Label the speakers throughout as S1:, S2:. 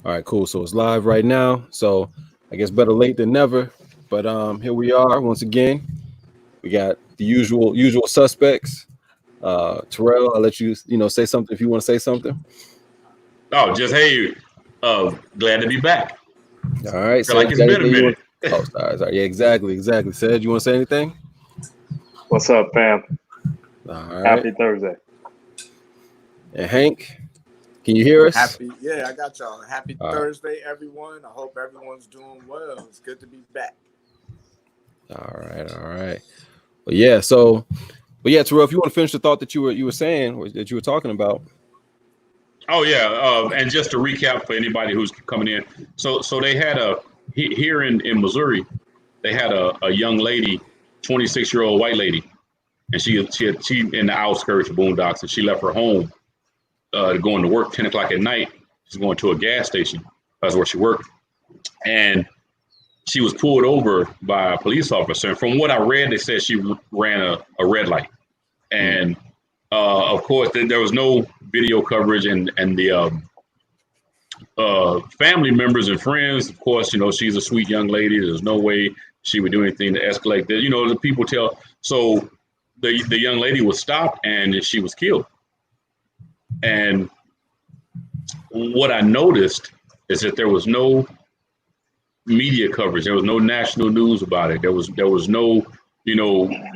S1: All right, cool. So it's live right now. So I guess better late than never. But here we are once again. We got the usual suspects. Terrell, I'll let you say something if you want to say something.
S2: Oh, just hey, glad to be back.
S1: All right,
S2: Feel
S1: said
S2: like
S1: you
S2: it's
S1: got
S2: been a
S1: anything you
S2: minute.
S1: want? Oh, sorry. Yeah, exactly. Said you want to say anything?
S3: What's up, fam?
S1: All right.
S3: Happy Thursday.
S1: And Hank, can you hear us?
S4: Happy, yeah, I got y'all. Happy
S1: All right.
S4: Thursday, everyone. I hope everyone's doing well. It's good to be back.
S1: All right. Well, yeah. So, but yeah, Terrell, if you want to finish the thought that you were saying or that you were talking about.
S2: Oh yeah, and just to recap for anybody who's coming in, so they had here in Missouri, they had a young lady, 26-year-old white lady, and she in the outskirts of Boondocks, and she left her home going to work 10 o'clock at night. She's going to a gas station. That's where she worked, and she was pulled over by a police officer. And from what I read, they said she ran a red light. And of course, there was no video coverage, and the family members and friends, of course, she's a sweet young lady. There's no way she would do anything to escalate that. The people tell. So the young lady was stopped and she was killed. And what I noticed is that there was no media coverage. There was no national news about it. There was no,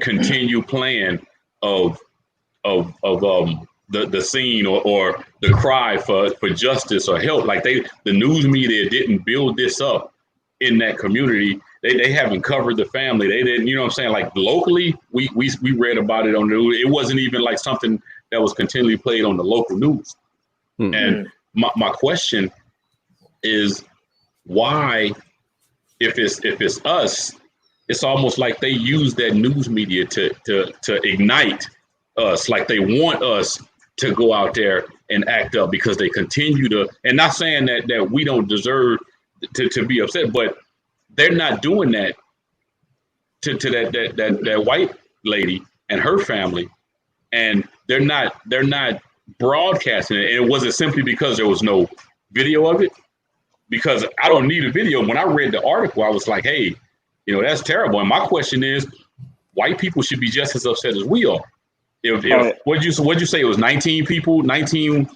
S2: continued plan of the scene or the cry for justice or help. Like the news media didn't build this up in that community. They haven't covered the family. They didn't, what I'm saying? Like locally, we read about it on the news. It wasn't even like something that was continually played on the local news. Mm-hmm. And my question is why, if it's us, it's almost like they use that news media to ignite us, like they want us to go out there and act up because they continue to, and not saying that we don't deserve to be upset, but they're not doing that to that white lady and her family, and they're not broadcasting it. And it wasn't simply because there was no video of it, because I don't need a video. When I read the article, I was like, hey, that's terrible. And my question is, white people should be just as upset as we are. If what'd you say? It was 19 people, 19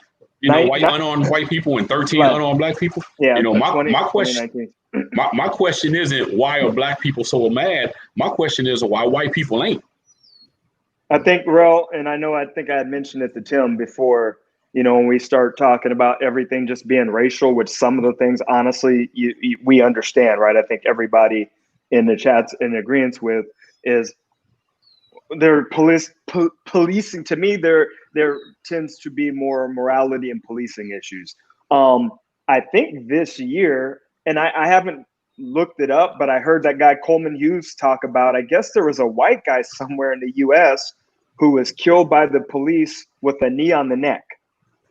S2: unarmed white people and 13 unarmed black people.
S3: Yeah.
S2: My question isn't why are black people so mad. My question is why white people ain't.
S3: I think, Rel, and I think I had mentioned it to Tim before. When we start talking about everything just being racial, which some of the things, honestly, we understand, right? I think everybody in the chat's in agreement with is they're policing. To me, there tends to be more morality and policing issues. I think this year, and I haven't looked it up, but I heard that guy Coleman Hughes talk about, I guess there was a white guy somewhere in the U.S. who was killed by the police with a knee on the neck.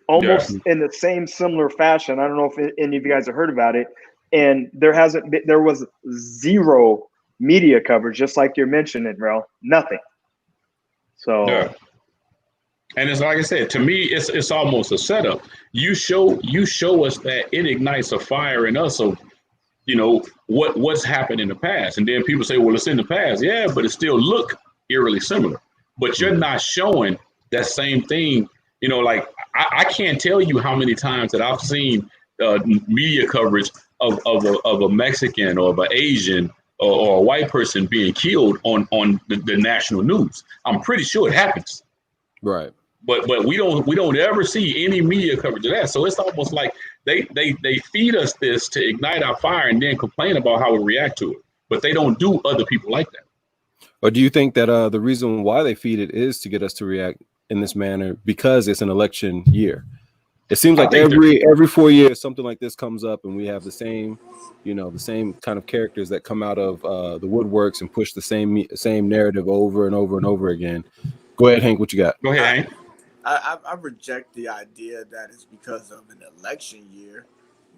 S3: Almost in the same similar fashion. I don't know if any of you guys have heard about it. And there was zero media coverage, just like you're mentioning, Rel. Nothing. So,
S2: and it's like I said, to me, it's almost a setup. You show us that it ignites a fire in us of, what's happened in the past, and then people say, well, it's in the past, yeah, but it still look eerily similar. But you're not showing that same thing, like. I can't tell you how many times that I've seen media coverage of a Mexican or of an Asian or a white person being killed on the national news. I'm pretty sure it happens.
S1: Right.
S2: But we don't ever see any media coverage of that. So it's almost like they feed us this to ignite our fire and then complain about how we react to it. But they don't do other people like that.
S1: Or do you think that the reason why they feed it is to get us to react in this manner because it's an election year? It seems like every 4 years something like this comes up, and we have the same kind of characters that come out of the woodworks and push the same narrative over and over and over again. Go ahead, Hank. What you got?
S2: Go ahead, Hank.
S4: I reject the idea that it's because of an election year,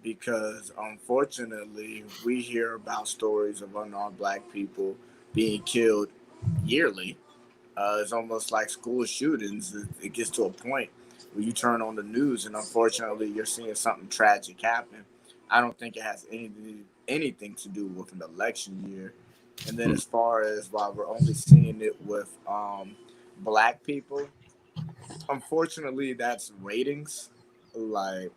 S4: because unfortunately we hear about stories of unarmed black people being killed yearly. It's almost like school shootings. It gets to a point where you turn on the news and unfortunately you're seeing something tragic happen. I don't think it has anything to do with an election year. And then as far as why we're only seeing it with black people, unfortunately, that's ratings. Like,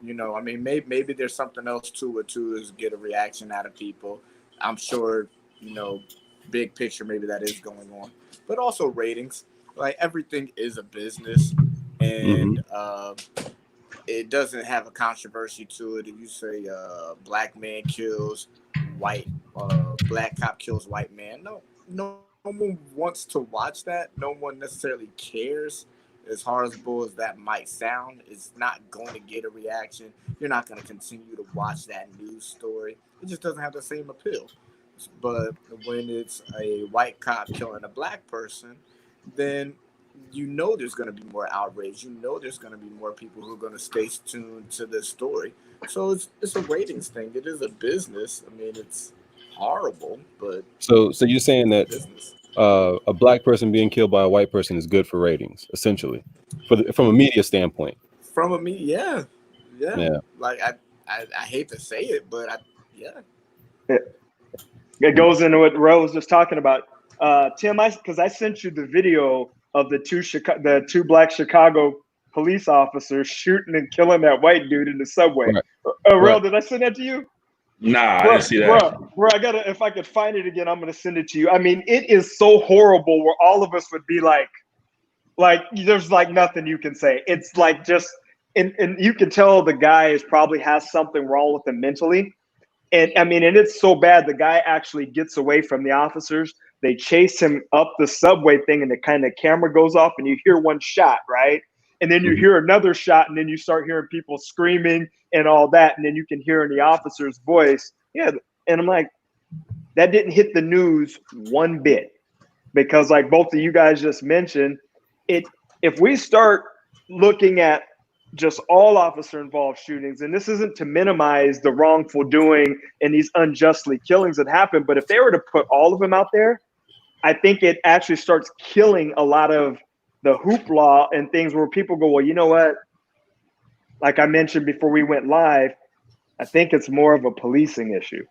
S4: I mean, maybe there's something else to it too, is get a reaction out of people. I'm sure, you know, big picture, maybe that is going on, but also ratings. Like everything is a business,
S1: Mm-hmm.
S4: and it doesn't have a controversy to it. If you say black man kills black cop kills white man, no one wants to watch that. No one necessarily cares. As horrible as that might sound, it's not going to get a reaction. You're not going to continue to watch that news story. It just doesn't have the same appeal. But when it's a white cop killing a black person, then there's going to be more outrage. There's going to be more people who are going to stay tuned to this story. So it's a ratings thing. It is a business. I mean, it's horrible, but
S1: So you're saying that
S4: business.
S1: a black person being killed by a white person is good for ratings, essentially, from a media standpoint.
S4: From a me, yeah.
S1: Yeah.
S4: Like I hate to say it, but yeah.
S3: It goes into what Ro was just talking about. Tim, because I sent you the video of the two black Chicago police officers shooting and killing that white dude in the subway.
S1: Right.
S3: Ro,
S1: Right.
S3: did I send that to you?
S2: Nah, I
S3: Bro,
S2: didn't see that.
S3: bro, if I could find it again, I'm gonna send it to you. I mean, it is so horrible where all of us would be like there's like nothing you can say. It's like just, and you can tell the guy probably has something wrong with him mentally. And I mean, and it's so bad, the guy actually gets away from the officers. They chase him up the subway thing, and the kind of camera goes off, and you hear one shot, right? And then you hear another shot, and then you start hearing people screaming and all that. And then you can hear in the officer's voice, yeah. And I'm like, that didn't hit the news one bit. Because like both of you guys just mentioned, if we start looking at just all officer involved shootings, and this isn't to minimize the wrongful doing and these unjustly killings that happen, but if they were to put all of them out there, I think it actually starts killing a lot of the hoopla and things where people go, well, you know what? Like I mentioned before we went live, I think it's more of a policing issue.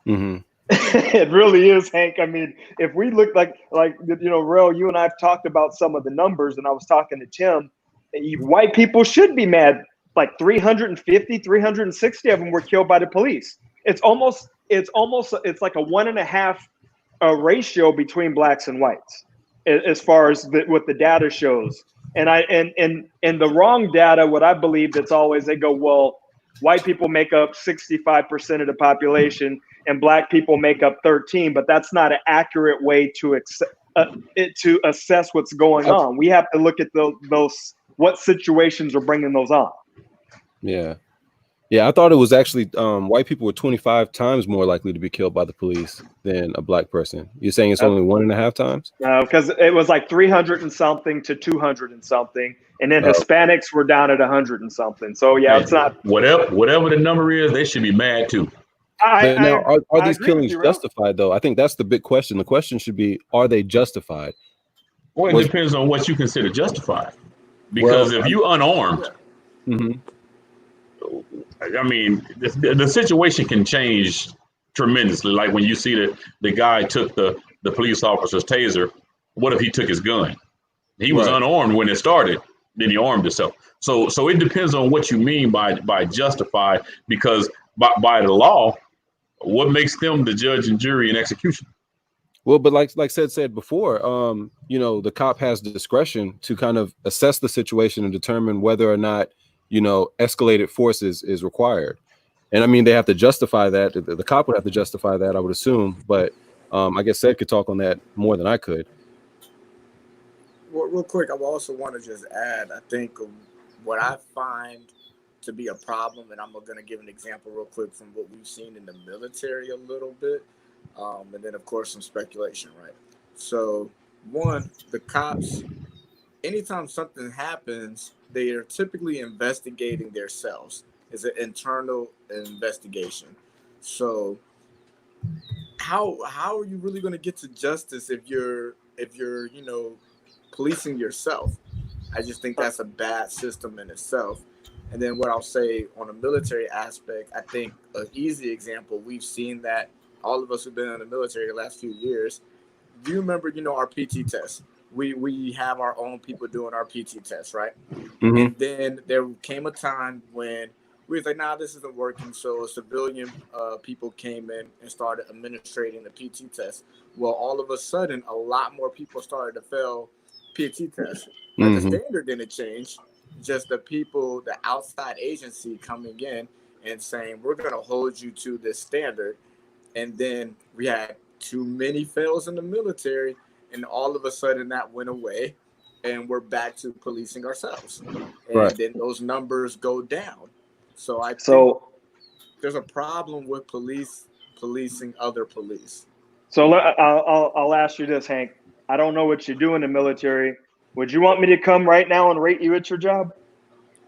S1: Mm-hmm.
S3: It really is, Hank. I mean, if we look like Rel, you and I have talked about some of the numbers, and I was talking to Tim. White people should be mad. Like 350, 360 of them were killed by the police. It's almost like a 1.5 ratio between blacks and whites, as far as what the data shows. And the wrong data, what I believe, that's always they go, well, white people make up 65% of the population and black people make up 13, but that's not an accurate way to assess what's going on. We have to look at those what situations are bringing those on.
S1: Yeah. I thought it was actually white people were 25 times more likely to be killed by the police than a black person. You're saying it's only 1.5 times?
S3: Because it was like 300 and something to 200 and something, and then Hispanics were down at 100 and something. So yeah, it's not
S2: whatever the number is. They should be mad too.
S1: But now, are these killings justified, though? I think that's the big question. The question should be, are they justified?
S2: Well, it depends on what you consider justified. Because if you unarmed, I mean, the situation can change tremendously. Like when you see the guy took the police officer's taser, what if he took his gun? He was unarmed when it started, then he armed himself. So it depends on what you mean by justified, because by the law, what makes them the judge and jury and execution?
S1: Well, but like said before, the cop has discretion to kind of assess the situation and determine whether or not, escalated force is required. And I mean, they have to justify that. The cop would have to justify that, I would assume. But I guess Seth could talk on that more than I could.
S4: Well, real quick, I also want to just add, I think what I find to be a problem, and I'm going to give an example real quick from what we've seen in the military a little bit. And then, of course, some speculation, right? So, one, the cops, anytime something happens, they are typically investigating themselves. It's an internal investigation. So, how are you really going to get to justice if you're policing yourself? I just think that's a bad system in itself. And then what I'll say on a military aspect, I think an easy example, we've seen that all of us who've been in the military the last few years, do you remember, our PT test? We have our own people doing our PT test, right?
S1: Mm-hmm.
S4: And then there came a time when we was like, nah, this isn't working. So civilian people came in and started administrating the PT test. Well, all of a sudden, a lot more people started to fail PT tests. But the standard didn't change. Just the people, the outside agency coming in and saying, we're going to hold you to this standard. And then we had too many fails in the military, and all of a sudden that went away, and we're back to policing ourselves. And then those numbers go down. So I think there's a problem with policing other police.
S3: So I'll ask you this, Hank. I don't know what you do in the military. Would you want me to come right now and rate you at your job?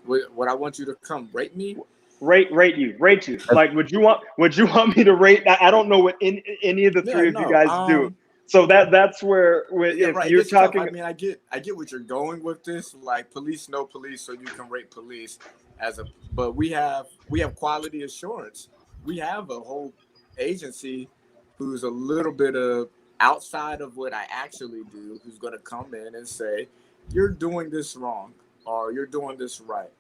S4: Would I want you to come rate me?
S3: Rate you. Like, would you want me to rate? I don't know what any of the three of you guys do. So that's where if you're talking.
S4: Tough. I mean, I get what you're going with this. Like, police know police, so you can rate police but we have quality assurance. We have a whole agency who's a little bit of outside of what I actually do, who's going to come in and say, you're doing this wrong or you're doing this right.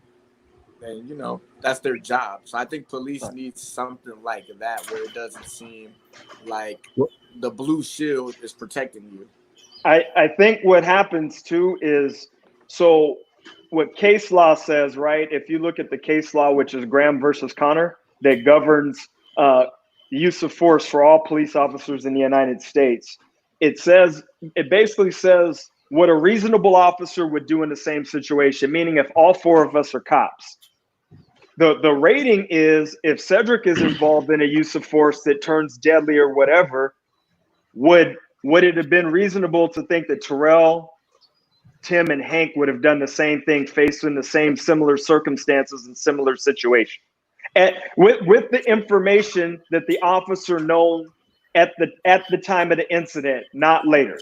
S4: And, that's their job. So I think police need something like that where it doesn't seem like the blue shield is protecting you.
S3: I think what happens too is, so what case law says, right? If you look at the case law, which is Graham versus Connor, that governs the use of force for all police officers in the United States, it basically says what a reasonable officer would do in the same situation, meaning if all four of us are cops. The rating is if Cedric is involved in a use of force that turns deadly or whatever, would it have been reasonable to think that Terrell, Tim, and Hank would have done the same thing, facing the same similar circumstances and similar situation? With the information that the officer known at the time of the incident, not later.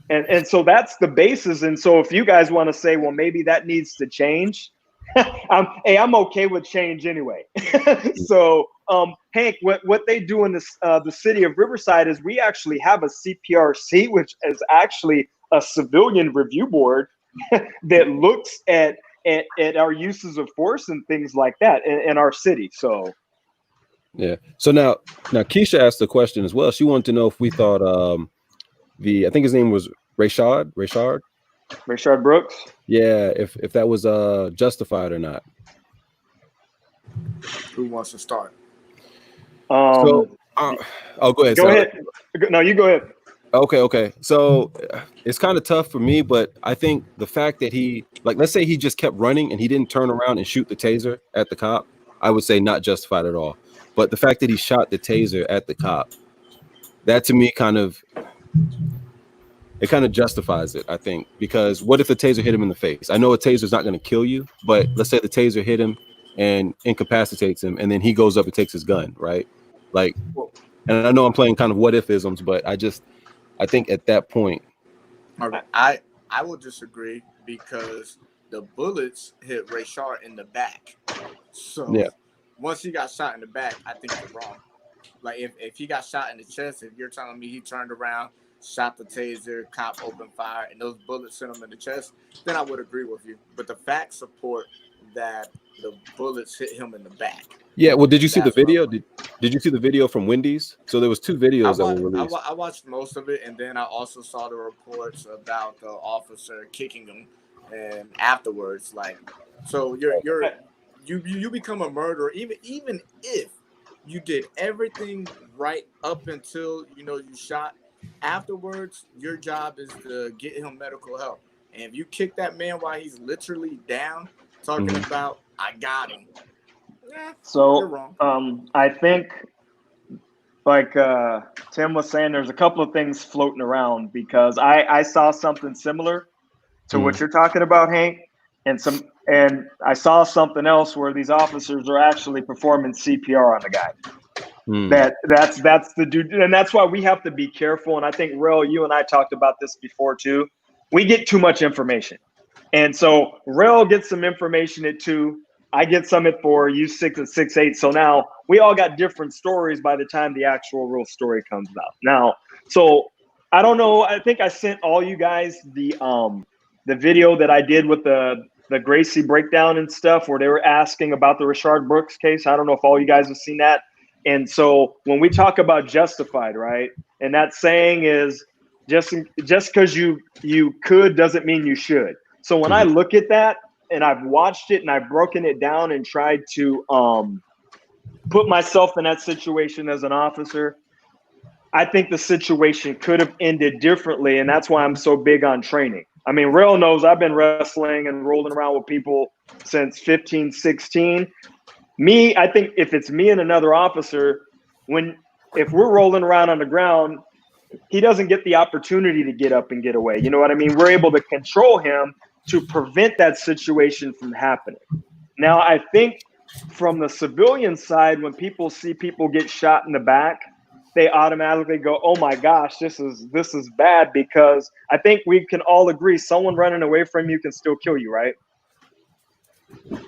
S3: And so that's the basis. And so if you guys want to say, well, maybe that needs to change, I'm okay with change anyway. So Hank, what they do in the city of Riverside is we actually have a CPRC, which is actually a civilian review board that looks at our uses of force and things like that in our city. So
S1: yeah. So now Keisha asked the question as well. She wanted to know if we thought I think his name was Rayshard
S3: Brooks.
S1: Yeah, if that was justified or not.
S4: Who wants to start?
S1: Go ahead.
S3: Go ahead. No, you go ahead.
S1: Okay. So it's kind of tough for me, but I think the fact that he, let's say he just kept running and he didn't turn around and shoot the taser at the cop, I would say not justified at all. But the fact that he shot the taser at the cop, that to me kind of justifies it, I think, because what if the taser hit him in the face? I know a taser is not going to kill you, but let's say the taser hit him and incapacitates him, and then he goes up and takes his gun, right? And I know I'm playing kind of what if isms, but I think at that point,
S4: I will disagree because the bullets hit Rayshard in the back. So once he got shot in the back, I think you're wrong. Like if he got shot in the chest, if you're telling me he turned around, shot the taser, cop opened fire, and those bullets sent him in the chest, then I would agree with you. But the facts support that the bullets hit him in the back.
S1: Yeah, well, did you see the video? Did you see the video from Wendy's? So there was two videos that were released.
S4: I watched most of it, and then I also saw the reports about the officer kicking him, and afterwards, so you become a murderer even if you did everything right up until you shot. Afterwards, your job is to get him medical help, and if you kick that man while he's literally down, talking about I got him.
S3: So
S4: you're wrong.
S3: I think, like Tim was saying, there's a couple of things floating around because I saw something similar to what you're talking about, Hank, and I saw something else where these officers are actually performing CPR on the guy. That's the dude, and that's why we have to be careful. And I think, Rel, you and I talked about this before too. We get too much information, and so Rel gets some information at 2. I get some at 4, you 6 at 6'8". So now we all got different stories by the time the actual real story comes out. Now, so I don't know. I think I sent all you guys the video that I did with the Gracie breakdown and stuff, where they were asking about the Rashard Brooks case. I don't know if all you guys have seen that. And so when we talk about justified, right? And that saying is just because you could doesn't mean you should. So when I look at that and I've watched it and I've broken it down and tried to put myself in that situation as an officer, I think the situation could have ended differently. And that's why I'm so big on training. I mean, Rail knows I've been wrestling and rolling around with people since 15, 16. Me, I think if it's me and another officer, if we're rolling around on the ground, he doesn't get the opportunity to get up and get away. You know what I mean? We're able to control him to prevent that situation from happening. Now, I think from the civilian side, when people see people get shot in the back, they automatically go, oh my gosh, this is bad, because I think we can all agree someone running away from you can still kill you, right?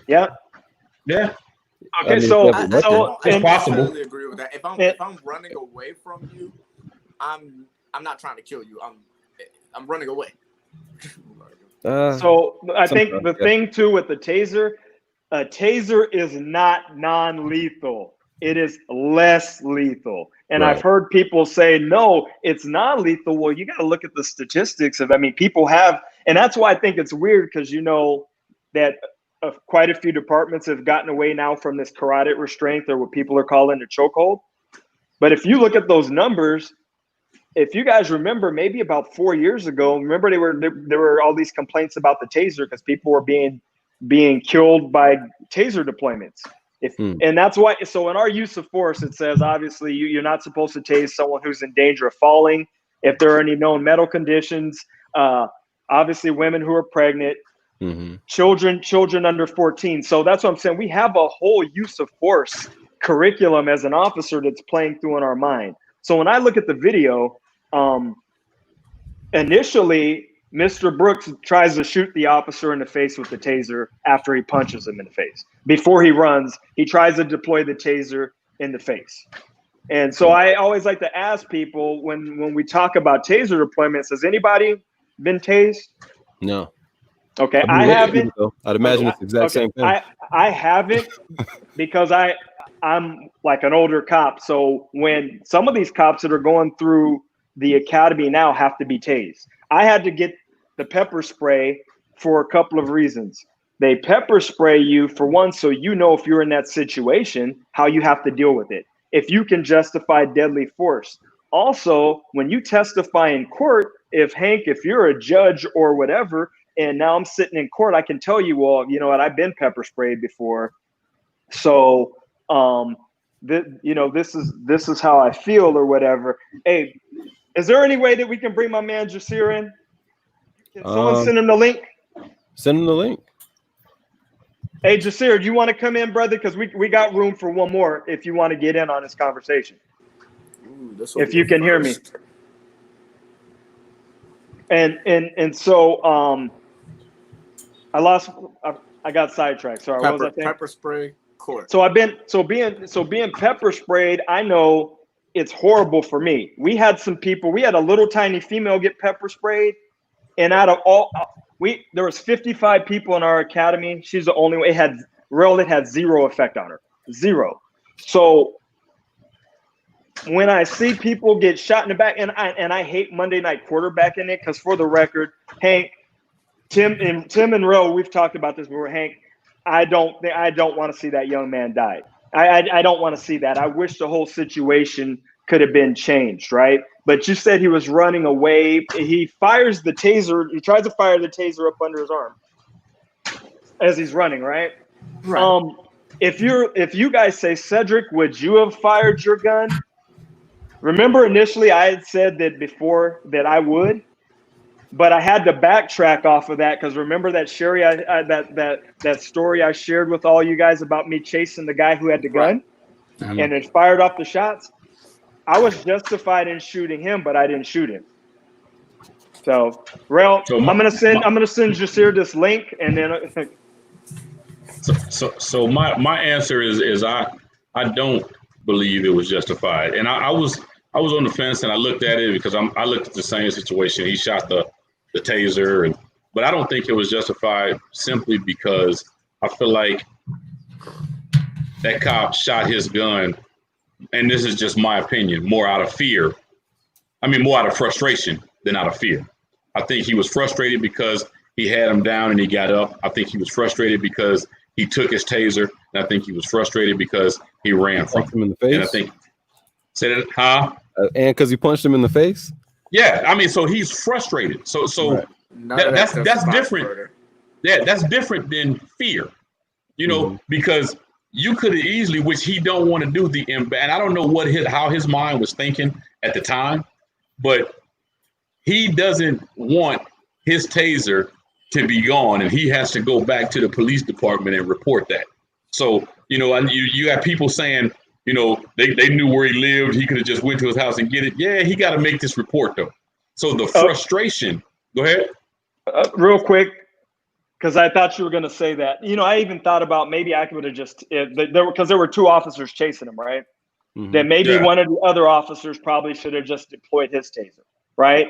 S3: Yeah.
S2: Yeah.
S3: Okay,
S4: I don't necessarily agree with that. If I'm running away from you, I'm not trying to kill you. I'm running away.
S3: So I think the thing too with the taser, a taser is not non-lethal. It is less lethal. And I've heard people say, no, it's not lethal. Well, you got to look at the statistics of, I mean, people have, and that's why I think it's weird, because you know that quite a few departments have gotten away now from this carotid restraint, or what people are calling a chokehold. But if you look at those numbers, if you guys remember, maybe about 4 years ago, remember there were all these complaints about the taser because people were being killed by taser deployments. And that's why, so in our use of force, it says, obviously, you're not supposed to tase someone who's in danger of falling. If there are any known medical conditions, obviously women who are pregnant, children under 14. So that's what I'm saying. We have a whole use of force curriculum as an officer that's playing through in our mind. So when I look at the video, initially, Mr. Brooks tries to shoot the officer in the face with the taser after he punches him in the face. Before he runs, he tries to deploy the taser in the face. And so I always like to ask people when we talk about taser deployments, has anybody been tased?
S1: No.
S3: Okay, I haven't.
S1: I'd imagine it's the exact same thing.
S3: I haven't, because I'm like an older cop. So when some of these cops that are going through the academy now have to be tased, I had to get the pepper spray for a couple of reasons. They pepper spray you, for one, so you know if you're in that situation, how you have to deal with it, if you can justify deadly force. Also, when you testify in court, if you're a judge or whatever, and now I'm sitting in court, I can tell you, well, you know what, I've been pepper sprayed before. So, this is how I feel or whatever. Hey, is there any way that we can bring my man Jasir in? Can someone send him the link?
S1: Send him the link.
S3: Hey, Jasir, do you want to come in, brother? Because we got room for one more if you want to get in on this conversation.
S4: Ooh,
S3: if you can hear me. And so I got sidetracked. Sorry, what was I saying?
S4: Pepper spray court.
S3: So being pepper sprayed, I know it's horrible for me. We had a little tiny female get pepper sprayed, and out of there was 55 people in our academy. She's the only one. It had zero effect on her. Zero. So when I see people get shot in the back, and I hate Monday night quarterbacking it, because for the record, Hank, Tim and Ro, we've talked about this before. Hank, I don't want to see that young man die. I don't want to see that. I wish the whole situation could have been changed, right? But you said he was running away. He fires the taser. He tries to fire the taser up under his arm as he's running, right?
S4: Right.
S3: If you guys say, Cedric, would you have fired your gun? Remember, initially I had said that before that I would, but I had to backtrack off of that, because remember that Sherry, that story I shared with all you guys about me chasing the guy who had the gun, and it fired off the shots. I was justified in shooting him, but I didn't shoot him. So, I'm gonna send Jasir this link, and then
S2: So my answer is I don't believe it was justified, and I was on the fence, and I looked at it because I looked at the same situation. He shot the taser, but I don't think it was justified simply because I feel like that cop shot his gun, and this is just my opinion, more out of fear. I mean, more out of frustration than out of fear. I think he was frustrated because he had him down and he got up. I think he was frustrated because he took his taser, and I think he was frustrated because he ran from
S1: him in the face.
S2: And I think,
S1: and because he punched him in the face.
S2: Yeah, I mean, so he's frustrated. So
S1: right.
S2: that's different. Murder. Yeah, that's different than fear. You know, because you could have easily, which he don't want to do and I don't know how his mind was thinking at the time, but he doesn't want his taser to be gone, and he has to go back to the police department and report that. So, you know, you got people saying, you know, they knew where he lived. He could have just went to his house and get it. Yeah, he got to make this report though. So the frustration. Go ahead.
S3: Real quick, because I thought you were going to say that. You know, I even thought about maybe I could have just because there were two officers chasing him, right? Then maybe one of the other officers probably should have just deployed his taser, right?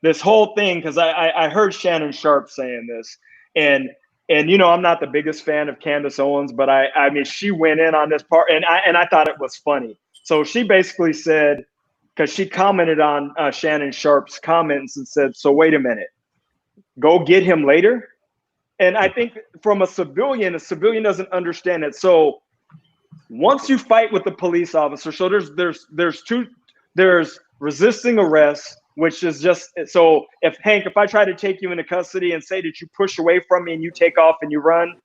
S3: This whole thing, because I heard Shannon Sharp saying this, and you know, I'm not the biggest fan of Candace Owens, but I mean, she went in on this part, and I thought it was funny. So she basically said, because she commented on Shannon Sharp's comments and said, "So wait a minute, go get him later." And I think from a civilian doesn't understand it. So once you fight with the police officer, so there's resisting arrest, which is just, so if I try to take you into custody and say that you push away from me and you take off and you run,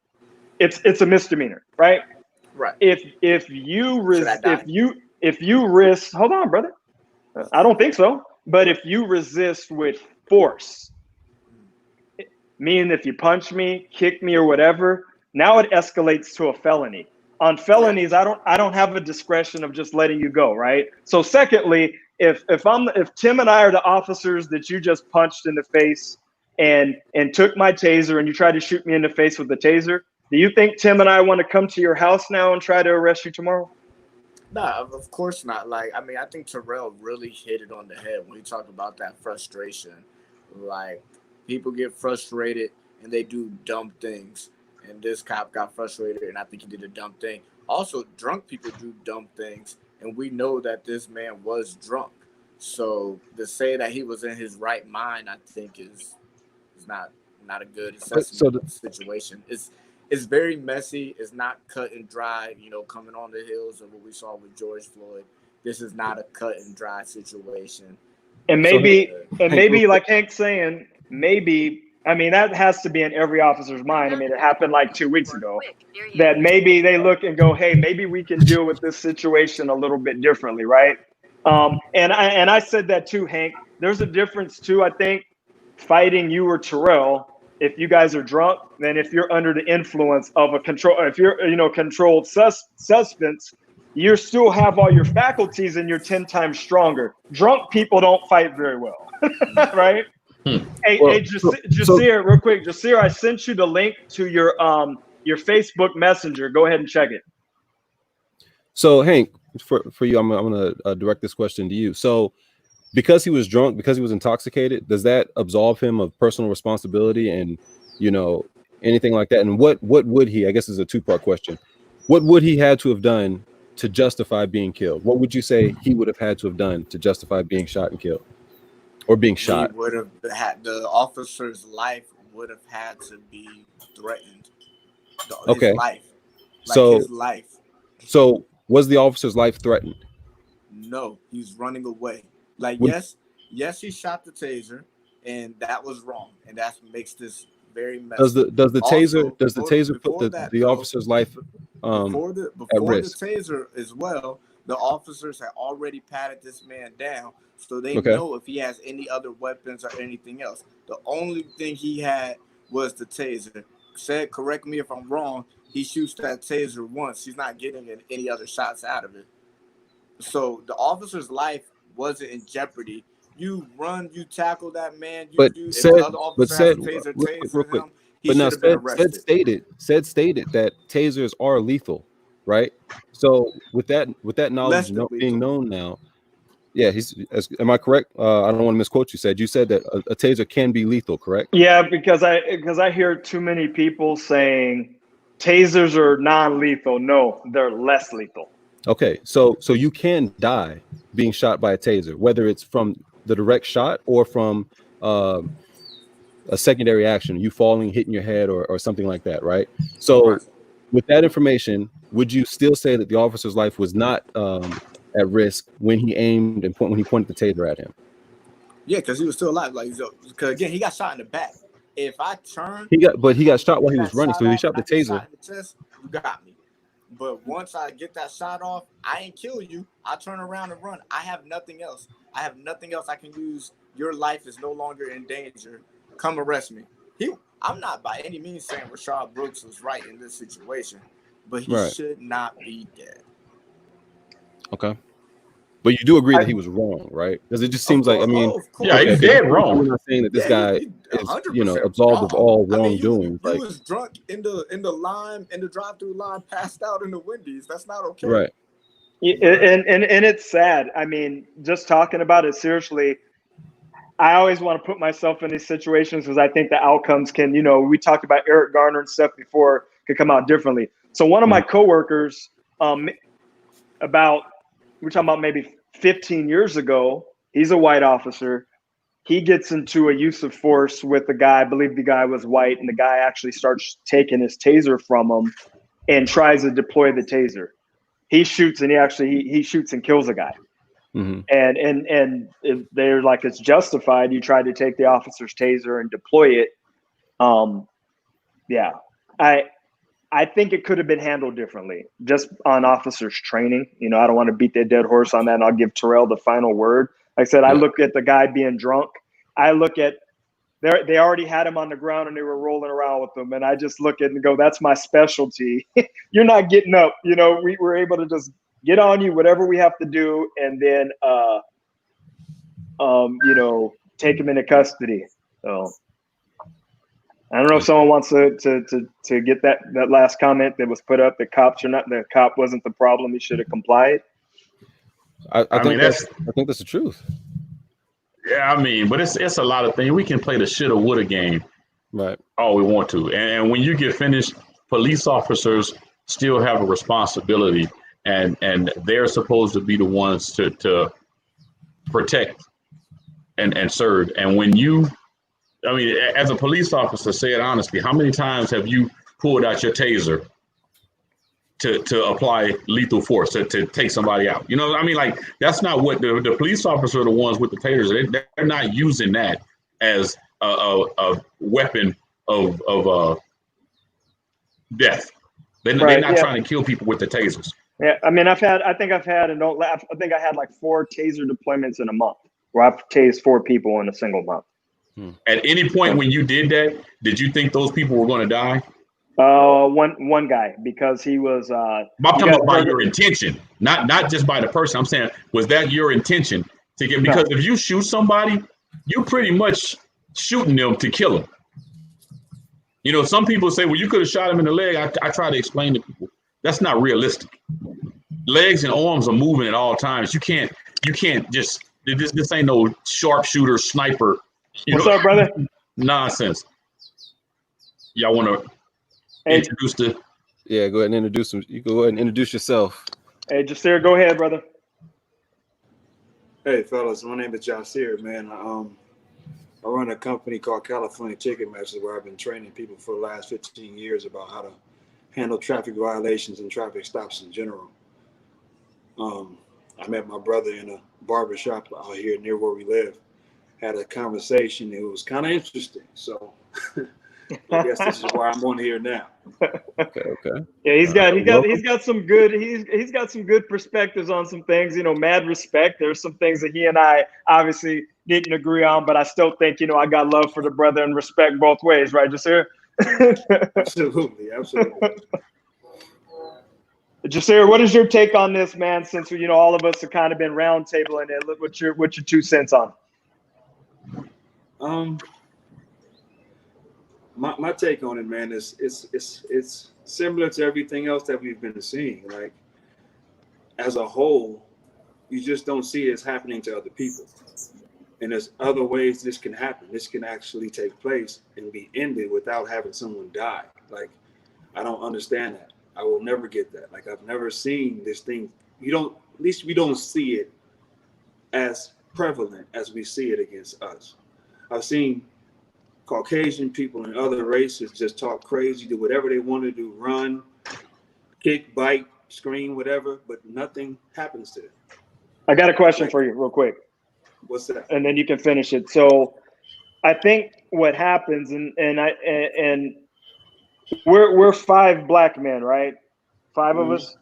S3: it's a misdemeanor, right?
S4: Right.
S3: If you risk, hold on, brother. I don't think so. But if you resist with force, meaning if you punch me, kick me, or whatever, now it escalates to a felony. On felonies, I don't have a discretion of just letting you go, right? So secondly, if Tim and I are the officers that you just punched in the face and took my taser and you tried to shoot me in the face with the taser, do you think Tim and I want to come to your house now and try to arrest you tomorrow?
S4: No, of course not. Like, I mean, I think Terrell really hit it on the head when he talked about that frustration. Like, people get frustrated and they do dumb things. And this cop got frustrated, and I think he did a dumb thing. Also, drunk people do dumb things, and we know that this man was drunk. So to say that he was in his right mind, I think is not a good assessment of the situation. It's very messy. It's not cut and dry. You know, coming on the heels of what we saw with George Floyd, this is not a cut and dry situation.
S3: And maybe like Hank's saying, maybe. I mean, that has to be in every officer's mind. I mean, it happened like 2 weeks ago that maybe they look and go, hey, maybe we can deal with this situation a little bit differently, right? And I said that too, Hank. There's a difference too, I think, fighting you or Terrell if you guys are drunk than if you're under the influence of a if you're, controlled substance, you still have all your faculties and you're 10 times stronger. Drunk people don't fight very well, right? Hey, Jasir, real quick. Jasir, I sent you the link to your Facebook Messenger. Go ahead and check it.
S1: So, Hank, for you, I'm going to direct this question to you. So, because he was drunk, because he was intoxicated, does that absolve him of personal responsibility and, anything like that? And what would he, I guess is a two-part question. What would he had to have done to justify being killed? What would you say he would have had to have done to justify being shot and killed? Or being shot?
S4: He would have had, the officer's life would have had to be threatened. His life. His life.
S1: So was the officer's life threatened?
S4: No, he's running away. Yes, he shot the taser, and that was wrong, and that makes this very messy.
S1: Does the taser put the officer's life
S4: before
S1: at risk?
S4: The taser as well? The officers had already patted this man down, so they know if he has any other weapons or anything else. The only thing he had was the taser. Said, correct me if I'm wrong, he shoots that taser once. He's not getting any other shots out of it. So the officer's life wasn't in jeopardy. You run, you tackle that man. Taser him. he
S1: But now
S4: should have been
S1: said
S4: arrested.
S1: stated that tasers are lethal, right? So with that knowledge
S4: Less than
S1: being
S4: lethal.
S1: known now, yeah, am I correct? I don't want to misquote you. You said that a taser can be lethal, correct?
S3: Yeah, because I hear too many people saying tasers are non-lethal. No, they're less lethal.
S1: Okay, so you can die being shot by a taser, whether it's from the direct shot or from a secondary action, you falling, hitting your head, or something like that, right? So,
S4: Right.
S1: with that information, would you still say that the officer's life was not at risk when he aimed and when he pointed the taser at him?
S4: Yeah, because he was still alive. Like, because again, he got shot in the back. If I turn,
S1: He got shot while he was
S4: that
S1: running,
S4: shot
S1: so he
S4: off
S1: shot
S4: and
S1: the
S4: I get
S1: taser.
S4: shot in the chest, you got me. But once I get that shot off, I ain't kill you. I turn around and run. I have nothing else. I can use. Your life is no longer in danger. Come arrest me. I'm not by any means saying Rashad Brooks was right in this situation, but he
S1: Right.
S4: should not be dead.
S1: Okay. But you do agree that he was wrong, right? Because it just seems like, I mean,
S2: Yeah, he's dead wrong.
S1: We're not saying that this guy is,
S4: 100%
S1: absolved of all
S4: I mean,
S1: wrongdoing.
S4: you was drunk in the drive-through line, passed out in the Wendy's. That's not okay.
S1: Right.
S3: And it's sad. I mean, just talking about it seriously, I always want to put myself in these situations because I think the outcomes can, we talked about Eric Garner and stuff before, could come out differently. So one of my coworkers, we're talking about maybe 15 years ago, he's a white officer. He gets into a use of force with the guy. I believe the guy was white, and the guy actually starts taking his taser from him and tries to deploy the taser. He shoots, and he shoots and kills a guy.
S1: Mm-hmm.
S3: And they're like, it's justified. You tried to take the officer's taser and deploy it. Yeah, I think it could have been handled differently, just on officers' training. I don't want to beat that dead horse on that, and I'll give Terrell the final word. Like I said, I look at the guy being drunk. I look at they already had him on the ground and they were rolling around with him, and I just look at it and go, "That's my specialty." You're not getting up. We were able to just get on you, whatever we have to do, and then take him into custody. So I don't know if someone wants to get that last comment that was put up. The cop wasn't the problem. He should have complied.
S1: I think that's the truth.
S2: Yeah, I mean, but it's a lot of things. We can play the shoulda woulda game,
S1: right?
S2: All we want to, and when you get finished, police officers still have a responsibility, and they're supposed to be the ones to protect and serve. And when as a police officer, say it honestly, how many times have you pulled out your taser to apply lethal force to take somebody out? Like, that's not what the police officers are the ones with the tasers. They're not using that as a weapon of death. They're not trying to kill people with the tasers.
S3: Yeah, I mean, I think I had like 4 taser deployments in a month, where I've tased 4 people in a single month.
S2: At any point when you did that, did you think those people were going to die?
S3: One guy, because he was.
S2: I'm talking about by your intention, not just by the person. I'm saying, was that your intention to get? Because if you shoot somebody, you're pretty much shooting them to kill them. Some people say, well, you could have shot him in the leg. I try to explain to people that's not realistic. Legs and arms are moving at all times. You can't just. This ain't no sharpshooter sniper.
S3: What's up, brother?
S2: Nonsense. Y'all want to introduce the?
S1: Yeah, go ahead and introduce him. You go ahead and introduce yourself.
S3: Hey, Jasir, go ahead, brother.
S5: Hey, fellas, my name is Jasir, man. I run a company called California Chicken Masters, where I've been training people for the last 15 years about how to handle traffic violations and traffic stops in general. I met my brother in a barber shop out here near where we live. Had a conversation. It was kind of interesting. So I guess this is why I'm on here now.
S1: Okay.
S3: Yeah, he's got some good perspectives on some things. Mad respect. There's some things that he and I obviously didn't agree on, but I still think I got love for the brother and respect both ways, right, Jasir?
S5: Absolutely.
S3: Jasir, what is your take on this, man? Since all of us have kind of been roundtabling it, what's your 2 cents on?
S5: my take on it, man, is it's similar to everything else that we've been seeing. Like as a whole, you just don't see it's happening to other people. And there's other ways this can happen. This can actually take place and be ended without having someone die. Like, I don't understand that. I will never get that. Like, I've never seen this thing. At least we don't see it as prevalent as we see it against us. I've seen Caucasian people and other races just talk crazy, do whatever they want to do, run, kick, bite, scream, whatever, but nothing happens to them.
S3: I got a question for you real quick.
S5: What's that?
S3: And then you can finish it. So I think what happens, and we're 5 black men, right? 5 of us,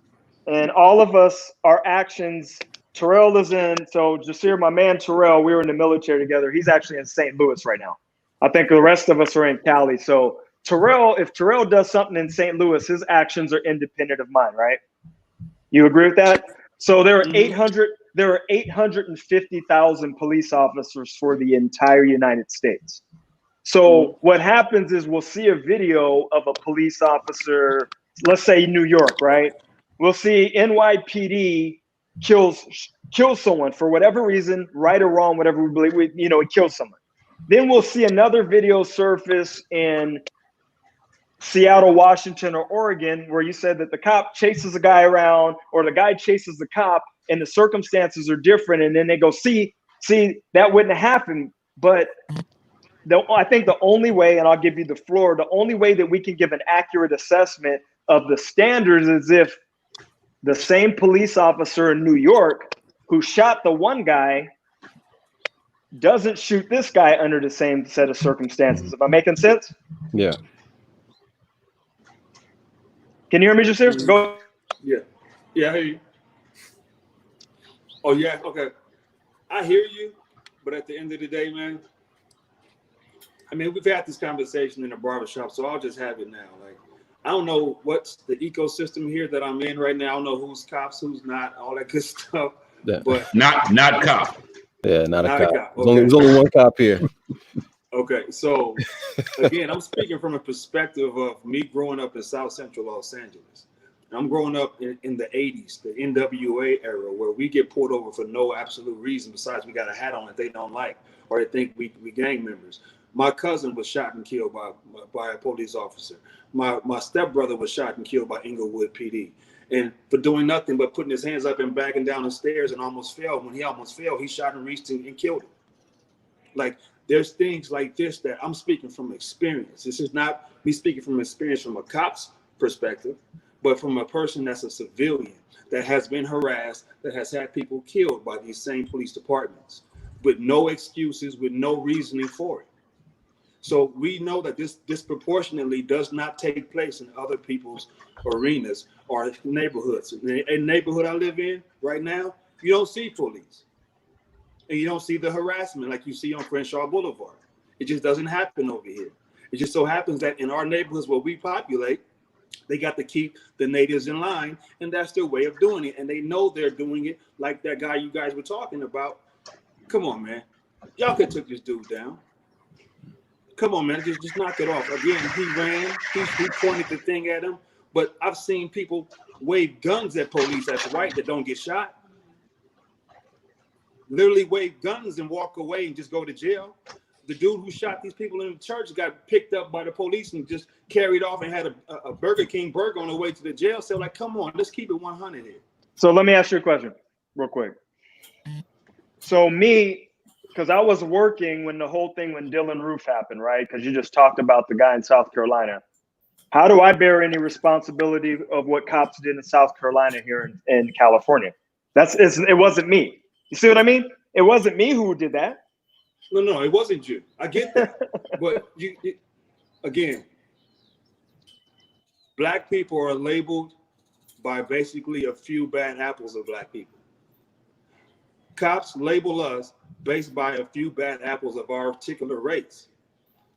S3: and all of us, our actions. Terrell is in. So Jasir, my man Terrell, we were in the military together. He's actually in St. Louis right now. I think the rest of us are in Cali. So Terrell, if Terrell does something in St. Louis, his actions are independent of mine, right? You agree with that? So there are 850,000 police officers for the entire United States. So what happens is we'll see a video of a police officer, let's say New York, right? We'll see NYPD kills someone for whatever reason, right or wrong, whatever we believe, it kills someone. Then we'll see another video surface in Seattle, Washington, or Oregon, where you said that the cop chases a guy around or the guy chases the cop and the circumstances are different. And then they go, see, that wouldn't happen. But I think the only way, and I'll give you the floor, the only way that we can give an accurate assessment of the standards is if the same police officer in New York who shot the one guy doesn't shoot this guy under the same set of circumstances. Am I making sense?
S1: Yeah.
S3: Can you hear me, Jasir? Go.
S5: Yeah, I hear you. Oh yeah, okay. I hear you, but at the end of the day, man, I mean, we've had this conversation in the barbershop, so I'll just have it now. Like, I don't know what's the ecosystem here that I'm in right now. I don't know who's cops, who's not, all that good stuff.
S1: Yeah.
S2: But not cop.
S1: Yeah, not a cop.
S5: Okay.
S1: There's only one cop here.
S5: Okay, so again, I'm speaking from a perspective of me growing up in South Central Los Angeles. I'm growing up in the 80s, the NWA era, where we get pulled over for no absolute reason besides we got a hat on that they don't like or they think we gang members. My cousin was shot and killed by a police officer. My stepbrother was shot and killed by Inglewood PD. And for doing nothing but putting his hands up and backing down the stairs and almost fell. When he almost fell, he shot and reached and killed him. Like, there's things like this that I'm speaking from experience. This is not me speaking from experience from a cop's perspective, but from a person that's a civilian that has been harassed, that has had people killed by these same police departments with no excuses, with no reasoning for it. So we know that this disproportionately does not take place in other people's arenas or neighborhoods. In a neighborhood I live in right now, you don't see police. And you don't see the harassment like you see on Crenshaw Boulevard. It just doesn't happen over here. It just so happens that in our neighborhoods where we populate, they got to keep the natives in line, and that's their way of doing it. And they know they're doing it like that guy you guys were talking about. Come on, man. Y'all could took this dude down. Come on, man. Just knock it off. Again, he ran. He pointed the thing at him. But I've seen people wave guns at police that's right that don't get shot. Literally wave guns and walk away and just go to jail. The dude who shot these people in the church got picked up by the police and just carried off and had a Burger King burger on the way to the jail. So, like, come on, let's keep it 100 here.
S3: So let me ask you a question real quick. So me, because I was working when the whole thing when Dylan Roof happened, right? Because you just talked about the guy in South Carolina. How do I bear any responsibility of what cops did in South Carolina here in California? It wasn't me. You see what I mean? It wasn't me who did that.
S5: No, it wasn't you. I get that. But again, black people are labeled by basically a few bad apples of black people. Cops label us based by a few bad apples of our particular race.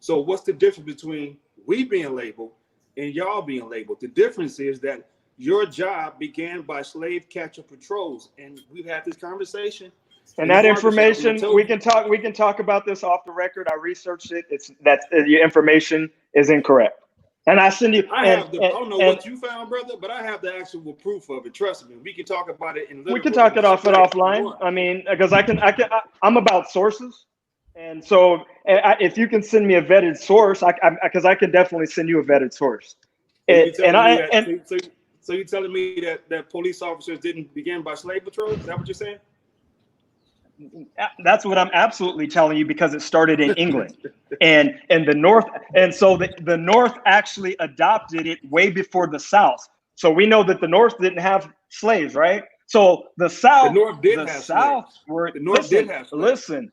S5: So what's the difference between we being labeled and y'all being labeled? The difference is that your job began by slave catcher patrols, and we've had this conversation.
S3: And that information, we can talk about this off the record. I researched it. Your information is incorrect. And I send you.
S5: I don't know what you found, brother, but I have the actual proof of it. Trust me. We can talk about it in.
S3: We can talk it offline. I mean, because I'm about sources, and so if you can send me a vetted source, because I can definitely send you a vetted source.
S5: So you're telling me that police officers didn't begin by slave patrols? Is that what you're saying?
S3: That's what I'm absolutely telling you, because it started in England and the North. And so the North actually adopted it way before the South. So we know that the North didn't have slaves, right? So the South,
S5: the North did have
S3: South
S5: slaves.
S3: were,
S5: the North did have slaves.
S3: Listen,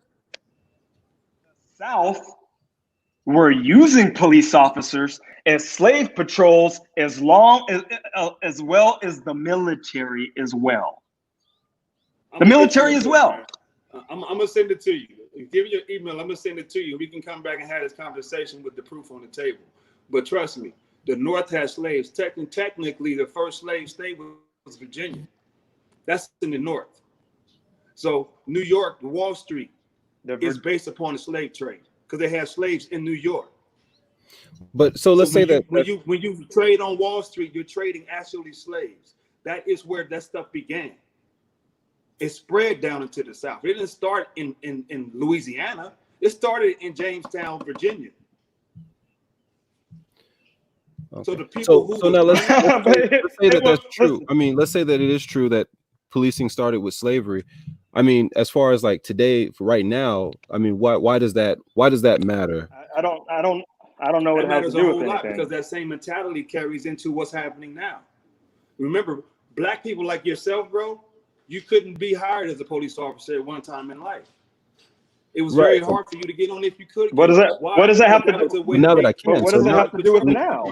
S3: the South were using police officers as slave patrols as well as the military as well. The military as well.
S5: I'm gonna send it to you. Give me your email. I'm gonna send it to you. We can come back and have this conversation with the proof on the table. But trust me, the North has slaves. Technically, the first slave state was Virginia. That's in the North. So New York, Wall Street is based upon the slave trade because they have slaves in New York.
S1: But so let's say that
S5: when you trade on Wall Street, you're trading actually slaves. That is where that stuff began. It spread down into the South. It didn't start in Louisiana. It started in Jamestown, Virginia. Okay. So the people
S1: so now let's say that that's true. I mean, let's say that it is true that policing started with slavery. I mean, as far as like today, right now, I mean, why does that matter?
S3: I don't know what it has to do with anything.
S5: Because that same mentality carries into what's happening now. Remember, black people like yourself, bro, you couldn't be hired as a police officer at one time in life. It was very hard for you to get on if you could.
S3: What does that have to do?
S1: Now that I can,
S3: what does it have to do with now?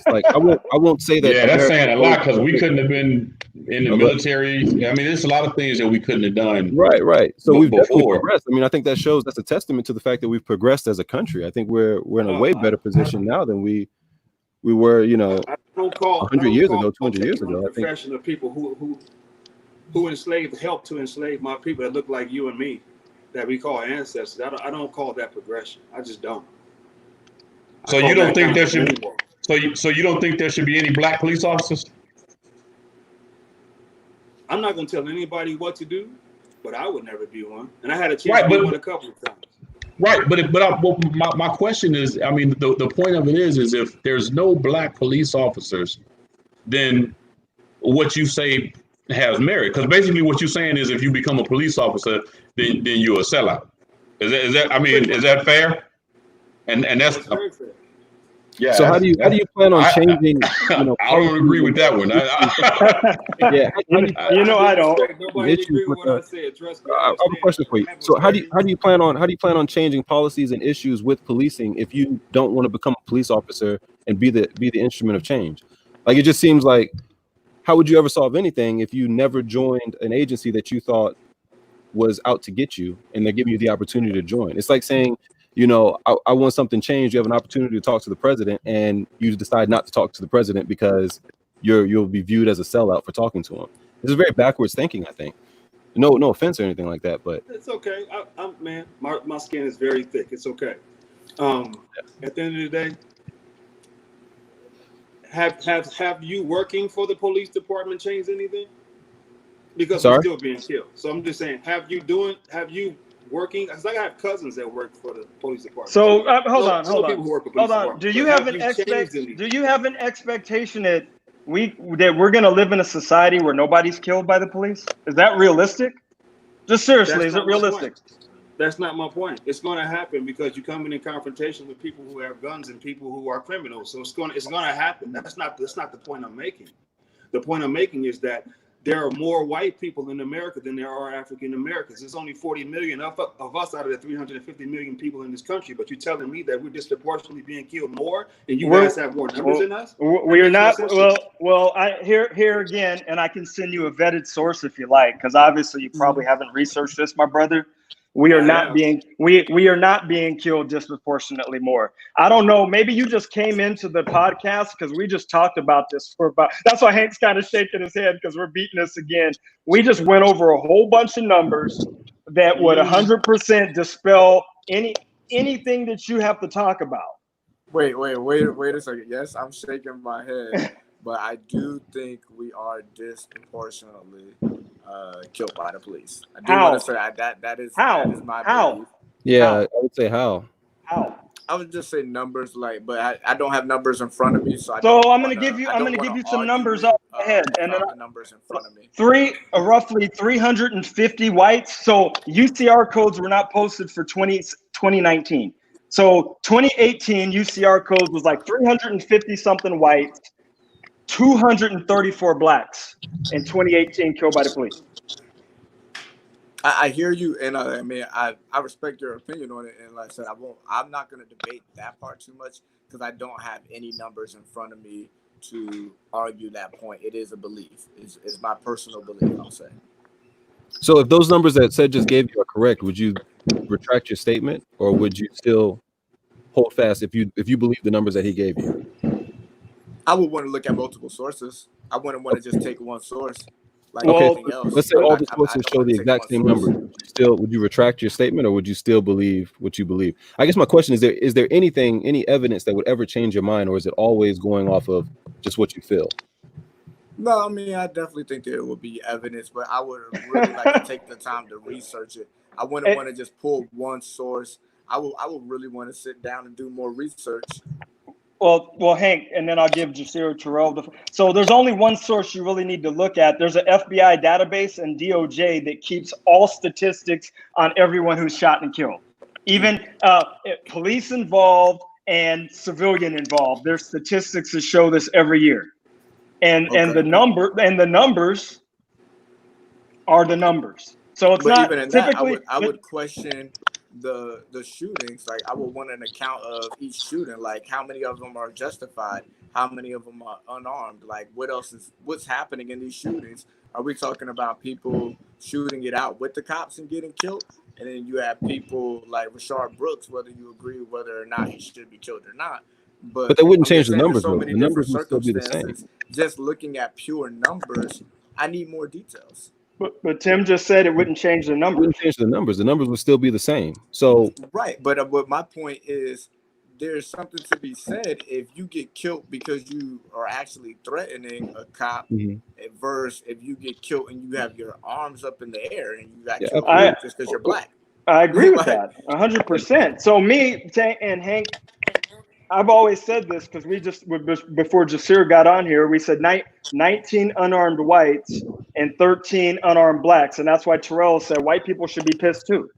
S1: Like I won't say that.
S2: Yeah, that's saying a lot because we couldn't have been in the military. I mean, there's a lot of things that we couldn't have done.
S1: Right. So we've definitely progressed. I mean, I think that's a testament to the fact that we've progressed as a country. I think we're in a way better position now than we were, 100 years ago, 200 years ago. I think.
S5: Profession of people who enslaved, helped to enslave my people that look like you and me, that we call ancestors. I don't call that progression. I just don't.
S2: So you don't think there should be, so you don't think there should be any black police officers?
S5: I'm not going to tell anybody what to do, but I would never be one. And I had a chance to be one a couple of times.
S2: Right, but my question is, I mean, the point of it is if there's no black police officers, then what you say has merit. Because basically what you're saying is if you become a police officer, then you're a sellout. Is that fair? And that's
S5: very fair.
S2: Yeah.
S1: So how do you plan on changing?
S2: I don't agree with that one.
S1: Yeah.
S3: I don't.
S5: Nobody agree with what I said. Trust me.
S1: I have a question for you. So how do you plan on changing policies and issues with policing if you don't want to become a police officer and be the instrument of change? Like, it just seems like, how would you ever solve anything if you never joined an agency that you thought was out to get you and they're giving you the opportunity to join? It's like saying, I want something changed. You have an opportunity to talk to the president and you decide not to talk to the president because you'll be viewed as a sellout for talking to him. This is very backwards thinking, I think. No offense or anything like that, but
S5: it's okay. Man, my skin is very thick. It's okay. At the end of the day, have you working for the police department changed anything? Because we're still being killed. So I'm just saying, have you working? Because I have cousins that work for the police department.
S3: So hold on. Do you have an expectation that we're going to live in a society where nobody's killed by the police? Is that realistic? Just seriously, is it realistic?
S5: That's not my point. It's going to happen because you come in confrontation with people who have guns and people who are criminals. So it's going to happen. That's not the point I'm making. The point I'm making is that there are more white people in America than there are African Americans. There's only 40 million of us out of the 350 million people in this country. But you're telling me that we're disproportionately being killed more, and you guys have more numbers than us?
S3: We are not. Well, here again, and I can send you a vetted source if you like, because obviously you probably haven't researched this, my brother. We are not being killed disproportionately more. I don't know. Maybe you just came into the podcast because we just talked about this for about. That's why Hank's kind of shaking his head because we're beating this again. We just went over a whole bunch of numbers that would 100% dispel anything that you have to talk about.
S4: Wait a second. Yes, I'm shaking my head, but I do think we are disproportionately killed by the police. I do want to say that is my belief.
S1: Yeah,
S3: How?
S1: I would say how.
S4: I would just say numbers, like, but I don't have numbers in front of me, so I
S3: So
S4: don't
S3: I'm
S4: want
S3: gonna give you
S4: to
S3: some
S4: argue
S3: numbers
S4: it
S3: off my head, and then
S4: without the numbers in front of me.
S3: roughly 350 whites. So UCR codes were not posted for 2019. So 2018 UCR codes was like 350 something whites, 234 blacks in 2018 killed by the police.
S4: I hear you, and I mean, I respect your opinion on it, and like I said, I'm not going to debate that part too much because I don't have any numbers in front of me to argue that point. It is a belief. It's my personal belief, I'll say.
S1: So if those numbers that Seth just gave you are correct, would you retract your statement, or would you still hold fast if you believe the numbers that he gave you?
S4: I would want to look at multiple sources. I wouldn't want to just take one source like
S1: Okay,
S4: anything else.
S1: let's say all the
S4: I
S1: sources
S4: don't
S1: show
S4: want
S1: the
S4: to take
S1: exact
S4: one
S1: same
S4: source.
S1: numbers. Would you retract your statement, or would you still believe what you believe? I guess my question is there any evidence that would ever change your mind, or is it always going off of just what you feel?
S4: No, I mean, I definitely think there will be evidence, but I would really like to take the time to research it. I wouldn't want to just pull one source. I would really want to sit down and do more research.
S3: Well, Hank, and then I'll give Jasir Terrell. So there's only one source you really need to look at. There's an FBI database and DOJ that keeps all statistics on everyone who's shot and killed, even police involved and civilian involved. There's statistics that show this every year, and the numbers are the numbers. So it's
S4: But
S3: not
S4: even in
S3: typically.
S4: that, I would question the shootings. Like, I would want an account of each shooting, like how many of them are justified, how many of them are unarmed, like what's happening in these shootings. Are we talking about people shooting it out with the cops and getting killed? And then you have people like Rashard Brooks, whether you agree whether or not he should be killed or not.
S1: But that wouldn't
S4: I'm
S1: change
S4: just
S1: the
S4: saying, there's
S1: numbers,
S4: so
S1: though.
S4: many
S1: The
S4: different
S1: numbers would still be the same.
S4: circumstances. Just looking at pure numbers, I need more details.
S3: But Tim just said it wouldn't change the
S1: It
S3: numbers.
S1: wouldn't change the numbers. The numbers would still be the same. So
S4: Right, but my point is, there's something to be said if you get killed because you are actually threatening a cop, versus if you get killed and you have your arms up in the air and you got killed just because you're black.
S3: I agree with that 100%. So me and Hank, I've always said this because before Jasir got on here, we said 19 unarmed whites and 13 unarmed blacks, and that's why Terrell said white people should be pissed too.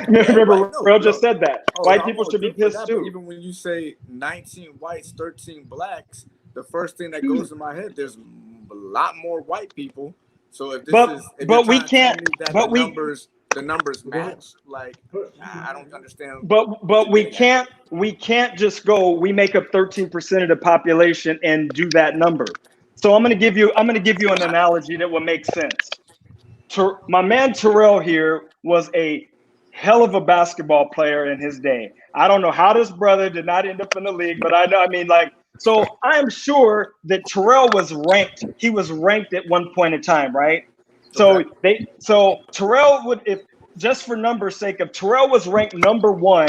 S3: Remember, Terrell just said that white people should be pissed too.
S4: But even when you say 19 whites, 13 blacks, the first thing that goes to my head, there's a lot more white people. So if the numbers match, like, I don't understand.
S3: But we can't just go, we make up 13% of the population and do that number. So I'm gonna give you an analogy that will make sense. My man Terrell here was a hell of a basketball player in his day. I don't know how this brother did not end up in the league, but so I'm sure that Terrell was ranked. He was ranked at one point in time, right? So Terrell would, if just for numbers' sake, if Terrell was ranked number 1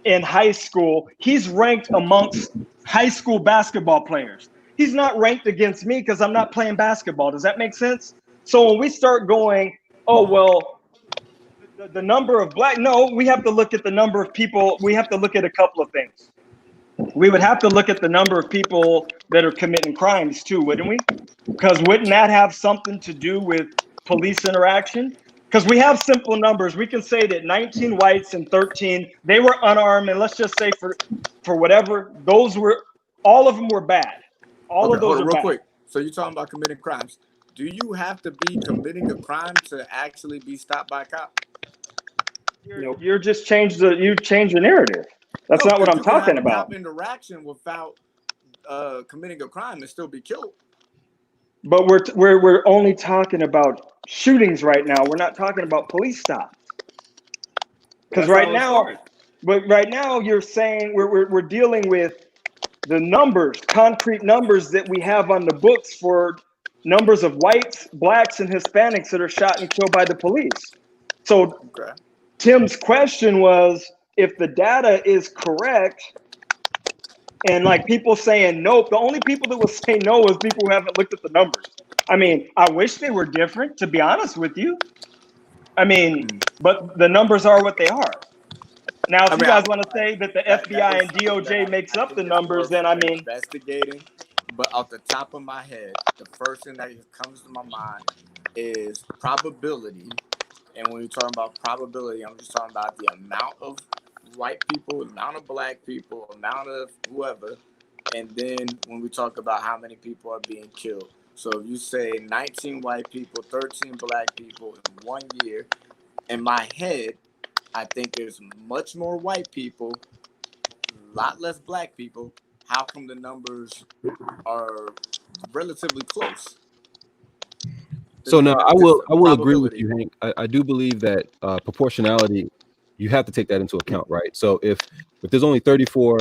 S3: in high school, he's ranked amongst high school basketball players. He's not ranked against me because I'm not playing basketball. Does that make sense? So when we start going, oh, well, the number of black, no, we have to look at the number of people. We have to look at a couple of things. We would have to look at the number of people that are committing crimes too, wouldn't we? Because wouldn't that have something to do with police interaction? Because we have simple numbers. We can say that 19 whites and 13, they were unarmed. And let's just say for whatever, all of them were bad. All of those are
S4: real
S3: bad.
S4: Quick. So you're talking about committing crimes. Do you have to be committing a crime to actually be stopped by a cop?
S3: You change the narrative. That's not what I'm talking about.
S4: Cop interaction without committing a crime and still be killed.
S3: But we're only talking about shootings right now. We're not talking about police stops. Because right now you're saying we're dealing with the numbers, concrete numbers that we have on the books for numbers of whites, blacks, and Hispanics that are shot and killed by the police. So Tim's question was, if the data is correct, And like people saying nope, the only people that will say no is people who haven't looked at the numbers. I mean, I wish they were different, to be honest with you. I mean, but the numbers are what they are. Now, if
S4: I
S3: you
S4: mean,
S3: guys want to say that the
S4: that
S3: FBI
S4: is
S3: and
S4: something that
S3: DOJ makes
S4: I
S3: up
S4: think
S3: the
S4: is
S3: numbers,
S4: worth
S3: then I mean,
S4: investigating. But off the top of my head, the first thing that comes to my mind is probability. And when you're talking about probability, I'm just talking about the amount of white people, amount of black people, amount of whoever. And then when we talk about how many people are being killed. So if you say 19 white people, 13 black people in 1 year, in my head, I think there's much more white people, a lot less black people. How come the numbers are relatively close?
S1: So now
S4: Just
S1: I will agree with
S4: probability.
S1: you, Hank. I do believe that proportionality, you have to take that into account, right? So if there's only 34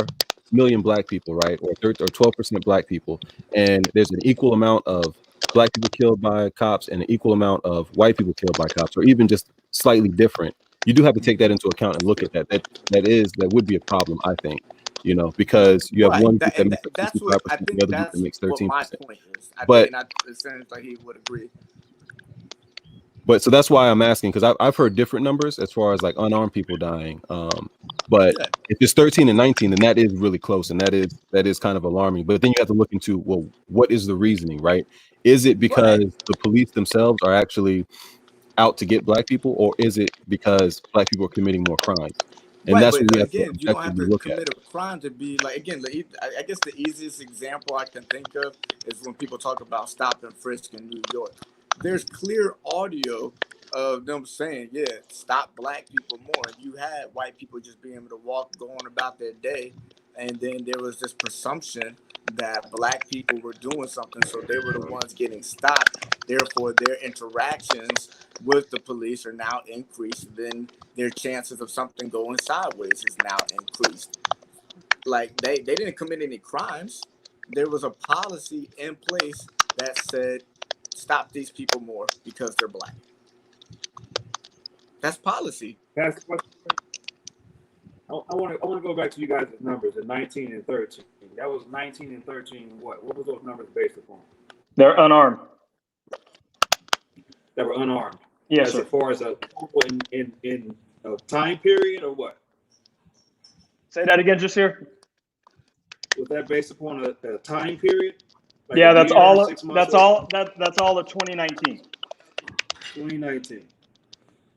S1: million black people, right, or 12% black people, and there's an equal amount of black people killed by cops and an equal amount of white people killed by cops, or even just slightly different, you do have to take that into account and look at that. That would be a problem, I think. Because you have
S4: Right.
S1: one group that makes up
S4: That's what I
S1: 65%, the
S4: think.
S1: other group that
S4: That's
S1: makes
S4: what my
S1: 13%.
S4: point is. I think,
S1: But
S4: and it sounds like he would agree.
S1: so that's why I'm asking, because I've heard different numbers as far as like unarmed people dying. But
S4: Yeah.
S1: if it's 13 and 19, then that is really close, and that is kind of alarming. But then you have to look into, well, what is the reasoning, right? Is it because
S4: Right.
S1: the police themselves are actually out to get black people, or is it because black people are committing more crimes? And
S4: Right,
S1: that's
S4: but
S1: what we have to
S4: again, you don't have
S1: objectively
S4: to
S1: look at.
S4: commit a crime to be like. Again, I guess the easiest example I can think of is when people talk about stop and frisk in New York. There's clear audio of them saying, "Yeah, stop black people more." And you had white people just being able to walk, going about their day, and then there was this presumption that black people were doing something, so they were the ones getting stopped. Therefore, their interactions with the police are now increased. Then their chances of something going sideways is now increased. Like they didn't commit any crimes. There was a policy in place that said stop these people more because they're black. That's policy.
S5: That's what I want to go back to you guys' numbers at 19 and 13. That was 19 and 13. What was those numbers based upon?
S3: they're unarmed.
S5: That were unarmed.
S3: Yes,
S5: As
S3: sir.
S5: far as in a time period or what?
S3: Say that again, just here.
S5: Was that based upon a time period? Like
S3: Yeah,
S5: a
S3: that's
S5: year,
S3: all.
S5: 6 months,
S3: That's all. That's all of 2019.
S5: 2019.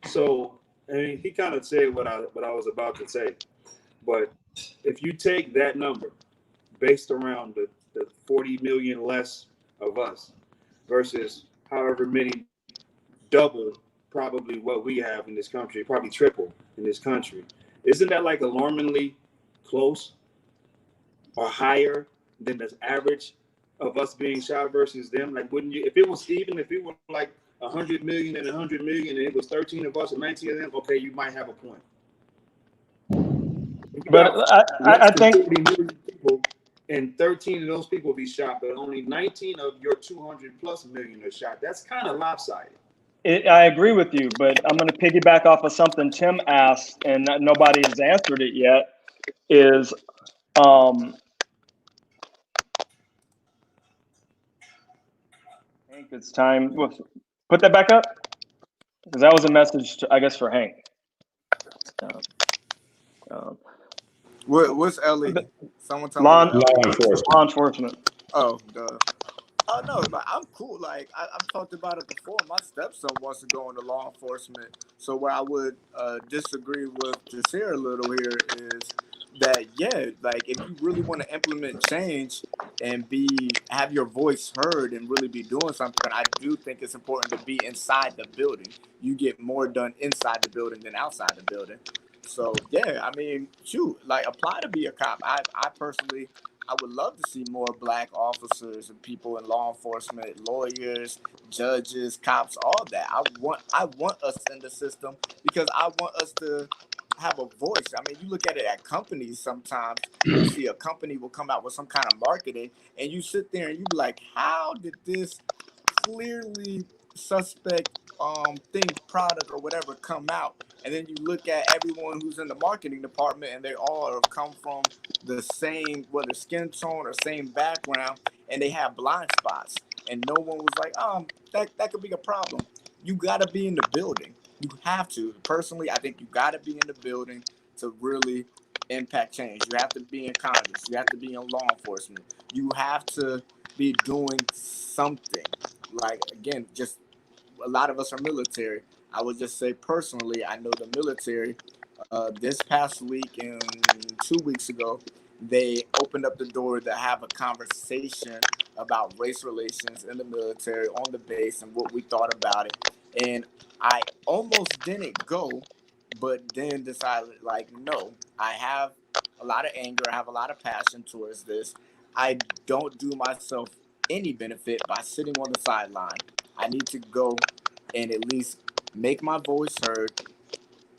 S5: So I mean, he kind of said what I was about to say, but if you take that number based around the 40 million less of us versus however many, double probably what we have in this country, probably triple in this country, isn't that like alarmingly close or higher than the average of us being shot versus them? Like, wouldn't you, if it was even, if it were like 100 million and 100 million and it was 13 of us and 19 of them, okay, you might have a point. If you
S3: But
S5: got
S3: I
S5: less than
S3: think
S5: 40 million people and 13 of those people be shot, but only 19 of your 200 plus million are shot, that's kind of lopsided.
S3: I agree with you, but I'm going to piggyback off of something Tim asked, and nobody has answered it yet. Is Hank, it's time. Put that back up, because that was a message, I guess, for Hank.
S4: What's Ellie? Someone tell me
S3: Law,
S4: what Ellie
S2: Law
S4: is.
S2: enforcement.
S3: law enforcement.
S4: Oh, duh. Oh no, like I'm cool. Like I've talked about it before. My stepson wants to go into law enforcement. So where I would disagree with Jasir a little here is that yeah, like if you really want to implement change and have your voice heard and really be doing something, I do think it's important to be inside the building. You get more done inside the building than outside the building. So yeah, I mean, shoot, like apply to be a cop. I personally I would love to see more black officers and people in law enforcement, lawyers, judges, cops, all that. I want us in the system because I want us to have a voice. I mean, you look at it at companies sometimes, you see a company will come out with some kind of marketing and you sit there and you be like, how did this clearly suspect thing, product or whatever come out? And then you look at everyone who's in the marketing department, and they all have come from the same, whether skin tone or same background, and they have blind spots. And no one was like, that could be a problem. You got to be in the building. You have to. Personally, I think you got to be in the building to really impact change. You have to be in Congress. You have to be in law enforcement. You have to be doing something. Like, again, just a lot of us are military. I would just say personally, I know the military. This past week and 2 weeks ago, they opened up the door to have a conversation about race relations in the military on the base and what we thought about it. And I almost didn't go, but then decided, like, no, I have a lot of anger. I have a lot of passion towards this. I don't do myself any benefit by sitting on the sideline. I need to go and at least make my voice heard,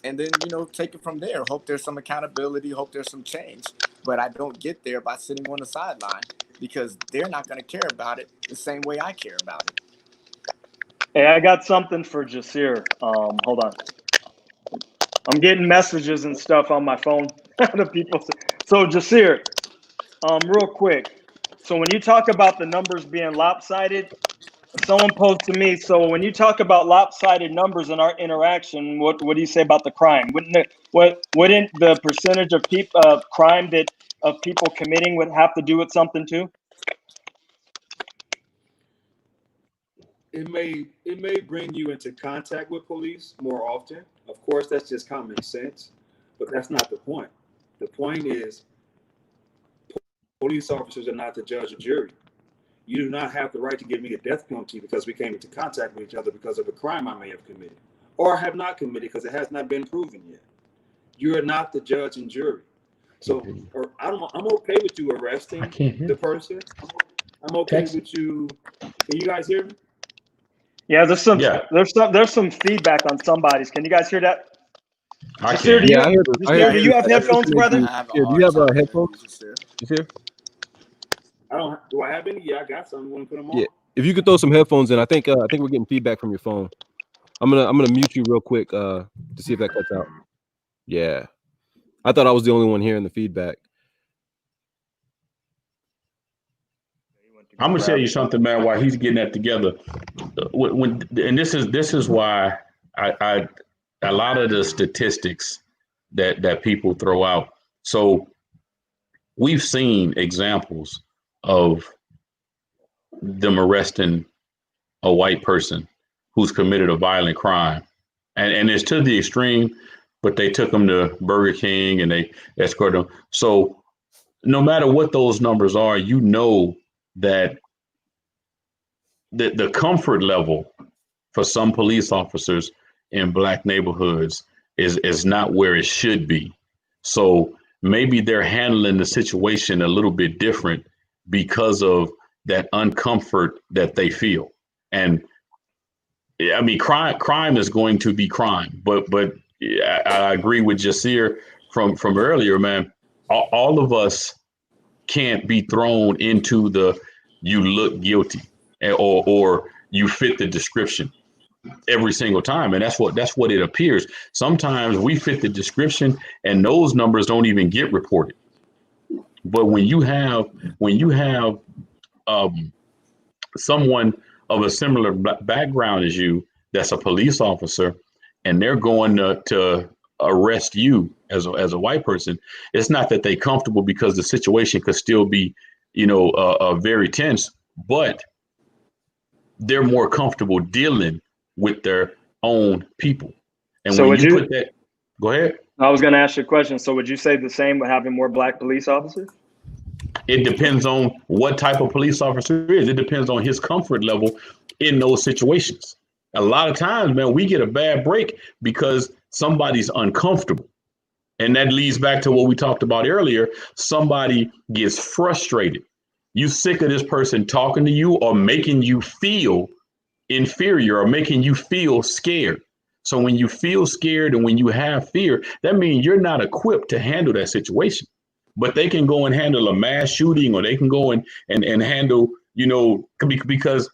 S4: and then, take it from there. Hope there's some accountability, hope there's some change. But I don't get there by sitting on the sideline, because they're not going to care about it the same way I care about it.
S3: Hey, I got something for Jasir. Hold on. I'm getting messages and stuff on my phone. The people. So Jasir, real quick. So when you talk about the numbers being lopsided, someone posed to me, so when you talk about lopsided numbers in our interaction, what do you say about the crime? Wouldn't the percentage of crime of people committing would have to do with something too?
S5: It may bring you into contact with police more often. Of course, that's just common sense, but that's not the point. The point is, police officers are not the judge and jury. You do not have the right to give me a death penalty because we came into contact with each other because of a crime I may have committed or have not committed because it has not been proven yet. You are not the judge and jury. So I'm okay with you arresting the person. I'm okay with you. Can you guys hear me?
S3: Yeah, there's some feedback on somebody's. Can you guys hear that?
S2: I
S3: Jasir,
S2: can.
S3: do you have headphones, brother?
S1: Do you have headphones? Jasir?
S5: Do I have any? Yeah, I got some. You want to put them on?
S1: Yeah. If you could throw some headphones in, I think we're getting feedback from your phone. I'm gonna mute you real quick to see if that cuts out. Yeah. I thought I was the only one hearing the feedback.
S2: I'm gonna tell you something, man. While he's getting that together, and this is why I a lot of the statistics that people throw out. So we've seen examples of them arresting a white person who's committed a violent crime, and it's to the extreme, but they took them to Burger King and they escorted them. So no matter what those numbers are, you know that the comfort level for some police officers in Black neighborhoods is not where it should be. So maybe they're handling the situation a little bit different because of that uncomfort that they feel. And I mean, crime is going to be crime, but I agree with Jasir from earlier, man. All of us can't be thrown into the you look guilty or you fit the description every single time, and that's what it appears. Sometimes we fit the description and those numbers don't even get reported. But when you have someone of a similar background as you that's a police officer and they're going to arrest you as a white person, it's not that they're comfortable because the situation could still be very tense, but they're more comfortable dealing with their own people. And so when you put that, go ahead.
S3: I was going to ask you a question. So would you say the same with having more Black police officers?
S2: It depends on what type of police officer it is. It depends on his comfort level in those situations. A lot of times, man, we get a bad break because somebody's uncomfortable. And that leads back to what we talked about earlier. Somebody gets frustrated. You sick of this person talking to you or making you feel inferior or making you feel scared. So when you feel scared and when you have fear, that means you're not equipped to handle that situation. But they can go and handle a mass shooting, or they can go and handle, because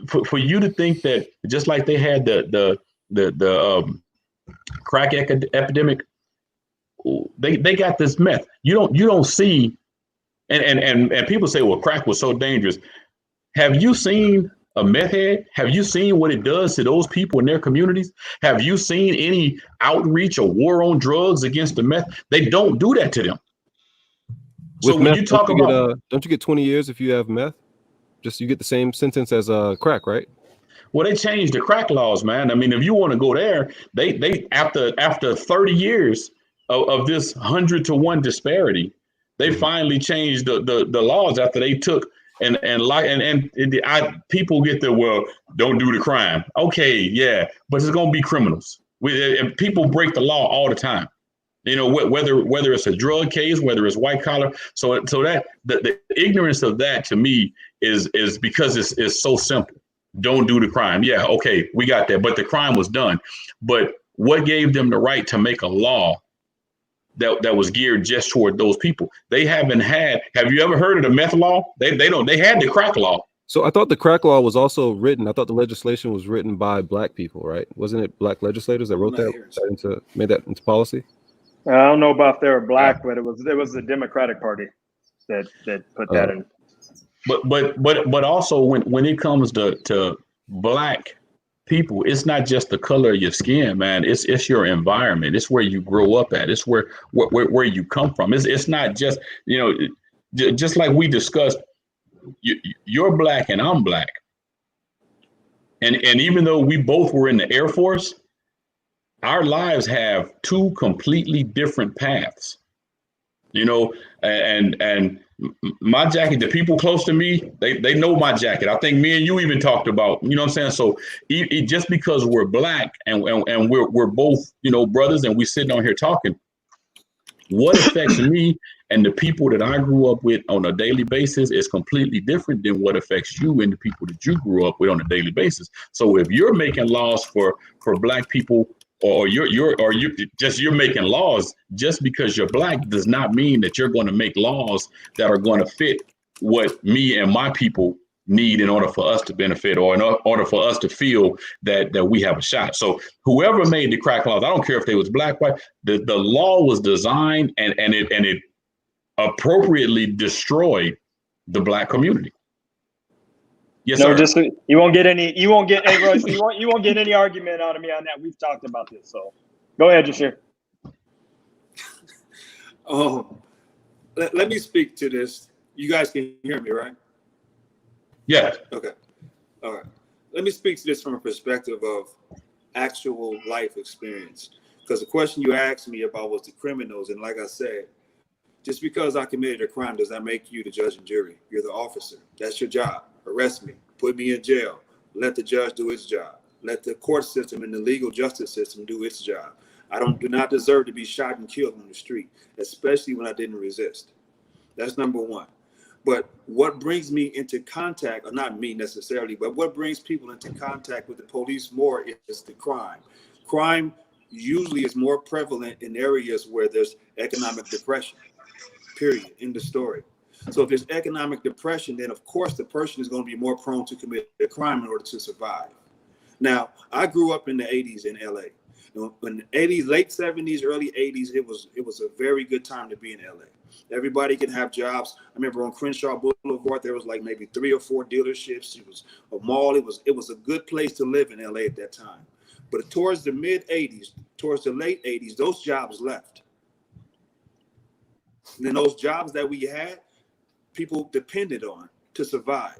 S2: for you to think that just like they had the crack epidemic, they got this meth. You don't see, and people say, well, crack was so dangerous. Have you seen a meth head? Have you seen what it does to those people in their communities? Have you seen any outreach or war on drugs against the meth? They don't do that to them.
S1: With
S2: so when
S1: meth,
S2: you talk about,
S1: don't you get 20 years if you have meth? Just you get the same sentence as crack, right?
S2: well, they changed the crack laws, man. I mean, if you want to go there, they after 30 years of this 100-to-1 disparity, they finally changed the laws after they took people get the, well, don't do the crime. Okay, yeah, but it's gonna be criminals. And people break the law all the time. You know, whether it's a drug case, whether it's white collar. So that the ignorance of that to me is because it's so simple. Don't do the crime. Yeah, okay, we got that. But the crime was done. But what gave them the right to make a law that was geared just toward those people? They haven't had. Have you ever heard of the meth law? They had the crack law.
S1: So I thought the crack law was also written. I thought the legislation was written by black people, right? Wasn't it black legislators that wrote that, made that into policy?
S3: I don't know about if they were black, but it was the Democratic Party that put that in.
S2: But also when it comes to black people, it's not just the color of your skin, man. It's your environment. It's where you grow up at. It's where you come from. It's not just, you know, just like we discussed, you're black and I'm black. And even though we both were in the Air Force, our lives have two completely different paths, you know, and my jacket, the people close to me, they know my jacket. I think me and you even talked about, you know what I'm saying? So just because we're black and we're both, you know, brothers, and we sitting on here talking, what affects me and the people that I grew up with on a daily basis is completely different than what affects you and the people that you grew up with on a daily basis. So if you're making laws for black people, or you're making laws just because you're black, does not mean that you're going to make laws that are going to fit what me and my people need in order for us to benefit, or in order for us to feel that we have a shot. So whoever made the crack laws, I don't care if they was black, white, the law was designed and it appropriately destroyed the black community. Yes,
S3: no,
S2: sir.
S3: just you won't get hey Royce, you won't get any argument out of me on that. We've talked about this, so go ahead, Jasheer.
S5: Let me speak to this. You guys can hear me, right?
S2: Yeah.
S5: Okay. All right. Let me speak to this from a perspective of actual life experience. Because the question you asked me about was the criminals, and like I said, just because I committed a crime does not make you the judge and jury. You're the officer. That's your job. Arrest me, put me in jail, let the judge do its job, let the court system and the legal justice system do its job. I do not deserve to be shot and killed on the street, especially when I didn't resist. That's number one. But what brings me into contact, or not me necessarily, but what brings people into contact with the police more is the crime. Crime usually is more prevalent in areas where there's economic depression, period, in the story. So if there's economic depression, then of course the person is going to be more prone to commit a crime in order to survive. Now, I grew up in the 80s in LA. In the 80s, late 70s, early 80s, it was a very good time to be in LA. Everybody could have jobs. I remember on Crenshaw Boulevard, there was like maybe 3 or 4 dealerships. It was a mall. It was a good place to live in LA at that time. But towards the mid 80s, towards the late 80s, those jobs left. And then those jobs that we had, people depended on to survive.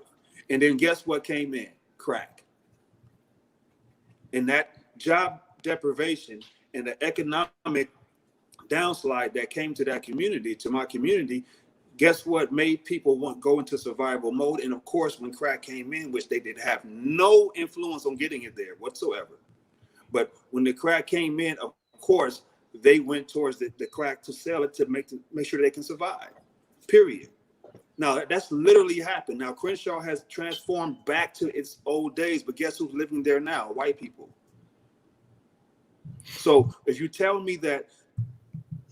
S5: And then guess what came in? Crack. And that job deprivation and the economic downslide that came to that community, to my community, guess what made people go into survival mode? And of course, when crack came in, which they did have no influence on getting it there whatsoever. But when the crack came in, of course, they went towards the crack to sell it to make sure they can survive, period. Now, that's literally happened. Now, Crenshaw has transformed back to its old days, but guess who's living there now? White people. So if you tell me that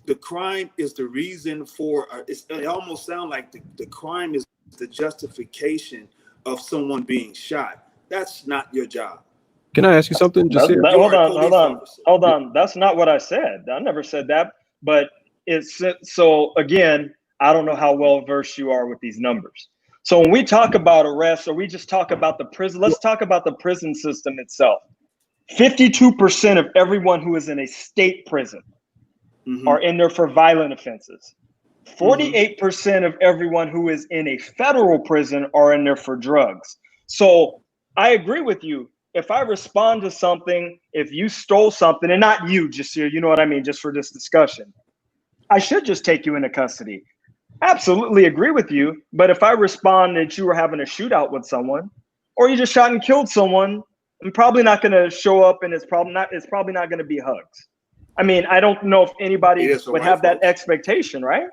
S5: the crime is the reason for, it almost sounds like the crime is the justification of someone being shot. That's not your job.
S1: Can I ask you something? Just here.
S3: Hold on. That's not what I said. I never said that. But it's so again, I don't know how well versed you are with these numbers. So when we talk about arrests, or we just talk about the prison, let's talk about the prison system itself. 52% of everyone who is in a state prison are in there for violent offenses. 48% of everyone who is in a federal prison are in there for drugs. So I agree with you. If I respond to something, if you stole something, and not you, Jasir, you know what I mean, just for this discussion, I should just take you into custody. Absolutely agree with you. But if I respond that you were having a shootout with someone, or you just shot and killed someone, I'm probably not going to show up, and it's probably not going to be hugs. I mean, I don't know if anybody would have that expectation, right?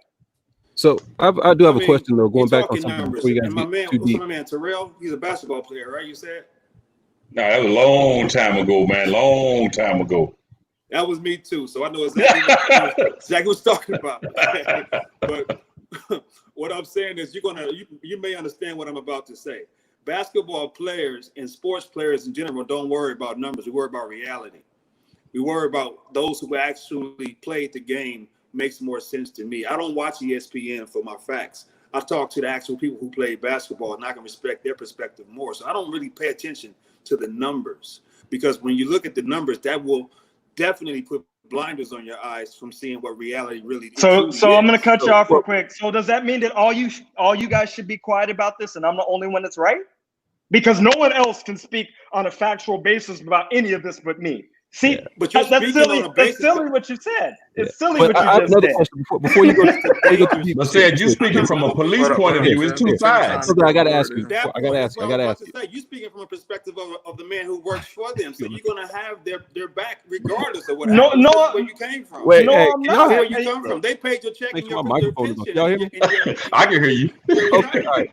S1: So I do have a question though, going back on something before you guys
S5: my
S1: get
S5: man,
S1: too deep.
S5: my man Terrell, he's a basketball player, right? You said?
S2: No, that was a long time ago, man. Long time ago.
S5: That was me too. So I know exactly what was talking about. But what I'm saying is you may understand what I'm about to say. Basketball players and sports players in general don't worry about numbers. We worry about reality. We worry about those who actually played the game. Makes more sense to me. I don't watch ESPN for my facts. I talk to the actual people who play basketball, and I can respect their perspective more. So I don't really pay attention to the numbers, because when you look at the numbers, that will definitely put blinders on your eyes from seeing what reality really is.
S3: So I'm going to cut you off real quick. So does that mean that all you guys should be quiet about this, and I'm the only one that's right? Because no one else can speak on a factual basis about any of this but me. See,
S5: but you're
S3: that's silly. That's silly what you said. It's silly what you just said.
S1: Question before you go.
S2: But said you speaking from a police point of view. It's two sides.
S1: I got to ask you. I got to ask you.
S5: You speaking from a perspective of the man who works for them, so you're gonna have their back regardless of what happens. Where you came from.
S1: Wait,
S3: I'm not.
S5: Where you come from? They paid your check and your pension.
S1: Y'all hear me?
S2: I can hear you.
S1: Okay, all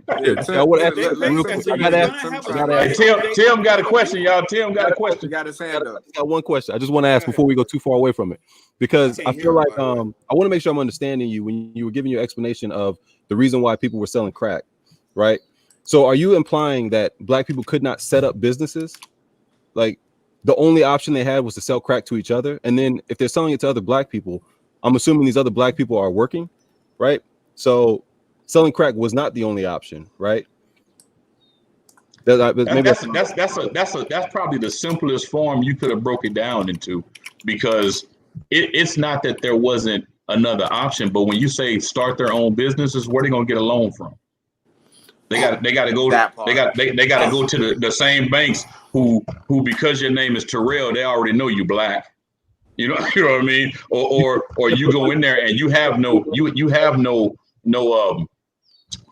S1: right.
S2: Tim got a question, y'all. Tim got a question.
S1: Got his hand up. Got one question. I just want to ask before we go too far away from it, because I feel like I want to make sure I'm understanding you when you were giving your explanation of the reason why people were selling crack, right? So are you implying that black people could not set up businesses? Like the only option they had was to sell crack to each other, and then if they're selling it to other black people, I'm assuming these other black people are working, right? So selling crack was not the only option, right?
S2: That's probably the simplest form you could have broke it down into, because it's not that there wasn't another option, but when you say start their own businesses, where are they gonna get a loan from? They got to go to the same banks who because your name is Terrell, they already know you black. You know what I mean? Or you go in there and you have no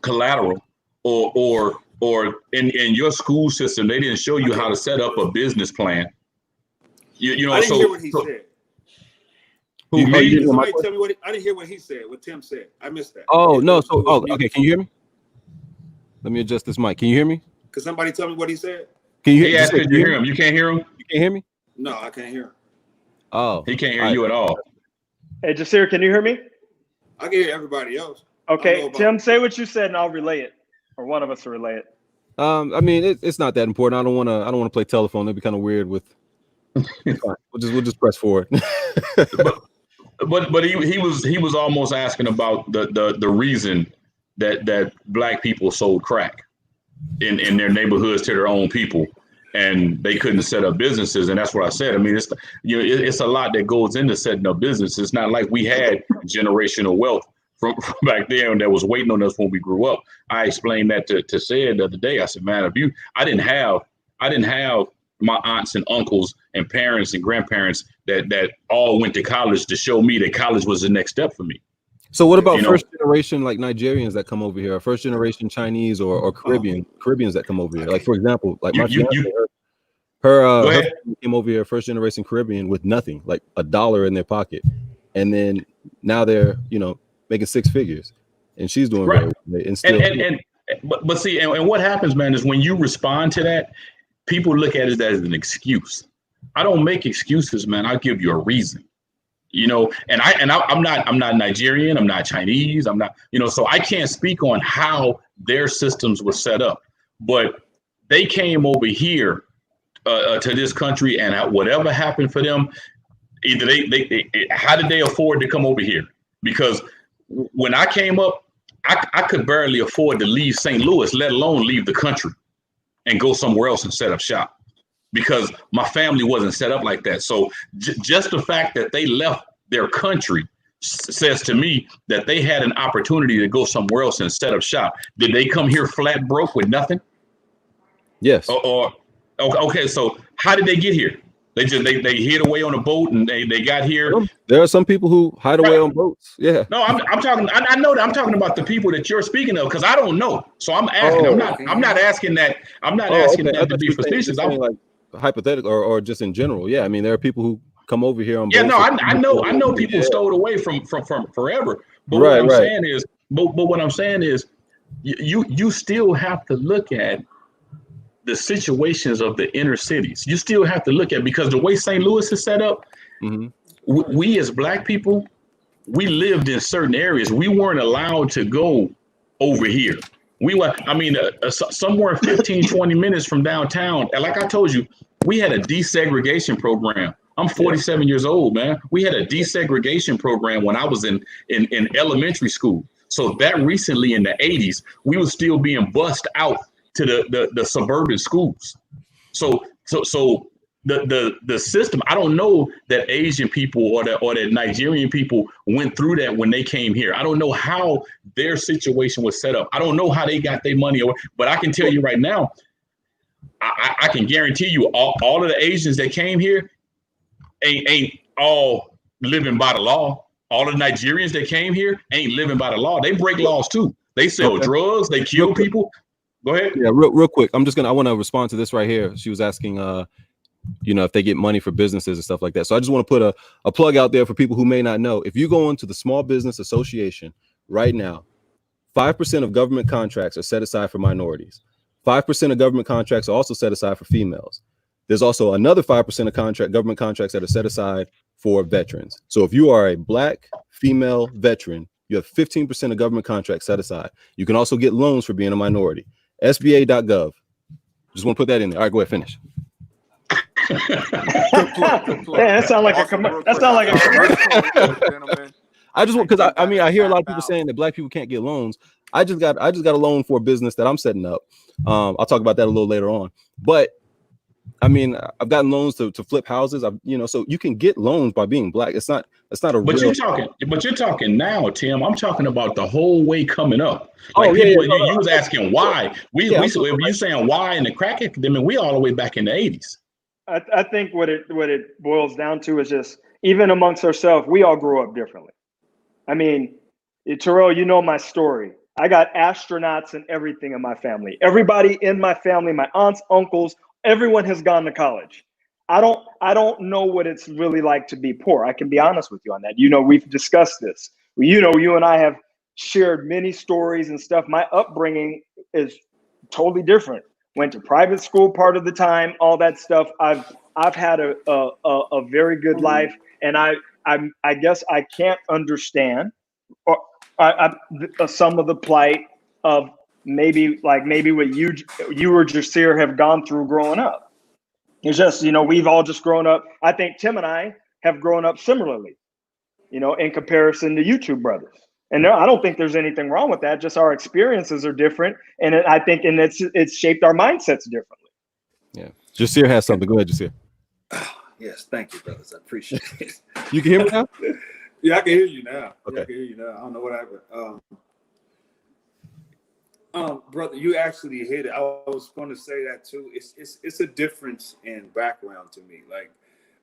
S2: collateral, or in your school system, they didn't show you how to set up a business plan. You know,
S5: I didn't hear what he said.
S2: Who, me?
S5: Somebody tell me I didn't hear what he said, what Tim said. I missed that.
S1: Oh, no. So, okay. Can you hear me? Let me adjust this mic. Can you hear me?
S5: Could somebody tell me what he said?
S1: Can you hear?
S2: He asked, could you hear him? You can't hear him?
S1: You can't hear me?
S5: No, I can't hear him.
S1: Oh.
S2: He can't hear you at all.
S3: Hey, Jasir, can you hear me?
S5: I can hear everybody else.
S3: Okay, Tim, say what you said and I'll relay it. Or one of us will relay it. I
S1: mean, it's not that important. I don't want to play telephone. That'd be kind of weird with we'll just press forward.
S2: but he was almost asking about the reason that black people sold crack in their neighborhoods to their own people, and they couldn't set up businesses. And that's what I said. I mean, it's a lot that goes into setting up business. It's not like we had generational wealth from back there and that was waiting on us when we grew up. I explained that to Sid the other day. I said, man, I didn't have my aunts and uncles and parents and grandparents that all went to college to show me that college was the next step for me.
S1: So what about first generation like Nigerians that come over here, or first generation Chinese or Caribbeans that come over here? Like, for example, like my fiance, her family came over here, first generation Caribbean, with nothing, like $1 in their pocket, and then now they're making six figures, and she's doing very well. And still,
S2: but see, and what happens, man, is when you respond to that, people look at it as an excuse. I don't make excuses, man. I give you a reason. And I'm not Nigerian, I'm not Chinese, I'm not, so I can't speak on how their systems were set up, but they came over here to this country, and whatever happened for them, either they how did they afford to come over here? Because when I came up, I could barely afford to leave St. Louis, let alone leave the country and go somewhere else and set up shop, because my family wasn't set up like that. So just the fact that they left their country says to me that they had an opportunity to go somewhere else and set up shop. Did they come here flat broke with nothing?
S1: Yes.
S2: Or okay, so how did they get here? They hid away on a boat and they got here.
S1: There are some people who hide away on boats. Yeah.
S2: No, I'm talking. I know that I'm talking about the people that you're speaking of, because I don't know. So I'm asking. I'm not asking that. I'm not asking that to be facetious.
S1: I'm like hypothetical or just in general. Yeah, I mean there are people who come over here on boats.
S2: Yeah, no, I know people stowed away from forever. But
S1: right,
S2: what I'm saying is, you still have to look at the situations of the inner cities. You still have to look at, because the way St. Louis is set up, we as Black people, we lived in certain areas. We weren't allowed to go over here. We were, somewhere 15, 20 minutes from downtown. And like I told you, we had a desegregation program. I'm 47 years old, man. We had a desegregation program when I was in elementary school. So that recently in the 80s, we were still being bussed out to the suburban schools. So the system, I don't know that Asian people or that Nigerian people went through that when they came here. I don't know how their situation was set up. I don't know how they got their money, but I can tell you right now, I can guarantee you all of the Asians that came here ain't all living by the law. All the Nigerians that came here ain't living by the law. They break laws too. They sell drugs, they kill people. Go ahead.
S1: Yeah, real quick. I want to respond to this right here. She was asking, if they get money for businesses and stuff like that. So I just want to put a plug out there for people who may not know. If you go into the Small Business Association right now, 5% of government contracts are set aside for minorities. 5% of government contracts are also set aside for females. There's also another 5% of government contracts that are set aside for veterans. So if you are a Black female veteran, you have 15% of government contracts set aside. You can also get loans for being a minority. SBA.gov. Just want to put that in there. All right, go ahead, finish.
S3: Good plug. Yeah, that sounds like a commercial.
S1: I just want, because I hear a lot of people saying that Black people can't get loans. I just got a loan for a business that I'm setting up. I'll talk about that a little later on. But I've gotten loans to flip houses. So you can get loans by being Black. It's not a. But
S2: you're talking now, Tim. I'm talking about the whole way coming up. Like you was asking why. If you saying why in the crack academy, we all the way back in the 80s.
S3: I think what it boils down to is just, even amongst ourselves, we all grew up differently. Terrell, you know my story. I got astronauts and everything in my family. Everybody in my family, my aunts, uncles, everyone has gone to college. I don't know what it's really like to be poor. I can be honest with you on that. We've discussed this. You and I have shared many stories and stuff. My upbringing is totally different. Went to private school part of the time, all that stuff. I've had a very good life, and I guess I can't understand some of the plight of maybe what you or Jasir have gone through growing up. It's just, we've all just grown up. I think Tim and I have grown up similarly, in comparison to you two brothers. And I don't think there's anything wrong with that. Just our experiences are different, and I think it's shaped our mindsets differently.
S1: Yeah, Jasir has something. Go ahead, Jasir.
S5: Yes, thank you, brothers. I appreciate it.
S1: You can hear me now?
S5: Yeah, I can hear you now.
S1: Okay.
S5: Yeah, I can hear you now. I don't know what happened. Brother, you actually hit it. I was going to say that too. It's a difference in background to me.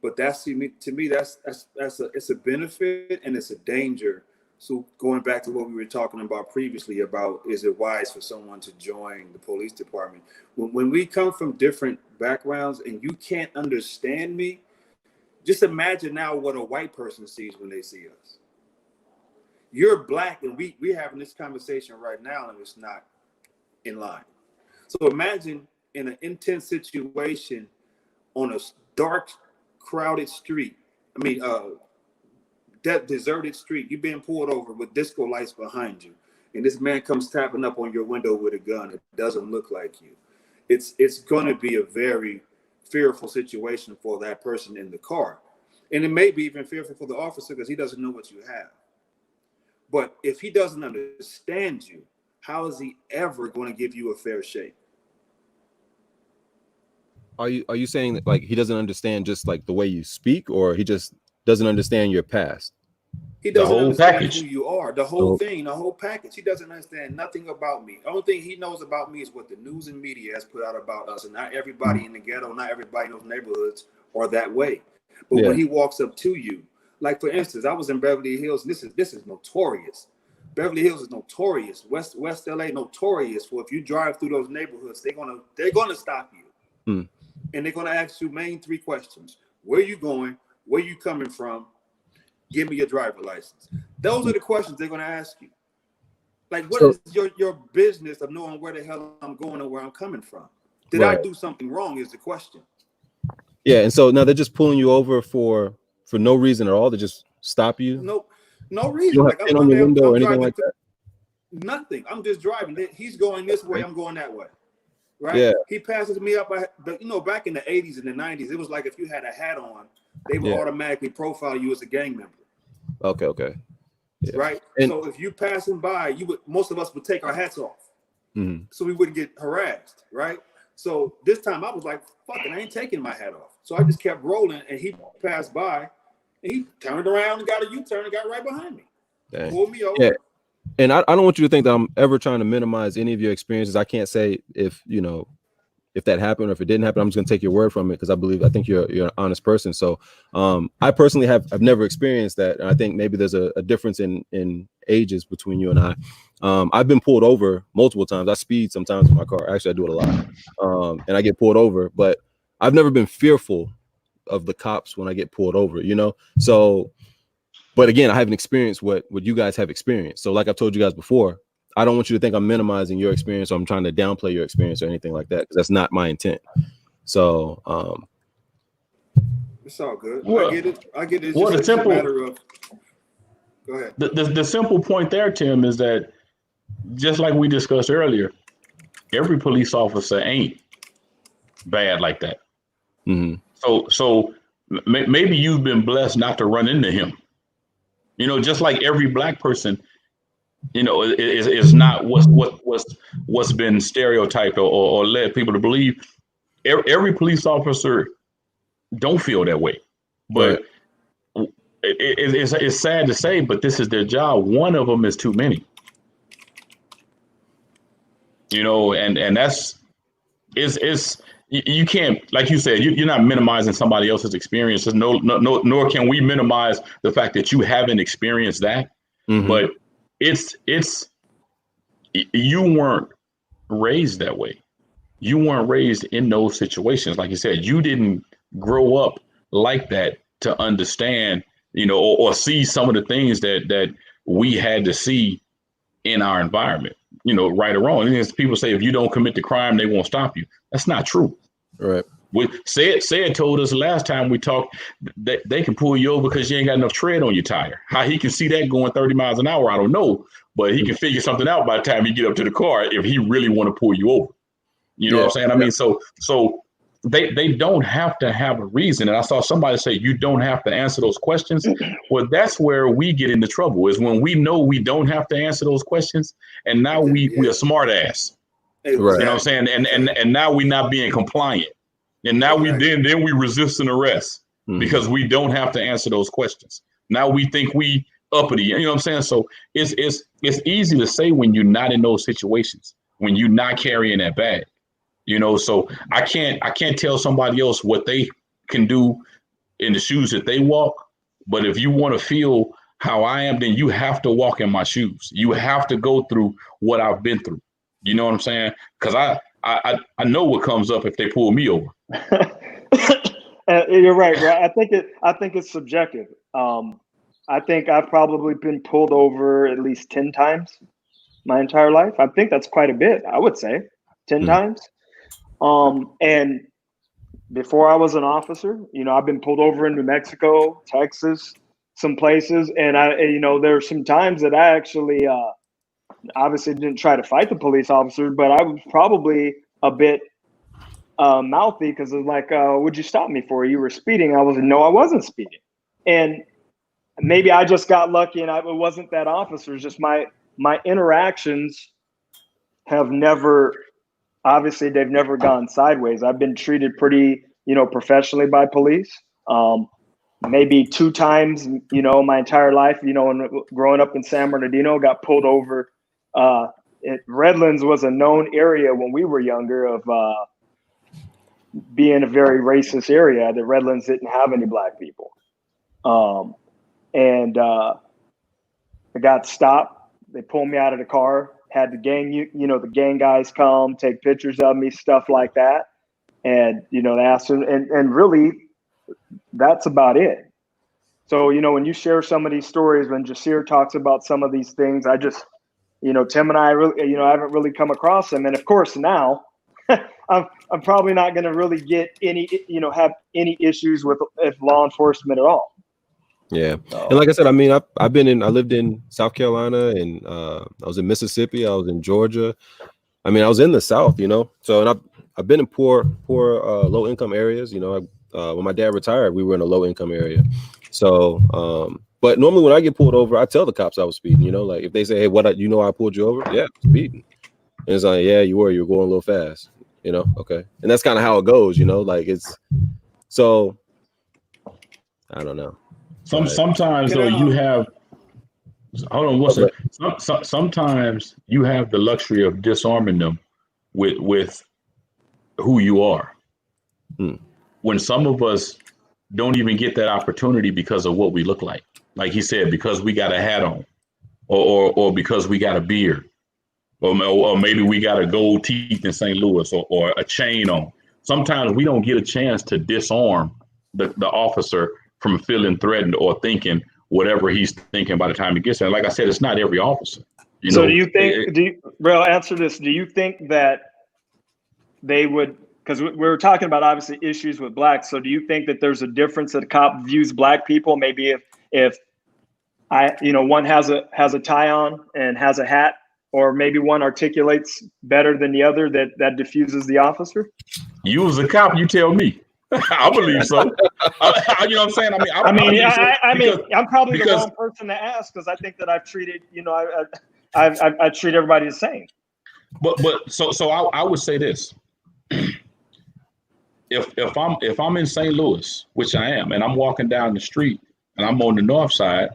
S5: But that's to me that's a benefit and it's a danger. So going back to what we were talking about previously about, is it wise for someone to join the police department? When we come from different backgrounds and you can't understand me, just imagine now what a white person sees when they see us. You're Black and we having this conversation right now and it's not in line. So imagine in an intense situation on a dark, crowded street. That deserted street, you're being pulled over with disco lights behind you, and this man comes tapping up on your window with a gun. It doesn't look like you. It's going to be a very fearful situation for that person in the car. And it may be even fearful for the officer because he doesn't know what you have. But if he doesn't understand you, how is he ever going to give you a fair shake?
S1: Are you saying that like he doesn't understand just like the way you speak, or he just doesn't understand your past?
S5: He doesn't understand
S2: package.
S5: who you are, the whole thing, the whole package. He doesn't understand nothing about me. The only thing he knows about me is what the news and media has put out about us. And not everybody in the ghetto, not everybody in those neighborhoods are that way. But when he walks up to you, like for instance, I was in Beverly Hills. This is notorious. Beverly Hills is notorious. West LA notorious for if you drive through those neighborhoods, they're gonna stop you. And they're gonna ask you main 3 questions: where you going, where you coming from, give me your driver license. Those are the questions they're gonna ask you. Like, what is your business of knowing where the hell I'm going and where I'm coming from? Did I do something wrong? Is the question.
S1: Yeah, and so now they're just pulling you over for no reason at all. They just stop you.
S5: No reason.
S1: You don't
S5: like
S1: have on your window or anything like that.
S5: Nothing. I'm just driving. He's going this way. I'm going that way. Right?
S1: Yeah.
S5: He passes me up. But back in the 80s and the 90s, it was like if you had a hat on, they would automatically profile you as a gang member.
S1: Okay. Yeah.
S5: Right. And so if you passing by, most of us would take our hats off, so we wouldn't get harassed. Right. So this time I was like, "Fuck it, I ain't taking my hat off." So I just kept rolling, and he passed by, and he turned around and got a U-turn and got right behind me. Dang. Pulled me over. Yeah.
S1: And I don't want you to think that I'm ever trying to minimize any of your experiences. I can't say if that happened or if it didn't happen. I'm just gonna take your word from it because I think you're an honest person. So I personally I've never experienced that. And I think maybe there's a difference in ages between you and I. I've been pulled over multiple times. I speed sometimes in my car. Actually, I do it a lot. And I get pulled over, but I've never been fearful of the cops when I get pulled over, So, but again, I haven't experienced what you guys have experienced. So like I've told you guys before, I don't want you to think I'm minimizing your experience or I'm trying to downplay your experience or anything like that, because that's not my intent. So
S5: it's all good.
S2: Well,
S5: I get it.
S2: It's
S5: just a matter of go ahead.
S2: The simple point there, Tim, is that just like we discussed earlier, every police officer ain't bad like that. So maybe you've been blessed not to run into him. Just like every black person, is not what's been stereotyped or led people to believe. Every police officer don't feel that way, but it's sad to say, but this is their job. One of them is too many, and that's you can't, like you said, you're not minimizing somebody else's experiences. No, nor can we minimize the fact that you haven't experienced that. But it's you weren't raised that way. You weren't raised in those situations. Like you said, you didn't grow up like that to understand, or see some of the things that we had to see in our environment, right or wrong. And people say, if you don't commit the crime, they won't stop you. That's not true.
S1: Right.
S2: Said told us last time we talked that they can pull you over because you ain't got enough tread on your tire. How he can see that going 30 miles an hour, I don't know, but he can figure something out by the time you get up to the car if he really want to pull you over. You know what I'm saying? I mean, so they don't have to have a reason. And I saw somebody say, you don't have to answer those questions. Well, that's where we get into trouble, is when we know we don't have to answer those questions. And now we a smart ass. Right. You know what I'm saying? And now we're not being compliant. And now then we resist an arrest because we don't have to answer those questions. Now we think we uppity, you know what I'm saying? So it's easy to say when you're not in those situations, when you're not carrying that bag, so I can't tell somebody else what they can do in the shoes that they walk. But if you want to feel how I am, then you have to walk in my shoes. You have to go through what I've been through. You know what I'm saying? Because I know what comes up if they pull me over.
S3: You're right, bro. I think it's subjective. I think I've probably been pulled over at least 10 times my entire life. I think that's quite a bit. I would say 10 times. And before I was an officer, I've been pulled over in New Mexico, Texas, some places, and there are some times that I actually obviously didn't try to fight the police officer, but I was probably a bit mouthy because it was like, "What'd you stop me for? You were speeding." I was like, "No, I wasn't speeding." And maybe I just got lucky, and it wasn't that officer. It's just my interactions have never, obviously, they've never gone sideways. I've been treated pretty, professionally by police. Maybe 2 times, my entire life, growing up in San Bernardino, got pulled over. Redlands was a known area when we were younger of being a very racist area. The Redlands didn't have any black people. And I got stopped. They pulled me out of the car, had the gang, the gang guys come, take pictures of me, stuff like that. And, they asked them, and really, that's about it. So, when you share some of these stories, when Jasir talks about some of these things, I just, Tim and I really, I haven't really come across them. And of course, now I'm probably not going to really get any, have any issues with law enforcement at all.
S1: Yeah. So, and like I said, I mean, I lived in South Carolina, and I was in Mississippi. I was in Georgia. I mean, I was in the South, so, and I've been in poor, low income areas. When my dad retired, we were in a low income area. So, but normally when I get pulled over, I tell the cops I was speeding, like if they say, "Hey, I pulled you over?" "Yeah, speeding." And it's like, "Yeah, you were going a little fast," okay. And that's kind of how it goes, like it's, so I don't know.
S2: Sometimes though you have, hold on, what's it? Sometimes you have the luxury of disarming them with who you are. When some of us don't even get that opportunity because of what we look like he said, because we got a hat on, or because we got a beard, or maybe we got a gold teeth in St. Louis, or a chain on. Sometimes we don't get a chance to disarm the officer from feeling threatened or thinking whatever he's thinking by the time he gets there. Like I said, it's not every officer.
S3: So do you think, answer this, do you think that they would, because we were talking about obviously issues with blacks. So do you think that there's a difference that a cop views black people? Maybe if one has a tie on and has a hat, or maybe one articulates better than the other, that diffuses the officer?
S2: You as a cop, you tell me. I believe so. You know what I'm saying?
S3: I'm probably the wrong person to ask, because I think that I've treated, I treat everybody the same.
S2: But so I would say this. If I'm in St. Louis, which I am, and I'm walking down the street and I'm on the north side,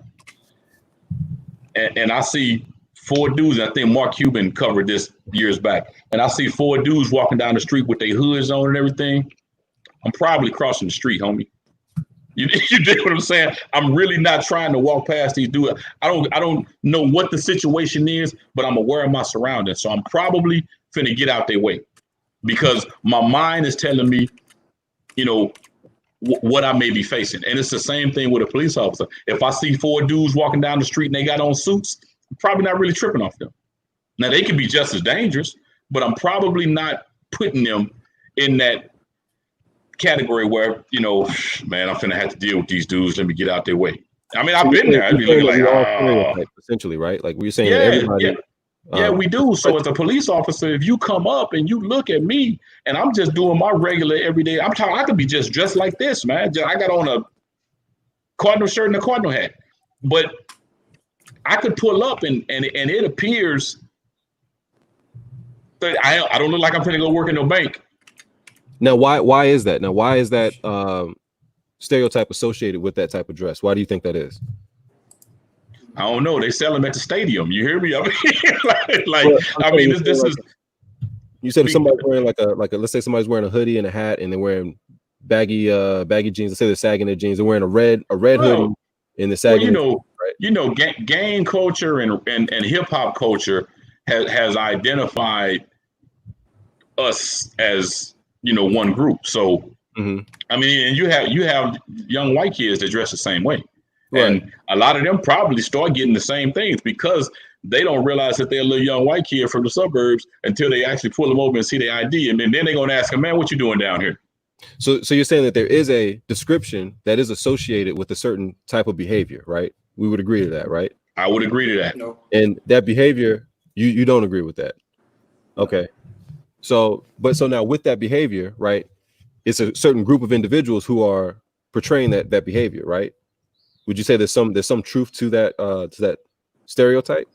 S2: and I see 4 dudes, I think Mark Cuban covered this years back, and I see 4 dudes walking down the street with their hoods on and everything, I'm probably crossing the street, homie. You dig what I'm saying? I'm really not trying to walk past these dudes. I don't know what the situation is, but I'm aware of my surroundings. So I'm probably finna get out their way, because my mind is telling me, what I may be facing. And it's the same thing with a police officer. If I see 4 dudes walking down the street and they got on suits, I'm probably not really tripping off them. Now, they can be just as dangerous, but I'm probably not putting them in that category where, man, I'm finna have to deal with these dudes. Let me get out their way. I mean, I've been there. I'd be looking like,
S1: essentially, right? Like we're saying, everybody.
S2: Yeah, we do. So as a police officer, if you come up and you look at me and I'm just doing my regular everyday, I could be just dressed like this, man. I got on a Cardinal shirt and a Cardinal hat, but I could pull up and it appears that I don't look like I'm going to go work in no bank.
S1: Now, why is that? Now, why is that stereotype associated with that type of dress? Why do you think that is?
S2: I don't know. They sell them at the stadium. You hear me? I mean, this is.
S1: You said if somebody's wearing like a let's say somebody's wearing a hoodie and a hat and they're wearing baggy jeans. Let's say they're sagging their jeans. They're wearing a red hoodie and the sagging.
S2: Well, gang culture and hip hop culture has identified us as one group. So I mean, and you have young white kids that dress the same way. Right. And a lot of them probably start getting the same things because they don't realize that they're a little young white kid from the suburbs until they actually pull them over and see their ID. And then they're going to ask them, man, what you doing down here?
S1: So you're saying that there is a description that is associated with a certain type of behavior, right? We would agree to that, right?
S2: I would agree to that.
S5: No.
S1: And that behavior, you don't agree with that. Okay. So now with that behavior, right? It's a certain group of individuals who are portraying that behavior, right? Would you say there's some truth to that stereotype?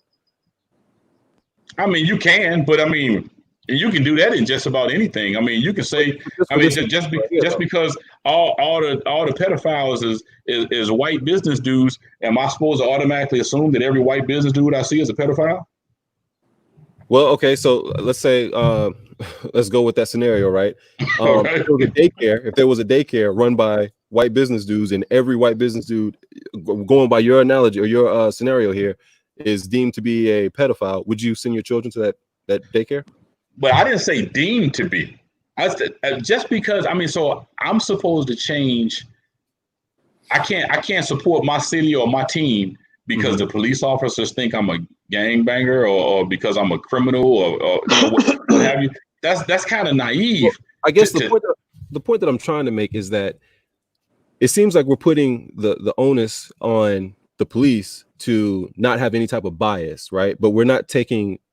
S2: I mean, you can, but I mean, you can do that in just about anything. I mean, you can say, I mean, just because all the pedophiles is white business dudes, am I supposed to automatically assume that every white business dude I see is a pedophile?
S1: Well, okay, so let's say let's go with that scenario, right?
S2: Right.
S1: If there was a daycare run by white business dudes, and every white business dude, going by your analogy or your scenario here, is deemed to be a pedophile, would you send your children to that daycare?
S2: But I didn't say deemed to be. I said, just because, I mean, so I'm supposed to change. I can't support my city or my team because the police officers think I'm a gangbanger or because I'm a criminal or what have you. That's kind of naive.
S1: Well, I guess the point that I'm trying to make is that it seems like we're putting the onus on the police to not have any type of bias, right? But we're not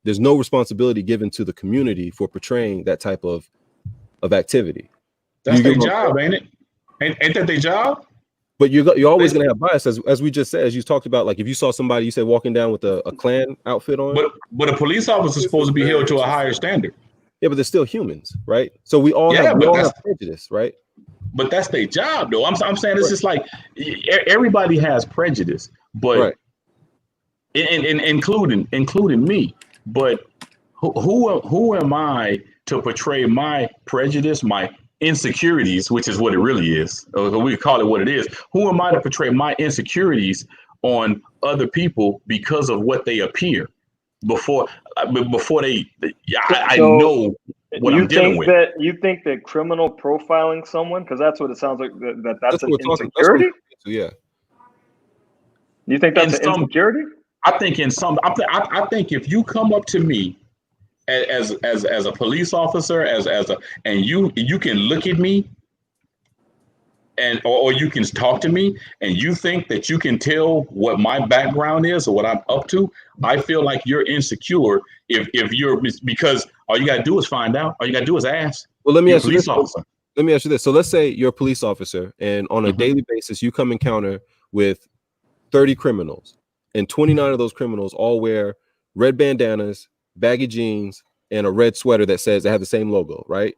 S1: there's no responsibility given to the community for portraying that type of activity.
S2: That's their job, ain't it? Ain't that their job?
S1: But you're always going to have bias, as we just said, as you talked about, like if you saw somebody, you said walking down with a Klan outfit on.
S2: But a police officer is supposed to be held to a higher standard.
S1: Yeah, but they're still humans, right? So we all have prejudice, right?
S2: But that's their job, though. I'm saying it's just like everybody has prejudice, but including me. But who am I to portray my prejudice, my insecurities, which is what it really is, or we call it what it is. Who am I to portray my insecurities on other people because of what they appear before they? I know what I'm dealing with.
S3: You think that criminal profiling someone, because that's what it sounds like, that's an insecurity?
S1: Yeah.
S3: You think that's an insecurity?
S2: I think I think if you come up to me as a police officer, and you can look at me or you can talk to me and you think that you can tell what my background is or what I'm up to, I feel like you're insecure if you're, because all you gotta do is find out. All you gotta do is ask.
S1: Well, let me ask you this. Let me ask you this. So let's say you're a police officer and on a daily basis you come encounter with 30 criminals, and 29 of those criminals all wear red bandanas, baggy jeans, and a red sweater that says they have the same logo, right?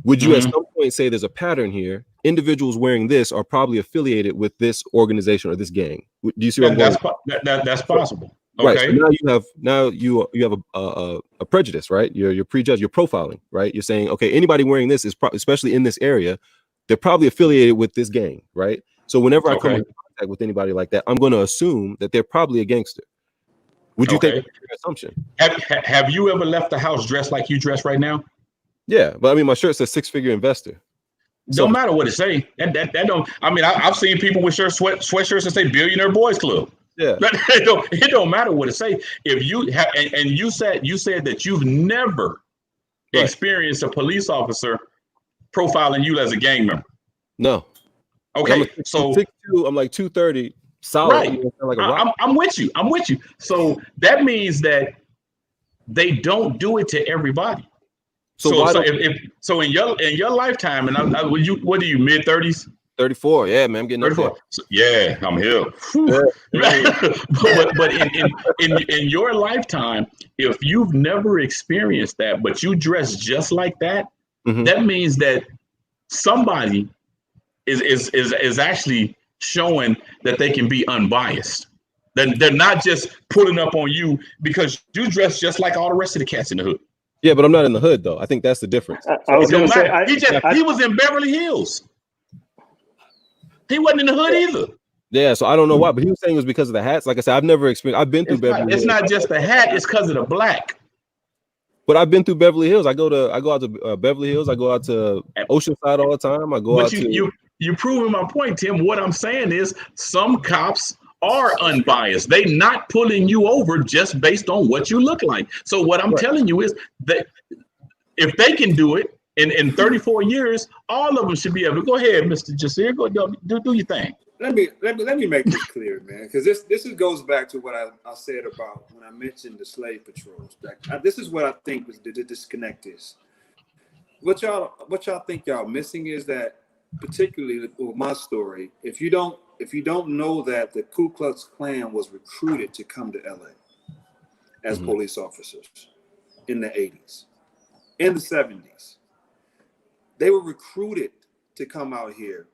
S1: Would you at some point say there's a pattern here? Individuals wearing this are probably affiliated with this organization or this gang. Do you see what I'm going?
S2: That's possible.
S1: Right.
S2: Okay.
S1: So now you have a prejudice, right? You're prejudged. You're profiling, right? You're saying, okay, anybody wearing this is especially in this area, they're probably affiliated with this gang, right? So whenever I come in contact with anybody like that, I'm going to assume that they're probably a gangster. Would you think that's your assumption?
S2: Have you ever left the house dressed like you dress right now?
S1: Yeah, but I mean, my shirt says six-figure investor.
S2: Don't matter what it say. That don't. I mean, I've seen people with sweatshirts that say Billionaire Boys Club.
S1: Yeah,
S2: it don't matter what it say. If you have, and you said that you've never experienced a police officer profiling you as a gang member.
S1: No.
S2: Okay,
S1: so 6'2", I'm like 230. Solid.
S2: Right. Like I'm with you. So that means that they don't do it to everybody. So in your lifetime, and what are you, mid-30s?
S1: 34. Yeah, man, I'm getting 34.
S2: So, yeah, I'm here. but in your lifetime, if you've never experienced that, but you dress just like that, that means that somebody is actually showing that they can be unbiased. They're not just pulling up on you because you dress just like all the rest of the cats in the hood.
S1: Yeah, but I'm not in the hood though. I think that's the difference.
S3: I was going to say
S2: he was in Beverly Hills. He wasn't in the hood either.
S1: Yeah, so I don't know why, but he was saying it was because of the hats. Like I said, I've never experienced. I've been through Beverly Hills.
S2: It's not just the hat; it's because of the black.
S1: But I've been through Beverly Hills. I go out to Beverly Hills. I go out to Oceanside all the time.
S2: You're proving my point, Tim. What I'm saying is some cops are unbiased. They not pulling you over just based on what you look like. So what I'm telling you is that if they can do it in 34 years, all of them should be able to. Go ahead, Mr. Jasir. Go do your thing.
S5: Let me make this clear, man, because this goes back to what I said about when I mentioned the slave patrols. This is what I think was the disconnect is. what y'all think y'all missing is that, particularly with my story, if you don't know that the Ku Klux Klan was recruited to come to LA as police officers in the 80s, in the 70s. They were recruited to come out here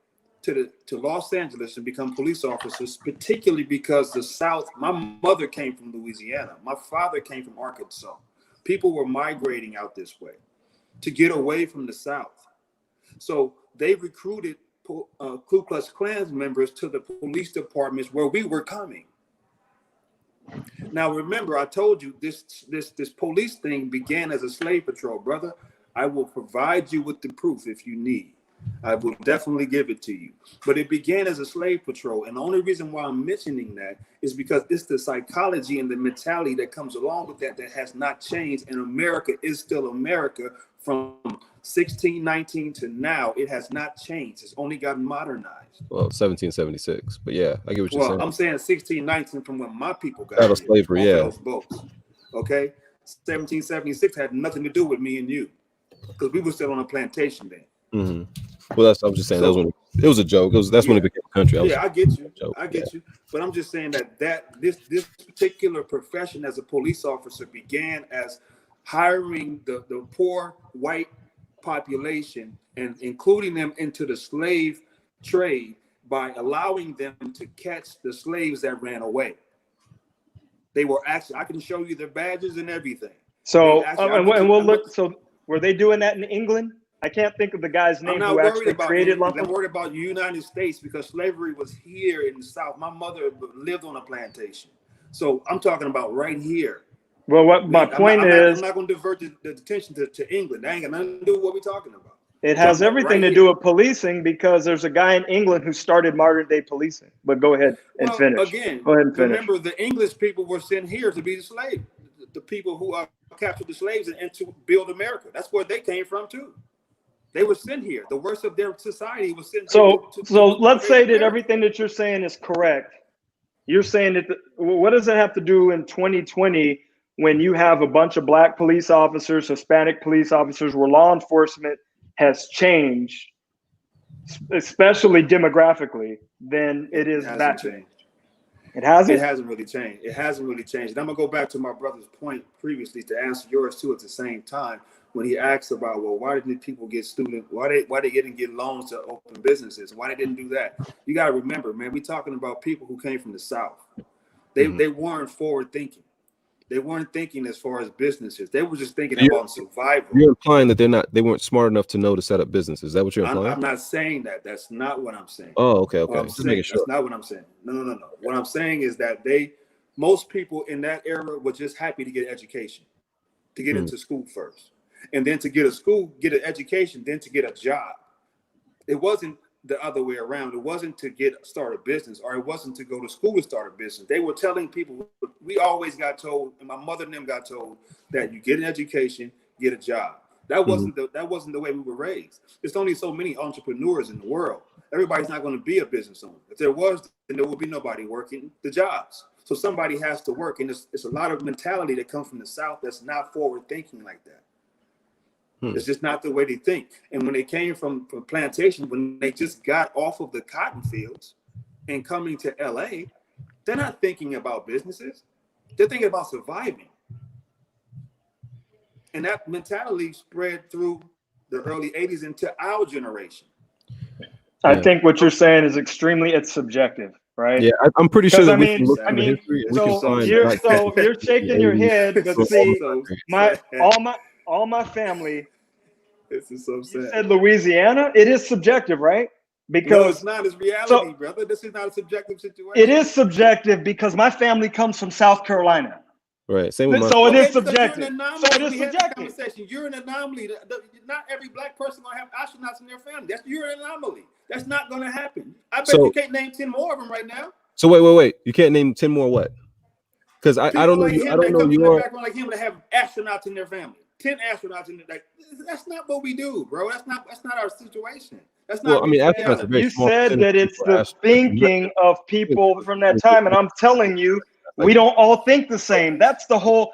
S5: to Los Angeles and become police officers, particularly because the South, my mother came from Louisiana, my father came from Arkansas. People were migrating out this way to get away from the South. So they recruited Ku Klux Klan members to the police departments where we were coming. Now, remember, I told you this police thing began as a slave patrol, brother. I will provide you with the proof if you need. I will definitely give it to you. But it began as a slave patrol. And the only reason why I'm mentioning that is because it's the psychology and the mentality that comes along with that has not changed. And America is still America from 1619 to now. It has not changed. It's only gotten modernized.
S1: Well, 1776. But yeah, I get what you're saying.
S5: I'm saying 1619 from when my people got
S1: out of slavery, yeah.
S5: Those boats. Okay? 1776 had nothing to do with me and you because we were still on a plantation then.
S1: Mm-hmm. Well, I'm just saying, it was a joke. That's when it became a country.
S5: I get you. I get you. But I'm just saying that this particular profession as a police officer began as hiring the poor white population and including them into the slave trade by allowing them to catch the slaves that ran away. They were actually, I can show you their badges and everything.
S3: So, we'll look. So, were they doing that in England? I can't think of the guy's name who actually created Lumpen.
S5: I'm worried about the United States because slavery was here in the South. My mother lived on a plantation. So I'm talking about right here.
S3: Well, what my point is,
S5: I'm not going to divert the attention to England. That ain't got nothing to do with what we're talking about.
S3: It has everything to do with policing because there's a guy in England who started modern day policing. But go ahead and finish.
S5: Again,
S3: go ahead and finish.
S5: Remember, the English people were sent here to be the slaves. The people who captured the slaves and to build America. That's where they came from too. They were sent here. The worst of their society was sent.
S3: So let's say that everything that you're saying is correct. You're saying that what does it have to do in 2020 when you have a bunch of black police officers, Hispanic police officers, where law enforcement has changed, especially demographically, than it is back then? It hasn't?
S5: It hasn't really changed. It hasn't really changed. And I'm going to go back to my brother's point previously to answer yours too at the same time. When he asked about, well, why didn't people get why they didn't get loans to open businesses? Why they didn't do that? You got to remember, man, we're talking about people who came from the South. They weren't forward thinking. They weren't thinking as far as businesses. They were just thinking about survival. You're
S1: implying that they weren't smart enough to know to set up businesses. Is that what you're implying?
S5: I'm not saying that. That's not what I'm saying.
S1: Oh, okay.
S5: Just making sure. That's not what I'm saying. No. What I'm saying is that most people in that era were just happy to get an education, to get into school first. And then to get an education, then to get a job. It wasn't the other way around. It wasn't to start a business, or it wasn't to go to school to start a business. They were telling people, we always got told, and my mother and them got told, that you get an education, get a job. That wasn't the way we were raised. There's only so many entrepreneurs in the world. Everybody's not going to be a business owner. If there was, then there would be nobody working the jobs. So somebody has to work, and it's a lot of mentality that comes from the South that's not forward thinking like that. It's just not the way they think. And when they came from plantation, when they just got off of the cotton fields and coming to LA, they're not thinking about businesses. They're thinking about surviving. And that mentality spread through the early 80s into our generation.
S3: I think what you're saying is it's subjective, right?
S1: Yeah, I'm pretty sure that
S3: you're shaking your head, but see, all my family.
S5: This is so sad.
S3: You said Louisiana. It is subjective, right? Because
S5: no, it's not. It's reality, brother. This is not a subjective situation.
S3: It is subjective because my family comes from South Carolina.
S1: Right. Same with
S3: so it is subjective. So it is subjective.
S5: You're an anomaly. Not every black person gonna have astronauts in their family. You're an anomaly. That's not gonna happen. I bet you can't name 10 more of them right now.
S1: So wait. You can't name 10 more what? Because I don't know. I don't know your
S5: background like him to have astronauts in their family. 10 astronauts in there. That's not what we do, bro. That's not our situation. That's not.
S1: Well, I mean, astronauts are very
S3: you said that it's the thinking of people from that time, and I'm telling you, we don't all think the same. That's the whole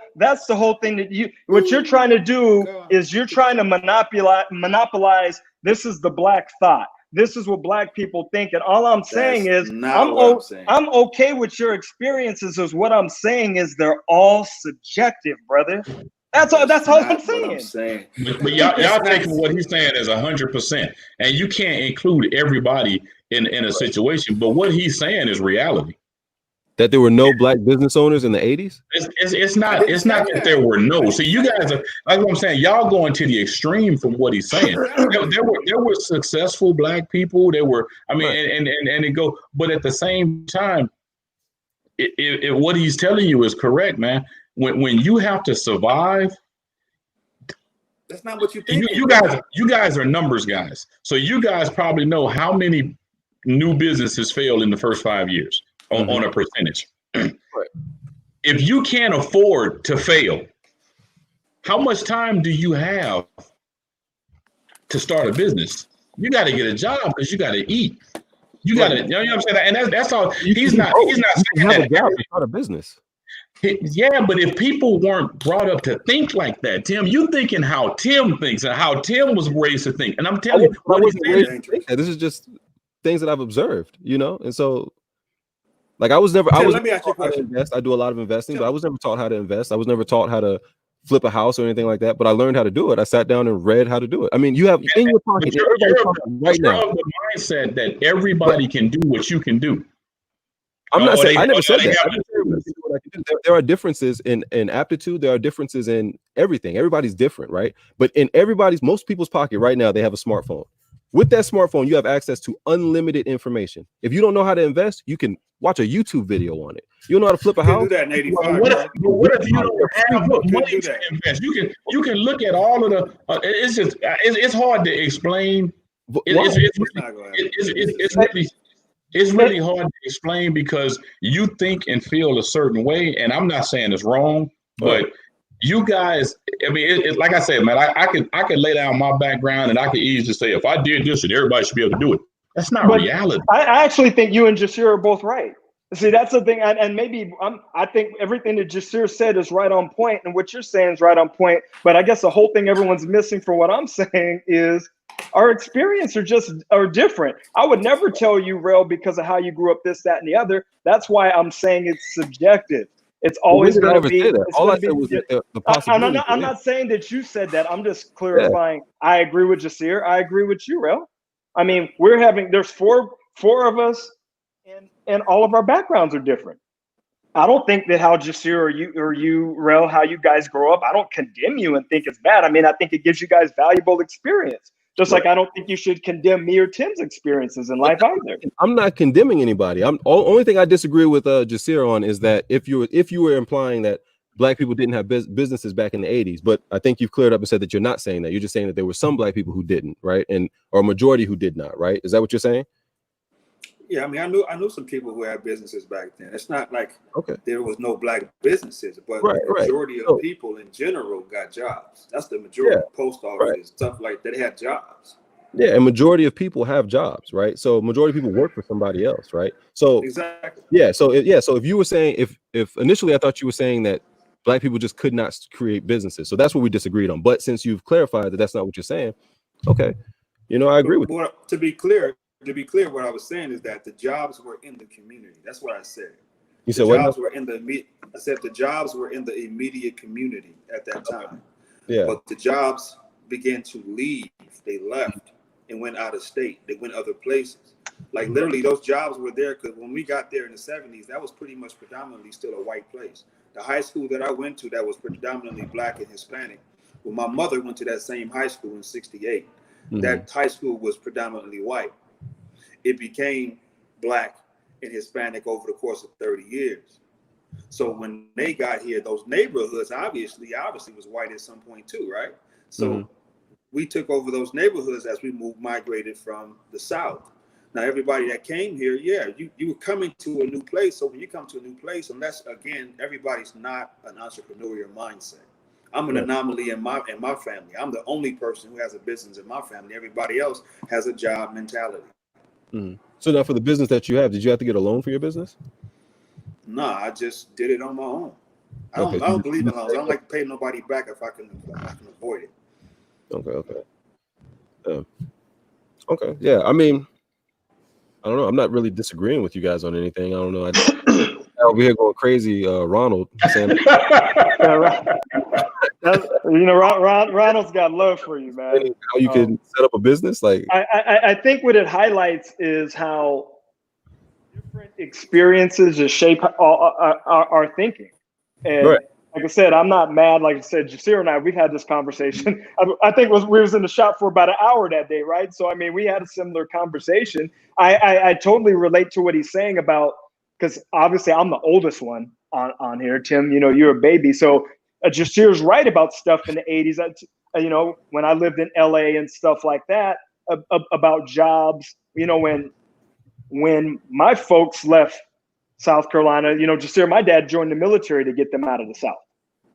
S3: thing that what you're trying to do is you're trying to monopolize. This is the black thought. This is what black people think. And all I'm saying is I'm okay with your experiences. Is what I'm saying is they're all subjective, brother. That's all I'm saying.
S2: But y'all taking what he's saying as 100%. And you can't include everybody in a situation. But what he's saying is reality.
S1: That there were no black business owners in the 80s?
S2: It's not that there were no. See, you guys are, like what I'm saying, y'all going to the extreme from what he's saying. There were successful black people. There were, I mean, and it go, but at the same time, what he's telling you is correct, man. When you have to survive,
S5: that's not what you think.
S2: You guys are numbers guys. So you guys probably know how many new businesses failed in the first 5 years on a percentage. If you can't afford to fail, how much time do you have to start a business? You got to get a job because you got to eat. You got to, you know what I'm saying? And that's all. He's not saying that.
S1: You have to start a business.
S2: Yeah, but if people weren't brought up to think like that, Tim, you thinking how Tim thinks and how Tim was raised to think. And I'm telling you,
S1: this is just things that I've observed, you know? And so, like, let me ask you a question. Invest. I do a lot of investing, but I was never taught how to invest. I was never taught how to flip a house or anything like that, but I learned how to do it. I sat down and read how to do it. I mean, you have in your pocket right now
S2: the mindset that everybody can do what you can do.
S1: I'm not saying I never said that. There are differences in aptitude. There are differences in everything. Everybody's different, right? But in most people's pocket right now, they have a smartphone. With that smartphone, you have access to unlimited information. If you don't know how to invest, you can watch a YouTube video on it. You don't know how to flip a house?
S5: Do that in 85.
S2: What if you don't have money to invest? You can look at all of the. It's hard to explain. It's really hard to explain because you think and feel a certain way, and I'm not saying it's wrong, but you guys, I mean, like I said, man, I could lay down my background and I could easily say if I did this, and everybody should be able to do it. That's not reality.
S3: I actually think you and Jasir are both right. See, that's the thing, and maybe I think everything that Jasir said is right on point, and what you're saying is right on point. But I guess the whole thing everyone's missing from what I'm saying is our experience are different. I would never tell you, Rel, because of how you grew up, this, that, and the other. That's why I'm saying it's subjective. It's always going to be.
S1: All I said was the possibility.
S3: I'm not saying that you said that. I'm just clarifying. Yeah. I agree with Jasir. I agree with you, Rel. I mean, there's four of us, and all of our backgrounds are different. I don't think that how Jasir or you, Rel, how you guys grow up, I don't condemn you and think it's bad. I mean, I think it gives you guys valuable experience. Just like I don't think you should condemn me or Tim's experiences in life either. I'm
S1: not condemning anybody. Only thing I disagree with Jasir on is that if you were implying that black people didn't have businesses back in the 80s, but I think you've cleared up and said that you're not saying that. You're just saying that there were some black people who didn't, right? Or a majority who did not, right? Is that what you're saying?
S5: Yeah, I mean, I knew some people who had businesses back then. It's not like there was no black businesses, but the majority of people in general got jobs. That's the majority. Post office, stuff like that, they had jobs.
S1: Yeah, and majority of people have jobs, right? So majority of people work for somebody else, right? So
S5: exactly.
S1: Yeah, so if you were saying if initially I thought you were saying that black people just could not create businesses, so that's what we disagreed on. But since you've clarified that that's not what you're saying, okay, I agree with you.
S5: To be clear, what I was saying is that the jobs were in the community. That's what I said.
S1: You said what?
S5: I said the jobs were in the immediate community at that time.
S1: Yeah.
S5: But the jobs began to leave. They left and went out of state. They went other places. Like literally, those jobs were there because when we got there in the 70s, that was pretty much predominantly still a white place. The high school that I went to that was predominantly black and Hispanic. Well, my mother went to that same high school in '68. That high school was predominantly white. It became black and Hispanic over the course of 30 years. So when they got here, those neighborhoods obviously was white at some point too, right? So we took over those neighborhoods as we migrated from the South. Now, everybody that came here, you were coming to a new place. So when you come to a new place, unless, again, everybody's not an entrepreneurial mindset. I'm an anomaly in my family. I'm the only person who has a business in my family. Everybody else has a job mentality.
S1: So now for the business that you have, did you have to get a loan for your business?
S5: Nah, I just did it on my own. I
S1: Okay.
S5: don't believe in loans. I don't like to pay nobody back if I can avoid it.
S1: Okay. Okay. Yeah. I mean, I don't know. I'm not really disagreeing with you guys on anything. I don't know. Over here going crazy, Ronald saying,
S3: Ronald's got love for you, man.
S1: how you can set up a business. Like,
S3: I think what it highlights is how different experiences just shape our thinking. And
S1: right.
S3: like I said, I'm not mad. Like I said, Jasir and I, we've had this conversation. I think we was in the shop for about an hour that day, right? So, I mean, we had a similar conversation. I totally relate to what he's saying about, because obviously I'm the oldest one on here. Tim, you're a baby. So Jasir's right about stuff in the 80s. When I lived in LA and stuff like that, about jobs, when my folks left South Carolina, Jasir, my dad joined the military to get them out of the South.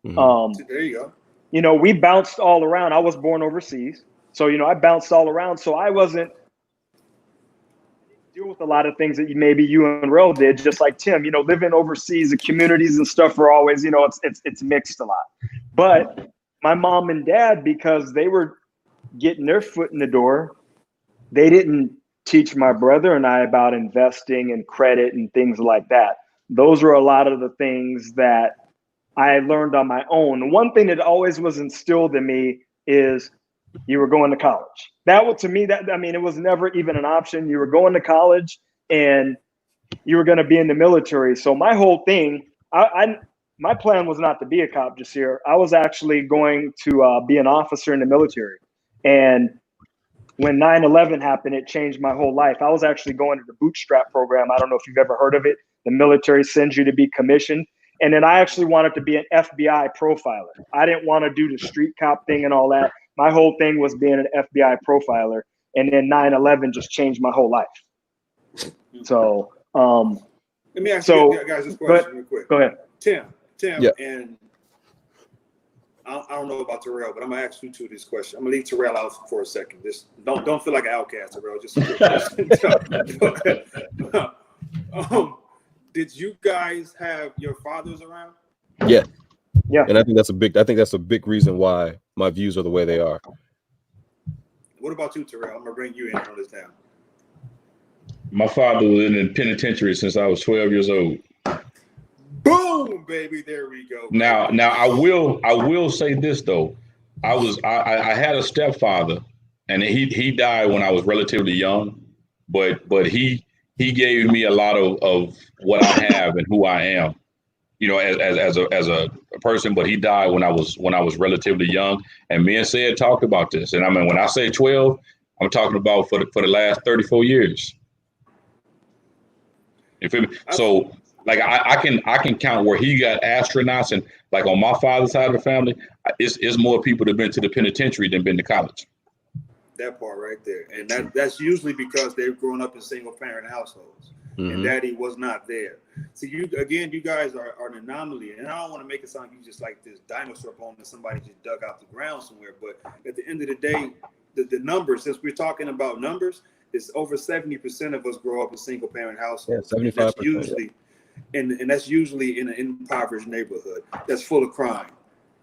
S1: Mm-hmm.
S5: There you go.
S3: We bounced all around. I was born overseas. So, I bounced all around. So I wasn't deal with a lot of things that maybe you and Rel did, just like Tim, living overseas, the communities and stuff are always, it's mixed a lot. But my mom and dad, because they were getting their foot in the door, they didn't teach my brother and I about investing and credit and things like that. Those are a lot of the things that I learned on my own. One thing that always was instilled in me is you were going to college. That was, to me, it was never even an option. You were going to college and you were going to be in the military. So my whole thing, my plan was not to be a cop, Jasir. I was actually going to be an officer in the military. And when 9/11 happened, it changed my whole life. I was actually going to the bootstrap program. I don't know if you've ever heard of it. The military sends you to be commissioned. And then I actually wanted to be an FBI profiler. I didn't want to do the street cop thing and all that. My whole thing was being an FBI profiler. And then 9/11 just changed my whole life. So,
S5: let me ask you guys this question real quick.
S3: Go ahead.
S5: Tim,
S1: yeah.
S5: And I don't know about Terrell, but I'm gonna ask you two this question. I'm gonna leave Terrell out for a second. Just don't feel like an outcast, Terrell. Just a quick question. Did you guys have your fathers around?
S1: Yeah.
S3: Yeah.
S1: And I think that's a big reason why my views are the way they are.
S5: What about you, Terrell? I'm gonna bring you in on this now.
S2: My father was in the penitentiary since I was 12 years old.
S5: Boom, baby. There we go.
S2: Now I will say this though. I had a stepfather and he died when I was relatively young, but he gave me a lot of what I have and who I am, as a person, but he died when I was relatively young. And me and Sid talked about this. And I mean, when I say 12, I'm talking about for the last 34 years. You feel me? So like I can count where he got astronauts, and like on my father's side of the family, it's more people that have been to the penitentiary than been to college.
S5: That part right there. And that's usually because they've grown up in single parent households. Mm-hmm. And daddy was not there. So you guys are an anomaly. And I don't want to make it sound you just like this dinosaur bone that somebody just dug out the ground somewhere. But at the end of the day, the numbers, since we're talking about numbers, it's over 70% of us grow up in single parent households.
S1: Yeah, 75%.
S5: That's usually, and that's usually in an impoverished neighborhood that's full of crime.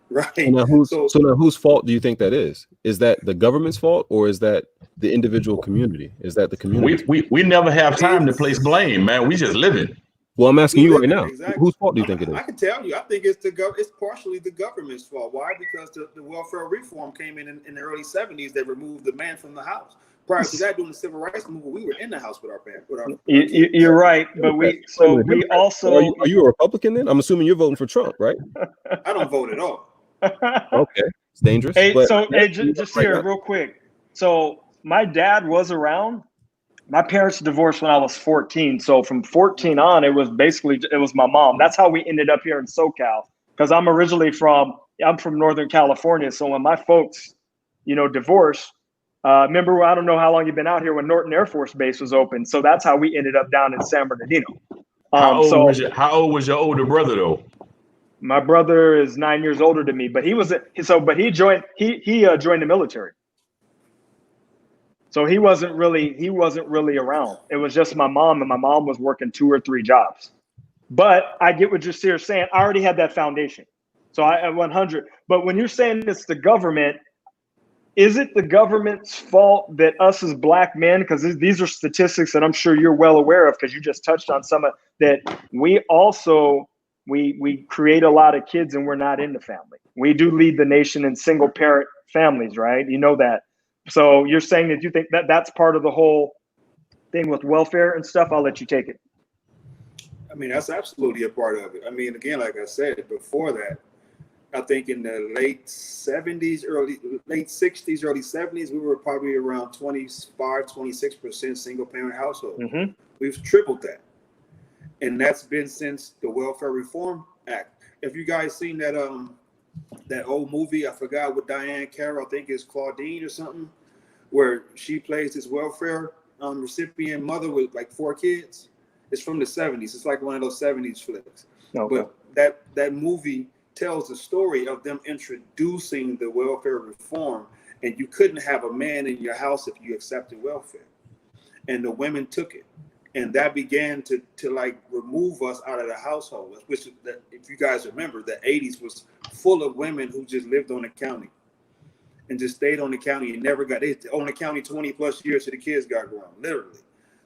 S5: Right.
S1: Now whose fault do you think that is? Is that the government's fault, or is that the individual community? Is that the community?
S2: We never have time to place blame, man. We just living.
S1: Well, I'm asking you right now.
S5: Exactly.
S1: Whose fault do you think it is?
S5: I can tell you. I think it's it's partially the government's fault. Why? Because the welfare reform came in the early 70s. They removed the man from the house. Prior to that, during the civil rights movement, we were in the house with our parents.
S3: You're right, but we also.
S1: Are you a Republican then? I'm assuming you're voting for Trump, right?
S5: I don't vote at all.
S1: Okay, it's dangerous.
S3: Just here, real quick. So my dad was around. My parents divorced when I was 14. So from 14 on, it was my mom. That's how we ended up here in SoCal. Because I'm from Northern California. So when my folks, divorced, remember, I don't know how long you've been out here when Norton Air Force Base was open. So that's how we ended up down in San Bernardino.
S2: How old was your older brother though?
S3: My brother is 9 years older than me, but he joined the military. So he wasn't really around. It was just my mom, and my mom was working 2 or 3 jobs. But I get what Jasir's saying. I already had that foundation. So I 100. But when you're saying it's the government, is it the government's fault that us as black men, because these are statistics that I'm sure you're well aware of because you just touched on some of that, we also we create a lot of kids and we're not in the family. We do lead the nation in single parent families, right? You know that. So you're saying that you think that that's part of the whole thing with welfare and stuff? I'll let you take it.
S5: I mean, that's absolutely a part of it. I mean, again, like I said before that, I think in the late 60s, early 70s, we were probably around 26% single parent household.
S3: Mm-hmm.
S5: We've tripled that. And that's been since the Welfare Reform Act. If you guys seen that that old movie, I forgot, with Diane Carroll, I think it's Claudine or something, where she plays this welfare recipient mother with like 4 kids. It's from the 70s. It's like one of those 70s flicks.
S3: Okay.
S5: But that movie tells the story of them introducing the welfare reform, and you couldn't have a man in your house if you accepted welfare. And the women took it. And that began to like remove us out of the household, which, if you guys remember, the 80s was full of women who just lived on the county and just stayed on the county and never got, they on the county 20 plus years till the kids got grown, literally.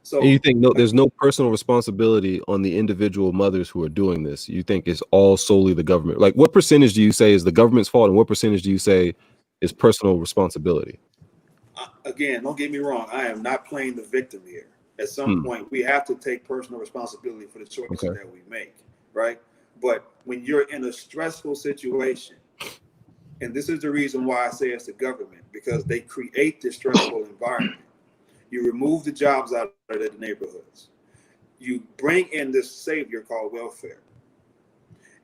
S5: So
S1: and you think there's no personal responsibility on the individual mothers who are doing this? You think it's all solely the government? Like, what percentage do you say is the government's fault, and what percentage do you say is personal responsibility?
S5: Again, don't get me wrong. I am not playing the victim here. At some point, we have to take personal responsibility for the choices that we make, right? But when you're in a stressful situation, and this is the reason why I say it's the government, because they create this stressful environment. You remove the jobs out of the neighborhoods. You bring in this savior called welfare.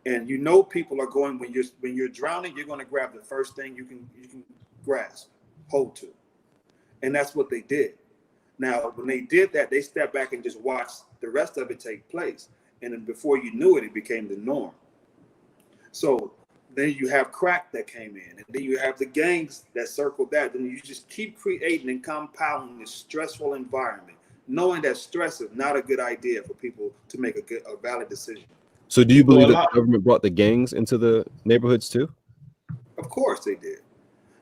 S5: And you know people are going, when you're drowning, you're going to grab the first thing you can grasp, hold to. And that's what they did. Now, when they did that, they stepped back and just watched the rest of it take place. And then before you knew it, it became the norm. So then you have crack that came in, and then you have the gangs that circled that. Then you just keep creating and compounding this stressful environment, knowing that stress is not a good idea for people to make a valid decision.
S1: So do you believe that the government brought the gangs into the neighborhoods too?
S5: Of course they did.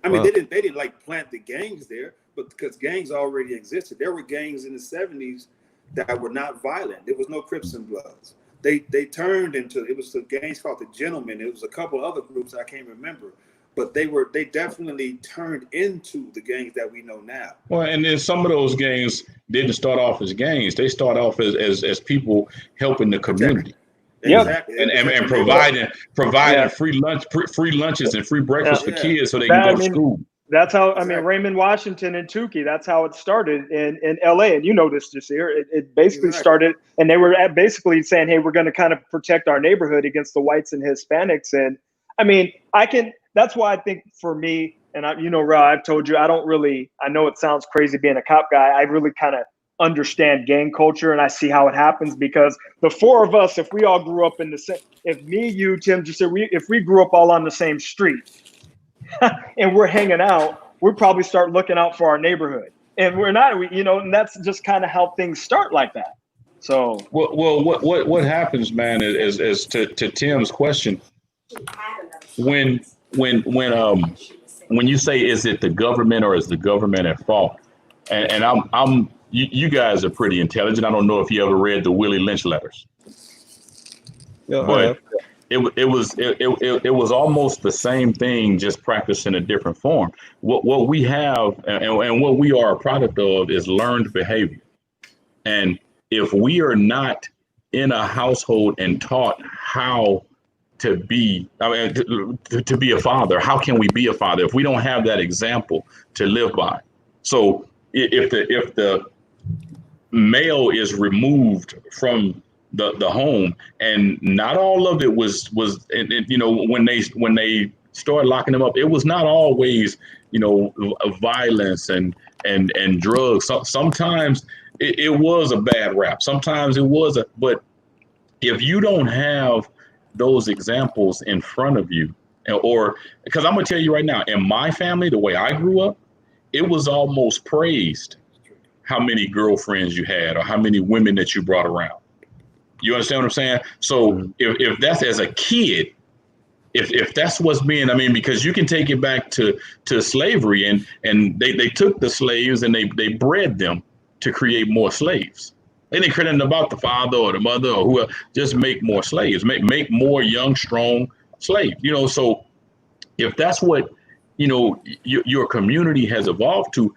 S5: I mean, they didn't like plant the gangs there, but because gangs already existed. There were gangs in the 70s that were not violent. There was no Crips and Bloods. They turned into, it was the gangs called the Gentlemen. It was a couple other groups I can't remember, but they definitely turned into the gangs that we know now.
S2: Well, and then some of those gangs didn't start off as gangs. They start off as people helping the community.
S5: Exactly.
S2: And providing free lunches and free breakfast for kids so they can go to school.
S3: That's how, I mean, Raymond Washington and Tukey, that's how it started in LA. And you know this, Jasir. It basically started, and they were basically saying, hey, we're going to kind of protect our neighborhood against the whites and Hispanics. And I mean, that's why I think for me, and Ra, I've told you, I know it sounds crazy being a cop guy. I really kind of understand gang culture, and I see how it happens, because the 4 of us, if we all grew up in the same, if me, you, Tim, Jasir, if we grew up all on the same street, and we're hanging out, we'll probably start looking out for our neighborhood. And we're not, and that's just kind of how things start like that. So,
S2: well, what happens, man, is to Tim's question, when you say, is it the government or is the government at fault? And you guys are pretty intelligent. I don't know if you ever read the Willie Lynch letters.
S1: Yeah,
S2: but it was almost the same thing, just practiced in a different form. What we have and what we are a product of is learned behavior. And if we are not in a household and taught how to be, to be a father, how can we be a father if we don't have that example to live by? So if the male is removed from the home, and not all of it was when they started locking them up, it was not always violence and drugs. Sometimes it was a bad rap. Sometimes it was but if you don't have those examples in front of you, or because I'm gonna tell you right now, in my family, the way I grew up, it was almost praised how many girlfriends you had or how many women that you brought around. You understand what I'm saying? So if that's as a kid, if that's what's being, I mean, because you can take it back to slavery, and they took the slaves and they bred them to create more slaves. They didn't care nothing about the father or the mother or whoever, just make more slaves, make more young, strong slaves. You know, so if that's what, you know, your community has evolved to,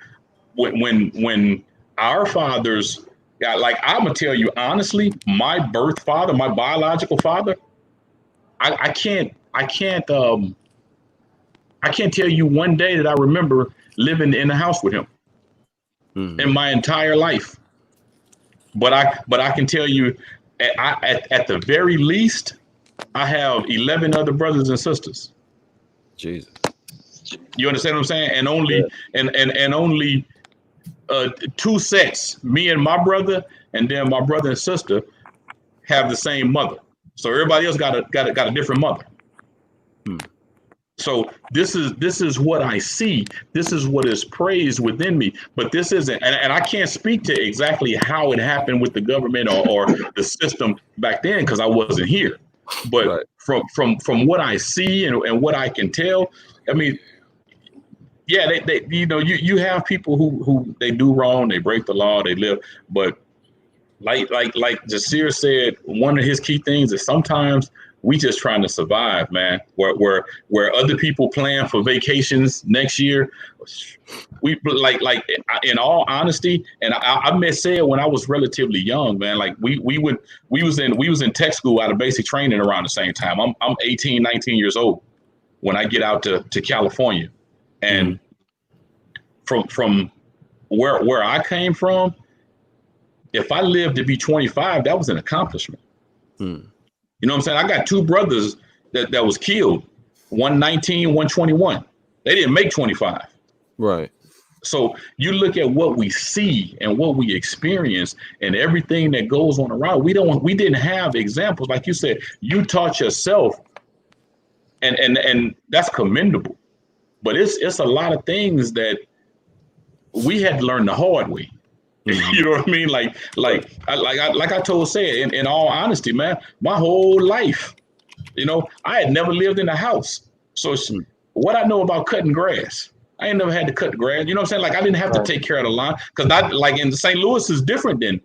S2: when our fathers got, like, I'm gonna tell you honestly, my birth father, my biological father, I can't tell you one day that I remember living in the house with him in my entire life. But I can tell you, at the very least, I have 11 other brothers and sisters.
S1: Jesus.
S2: You understand what I'm saying? And only and only 2 sets, me and my brother, and then my brother and sister have the same mother. So everybody else got a different mother. So this is what I see. This is what is praised within me. But this isn't, and I can't speak to exactly how it happened with the government or the system back then, because I wasn't here. But from what I see and what I can tell, I mean, yeah, they you know, you have people who they do wrong, they break the law, they live, but like Jasir said, one of his key things is sometimes we just trying to survive, man. Where other people plan for vacations next year, we like in all honesty, and I may say it when I was relatively young, man. Like we was in tech school out of basic training around the same time. I'm 18, 19 years old when I get out to California, and from where I came from, if I lived to be 25, that was an accomplishment. You know what I'm saying? I got 2 brothers that was killed, one 19, one 21. They didn't make 25.
S1: Right.
S2: So you look at what we see and what we experience and everything that goes on around. We didn't have examples. Like you said, you taught yourself, and that's commendable. But it's a lot of things that we had to learn the hard way. You know what I mean? Like I told Say, in all honesty, man, my whole life, you know, I had never lived in a house. So what I know about cutting grass, I ain't never had to cut the grass. You know what I'm saying? Like I didn't have to take care of the lawn, because I, like, in St. Louis is different than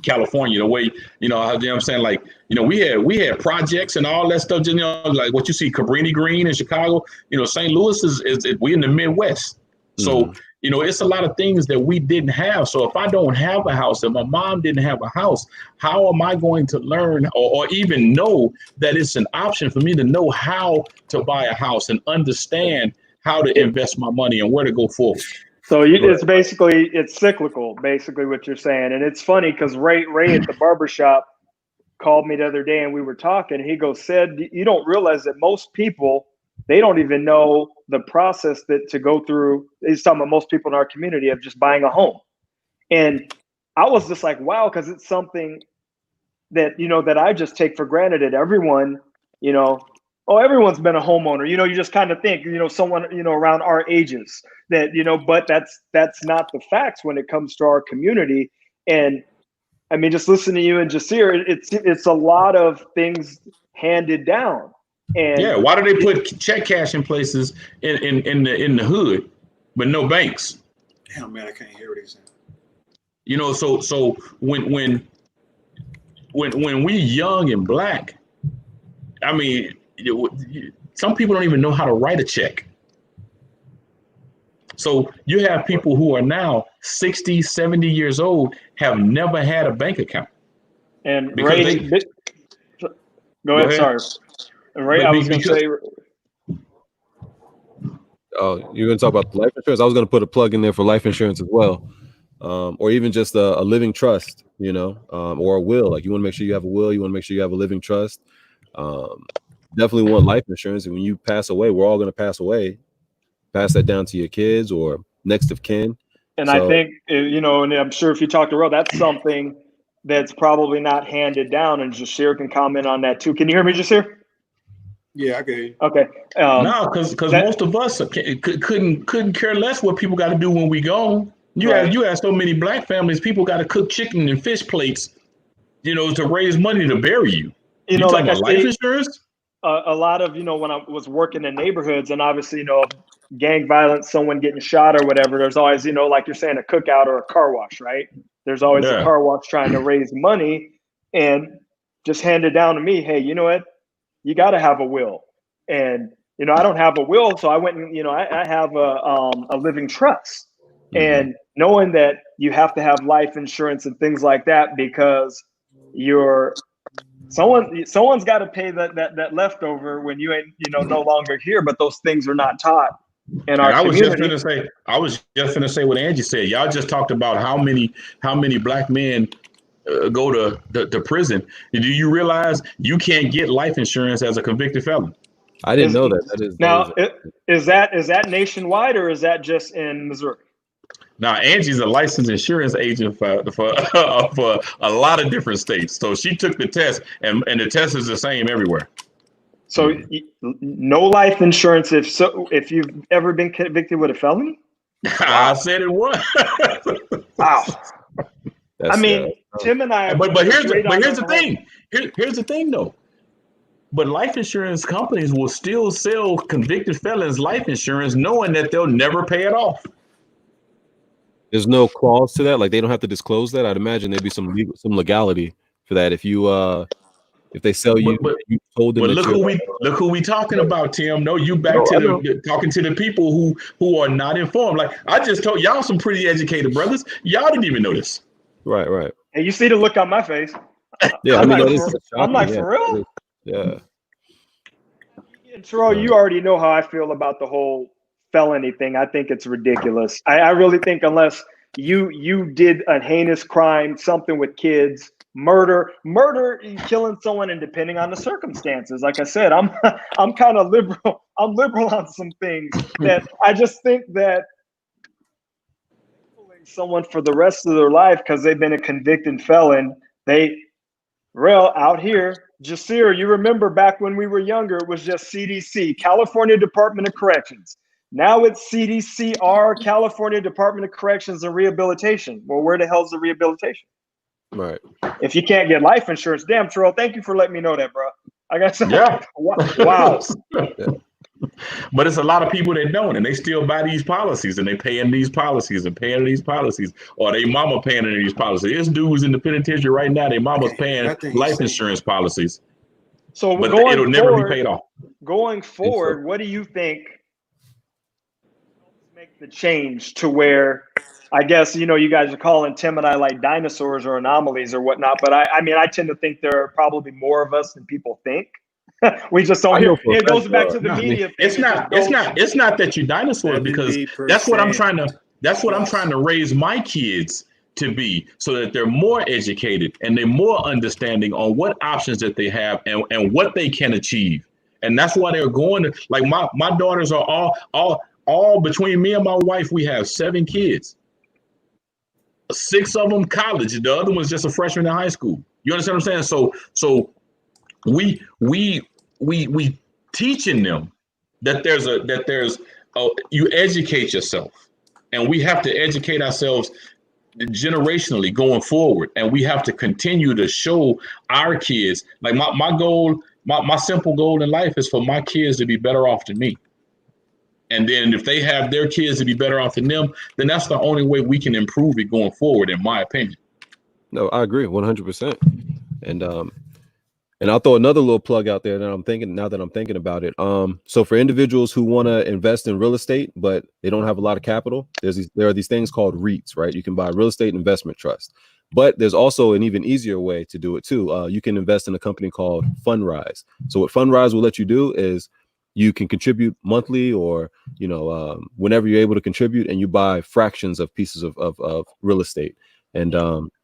S2: California. The way, you know what I'm saying? Like, you know, we had projects and all that stuff. You know, like what you see Cabrini Green in Chicago. You know, St. Louis is we in the Midwest. So you know, it's a lot of things that we didn't have. So if I don't have a house, if my mom didn't have a house, how am I going to learn or even know that it's an option for me to know how to buy a house and understand how to invest my money and where to go forward?
S3: So it's cyclical, basically what you're saying. And it's funny because Ray at the barbershop called me the other day and we were talking. He goes, "Sid, you don't realize that most people, they don't even know the process that to go through." He's talking about most people in our community of just buying a home. And I was just like, wow, because it's something that, you know, that I just take for granted that everyone, you know, everyone's been a homeowner. You know, you just kind of think, you know, someone, you know, around our ages that, you know, but that's not the facts when it comes to our community. And I mean, just listen to you and Jasir, it's a lot of things handed down. And
S2: yeah, why do they put check cash in places in the hood, but no banks?
S5: Damn, man, I can't hear what he's saying.
S2: You know, so when we young and black, I mean, some people don't even know how to write a check. So you have people who are now 60, 70 years old, have never had a bank account.
S3: And Ray, go ahead. Sorry. Ray, I was going to say.
S1: Oh, you're going to talk about life insurance? I was going to put a plug in there for life insurance as well. Or even just a living trust, you know, or a will. Like you want to make sure you have a will. You want to make sure you have a living trust. Definitely want life insurance. And when you pass away, we're all going to pass away. Pass that down to your kids or next of kin.
S3: And I think, you know, and I'm sure if you talk to Ro, that's something that's probably not handed down. And Jasir can comment on that too. Can you hear me, Jasir?
S5: Yeah, I can hear you.
S3: Okay.
S2: No, because most of us couldn't care less what people got to do when we go. You have so many black families, people got to cook chicken and fish plates to raise money to bury you.
S3: You
S2: You
S3: know,
S2: talking
S3: like I
S2: about life
S3: say,
S2: insurance?
S3: a lot of, when I was working in neighborhoods and obviously, gang violence, someone getting shot or whatever, there's always, like you're saying, a cookout or a car wash, right? There's always a
S2: Yeah.
S3: car wash trying to raise money and just hand it down to me. Hey, you know what? You got to have a will. And, I don't have a will. So I went and, I have a living trust. And knowing that you have to have life insurance and things like that because someone's got to pay that leftover when you ain't no longer here, but those things are not taught in our
S2: And
S3: community.
S2: I was just gonna say what Angie said. Y'all just talked about how many black men go to prison. Do you realize you can't get life insurance as a convicted felon?
S1: I didn't know that.
S3: Now, is that nationwide or is that just in Missouri?
S2: Now, Angie's a licensed insurance agent for a lot of different states. So she took the test, and the test is the same everywhere.
S3: So no life insurance if you've ever been convicted with a felony?
S2: I said it was.
S3: Wow. Tim and I.
S2: But here's the thing. Here's the thing, though. But life insurance companies will still sell convicted felons life insurance, knowing that they'll never pay it off.
S1: There's no clause to that. Like they don't have to disclose that. I'd imagine there'd be some legality for that. If they sell you, you told them.
S2: But look who we talking about, Tim. No, you back to talking to the people who are not informed. Like I just told y'all, some pretty educated brothers. Y'all didn't even know this.
S1: Right.
S3: And you see the look on my face.
S1: Yeah,
S3: I'm like, for real?
S1: Yeah.
S3: And Terrell, you already know how I feel about the whole felony thing. I think it's ridiculous. I really think unless you did a heinous crime, something with kids, murder, killing someone, and depending on the circumstances. Like I said, I'm kind of liberal. I'm liberal on some things that I just think that someone for the rest of their life because they've been a convicted felon. Out here, Jasir, you remember back when we were younger, it was just CDC, California Department of Corrections. Now it's CDCR, California Department of Corrections and Rehabilitation. Well, where the hell's the rehabilitation?
S1: Right.
S3: If you can't get life insurance, damn, Terrell, thank you for letting me know that, bro. I got some.
S2: Yeah.
S3: Wow.
S1: Yeah.
S2: But it's a lot of people that don't, and they still buy these policies, and they pay in these policies and paying these policies, or they mama paying in these policies. There's dudes in the penitentiary right now. Their mama's paying life insurance policies,
S3: so
S2: but it'll never be paid off.
S3: Going forward, what do you think make the change to where? I guess you guys are calling Tim and I like dinosaurs or anomalies or whatnot, but I tend to think there are probably more of us than people think. We just don't hear. It goes back to the media.
S2: It's not that you dinosaurs, because that's what I'm trying to raise my kids to be, so that they're more educated and they're more understanding on what options that they have and what they can achieve. And that's why they're going to, like, my daughters are all between me and my wife, we have 7 kids. 6 of them college. The other one's just a freshman in high school. You understand what I'm saying? So we teaching them that you educate yourself, and we have to educate ourselves generationally going forward, and we have to continue to show our kids. Like my goal, my simple goal in life is for my kids to be better off than me. And then if they have their kids to be better off than them, then that's the only way we can improve it going forward, in my opinion.
S1: No, I agree 100%. And I'll throw another little plug out there that I'm thinking about it. So for individuals who want to invest in real estate, but they don't have a lot of capital, there are these things called REITs, right? You can buy real estate investment trust, but there's also an even easier way to do it too. You can invest in a company called Fundrise. So what Fundrise will let you do is you can contribute monthly or, whenever you're able to contribute, and you buy fractions of pieces of real estate. And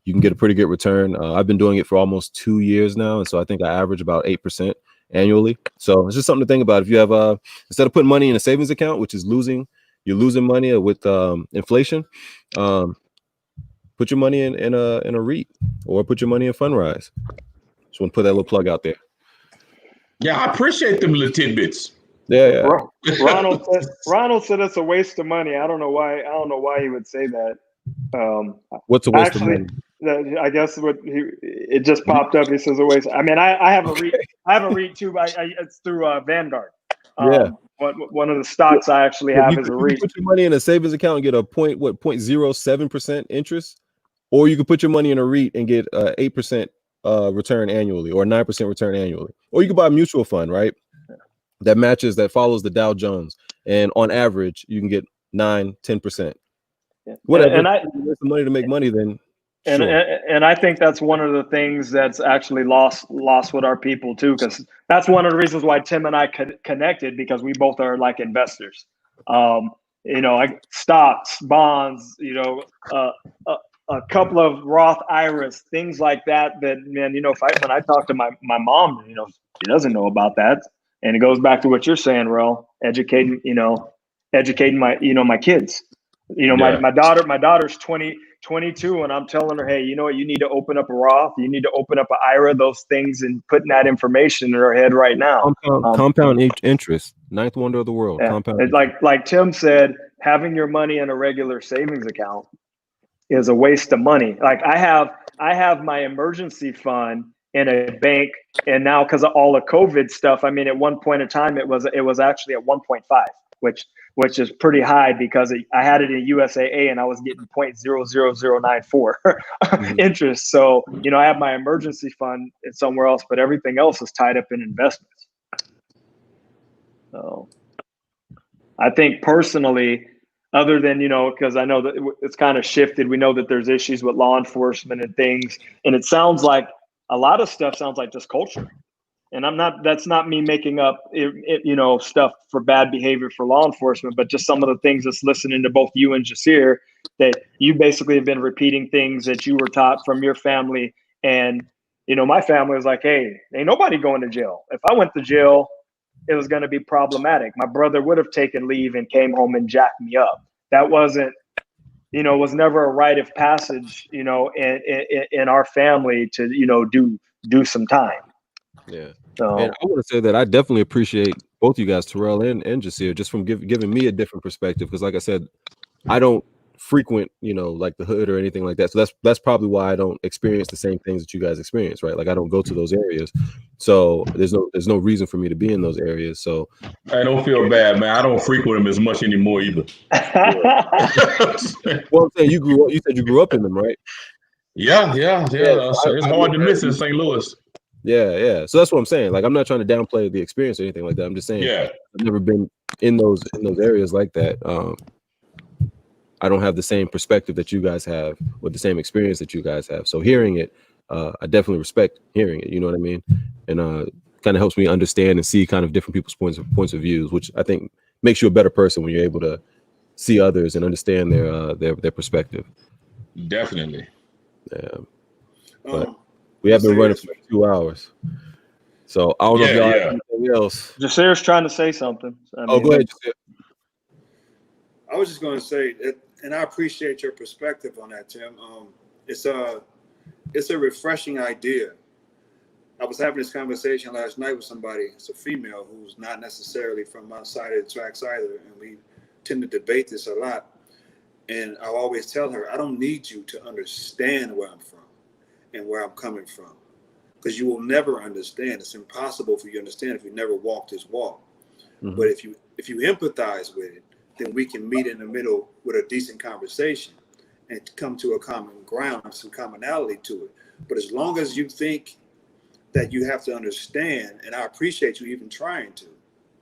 S1: you can get a pretty good return. I've been doing it for almost 2 years now, and so I think I average about 8% annually. So it's just something to think about. If you have instead of putting money in a savings account, which is you're losing money with inflation, put your money in a REIT, or put your money in Fundrise. Just want to put that little plug out there.
S2: Yeah, I appreciate them little tidbits.
S1: Yeah.
S3: Ronald said it's a waste of money. I don't know why he would say that.
S1: What's a waste of money?
S3: I guess it just popped up. He says always. I mean, I have a REIT. I have a REIT too. It's through Vanguard.
S1: Yeah.
S3: One of the stocks I actually have is a REIT.
S1: You put your money in a savings account and get a 0.07% interest, or you could put your money in a REIT and get 8% return annually, or 9% return annually, or you could buy a mutual fund, right? That follows the Dow Jones, and on average, you can get 9-10%. Whatever.
S3: And
S1: the money to make money, then.
S3: And,
S1: sure.
S3: and I think that's one of the things that's actually lost with our people too, because that's one of the reasons why Tim and I connected, because we both are like investors. Like stocks, bonds, a couple of Roth IRAs, things like that. That, man, when I talk to my mom, she doesn't know about that, and it goes back to what you're saying, Rel, educating my kids. My daughter's 22, and I'm telling her, hey, you know what? You need to open up a Roth. You need to open up an IRA, those things, and putting that information in her head right now.
S1: Compound interest, ninth wonder of the world.
S3: Yeah.
S1: Compound.
S3: Like Tim said, having your money in a regular savings account is a waste of money. Like I have my emergency fund in a bank, and now because of all the COVID stuff, I mean, at one point in time, it was actually at 1.5, which is pretty high, because I had it in USAA and I was getting 0.00094 interest. So, I have my emergency fund somewhere else, but everything else is tied up in investments. So I think personally, other than, because I know that it's kind of shifted, we know that there's issues with law enforcement and things. And it sounds like a lot of stuff sounds like just culture. And that's not me making up, stuff for bad behavior for law enforcement, but just some of the things that's listening to both you and Jasir, that you basically have been repeating things that you were taught from your family. And, my family was like, hey, ain't nobody going to jail. If I went to jail, it was going to be problematic. My brother would have taken leave and came home and jacked me up. That wasn't, was never a rite of passage, in our family to, do some time.
S1: Yeah.
S3: So,
S1: and I want to say that I definitely appreciate both you guys, Terrell and Jasir, just from giving me a different perspective. Because like I said, I don't frequent, like the hood or anything like that. So that's probably why I don't experience the same things that you guys experience, right? Like I don't go to those areas. So there's no reason for me to be in those areas. So
S2: I don't feel bad, man. I don't frequent them as much anymore either.
S1: Well, I'm saying you said you grew up in them, right?
S2: Yeah. So it's hard to miss in St. Louis.
S1: Yeah. So that's what I'm saying. Like, I'm not trying to downplay the experience or anything like that. I'm just saying, I've never been in those areas like that. I don't have the same perspective that you guys have, or the same experience that you guys have. So hearing it, I definitely respect hearing it. You know what I mean? And kind of helps me understand and see kind of different people's points of views, which I think makes you a better person when you're able to see others and understand their perspective.
S2: Definitely.
S1: Yeah. But we have been running for 2 hours. So I don't know if y'all have anything else.
S3: Jasir's trying to say something.
S1: Go ahead, Jasir.
S5: I was just going to say that, and I appreciate your perspective on that, Tim. It's a refreshing idea. I was having this conversation last night with somebody. It's a female who's not necessarily from my side of the tracks either, and we tend to debate this a lot. And I always tell her, I don't need you to understand where I'm from and where I'm coming from, because you will never understand. It's impossible for you to understand if you never walk this walk. Mm-hmm. But if you empathize with it, then we can meet in the middle with a decent conversation and come to a common ground, some commonality to it. But as long as you think that you have to understand, and I appreciate you even trying to,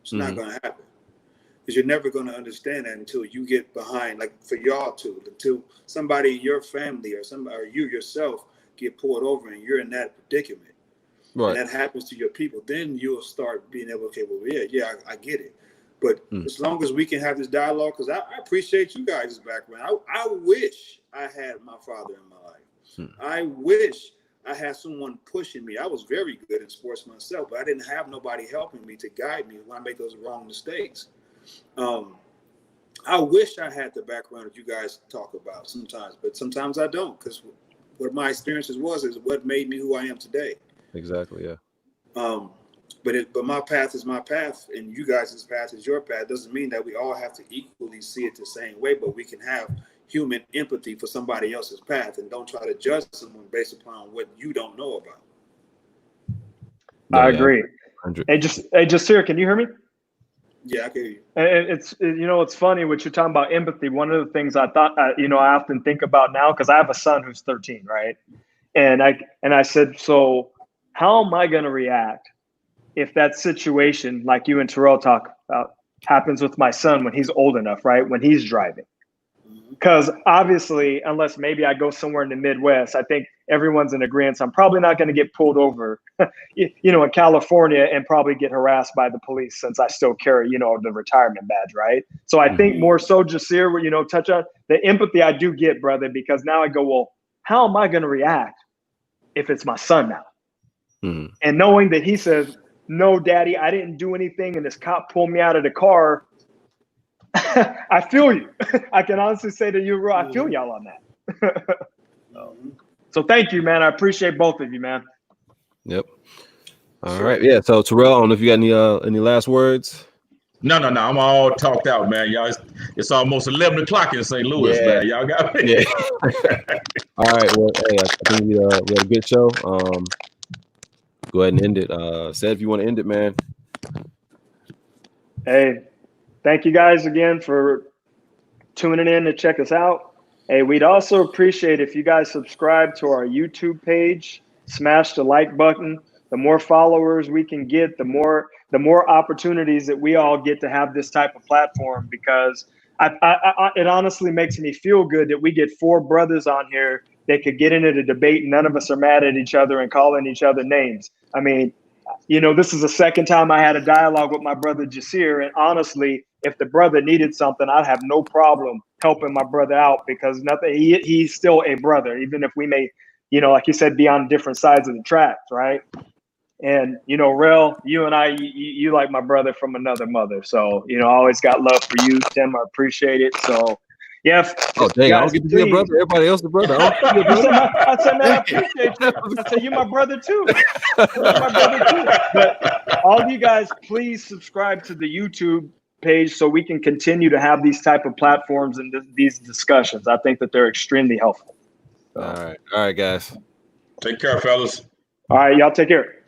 S5: it's not going to happen. Because you're never going to understand that until you get behind, like for y'all too, until somebody in your family or you yourself get pulled over and you're in that predicament. Right. And that happens to your people, then you'll start being able, okay, well, I get it. But as long as we can have this dialogue, because I appreciate you guys' background. I wish I had my father in my life. I wish I had someone pushing me. I was very good in sports myself, but I didn't have nobody helping me to guide me when I make those wrong mistakes. I wish I had the background that you guys talk about sometimes, but sometimes I don't, because what my experiences is what made me who I am today.
S1: Exactly, yeah.
S5: But my path is my path, and you guys' path is your path. Doesn't mean that we all have to equally see it the same way, but we can have human empathy for somebody else's path, and don't try to judge someone based upon what you don't know about.
S1: No,
S3: I
S1: yeah,
S3: agree.
S1: 100.
S3: Hey, just here, can you hear me?
S5: Yeah, I can hear you.
S3: And it's funny what you're talking about empathy. One of the things I thought, I often think about now, because I have a son who's 13, right? And I said, so how am I going to react if that situation, like you and Terrell talk about, happens with my son when he's old enough, right? When he's driving. Because obviously, unless maybe I go somewhere in the Midwest, I think everyone's in agreement. I'm probably not going to get pulled over, in California and probably get harassed by the police since I still carry, the retirement badge, right? So I think more so, Jasir, touch on the empathy I do get, brother, because now I go, well, how am I going to react if it's my son now? And knowing that he says, no, daddy, I didn't do anything, and this cop pulled me out of the car. I feel you. I can honestly say to you, bro, I feel y'all on that. So thank you, man. I appreciate both of you, man.
S1: Yep. All right. Yeah. So Terrell, I don't know if you got any last words.
S2: No. I'm all talked out, man. Y'all, it's almost 11 o'clock in St. Louis, man. Y'all got me.
S1: Yeah. All right. Well, hey, I think we had a good show. Go ahead and end it. Said if you want to end it, man.
S3: Hey, thank you guys again for tuning in to check us out. Hey, we'd also appreciate if you guys subscribe to our YouTube page, smash the like button. The more followers we can get, the more opportunities that we all get to have this type of platform, because it honestly makes me feel good that we get 4 brothers on here that could get into the debate and none of us are mad at each other and calling each other names. I mean, this is the second time I had a dialogue with my brother Jasir, and honestly, if the brother needed something, I'd have no problem helping my brother out, because he's still a brother, even if we may, like you said, be on different sides of the tracks, right? And, Rel, you and I, you like my brother from another mother. So, I always got love for you, Tim. I appreciate it. So, yeah.
S1: Oh, dang,
S3: guys,
S1: I don't get to be a brother. Everybody else is a brother.
S3: I said, man, I appreciate you. I said, you're my brother too. You're my brother too. But all of you guys, please subscribe to the YouTube page so we can continue to have these type of platforms and these discussions. I think that they're extremely helpful. So.
S1: All right, guys.
S2: Take care, fellas.
S3: All right, y'all take care.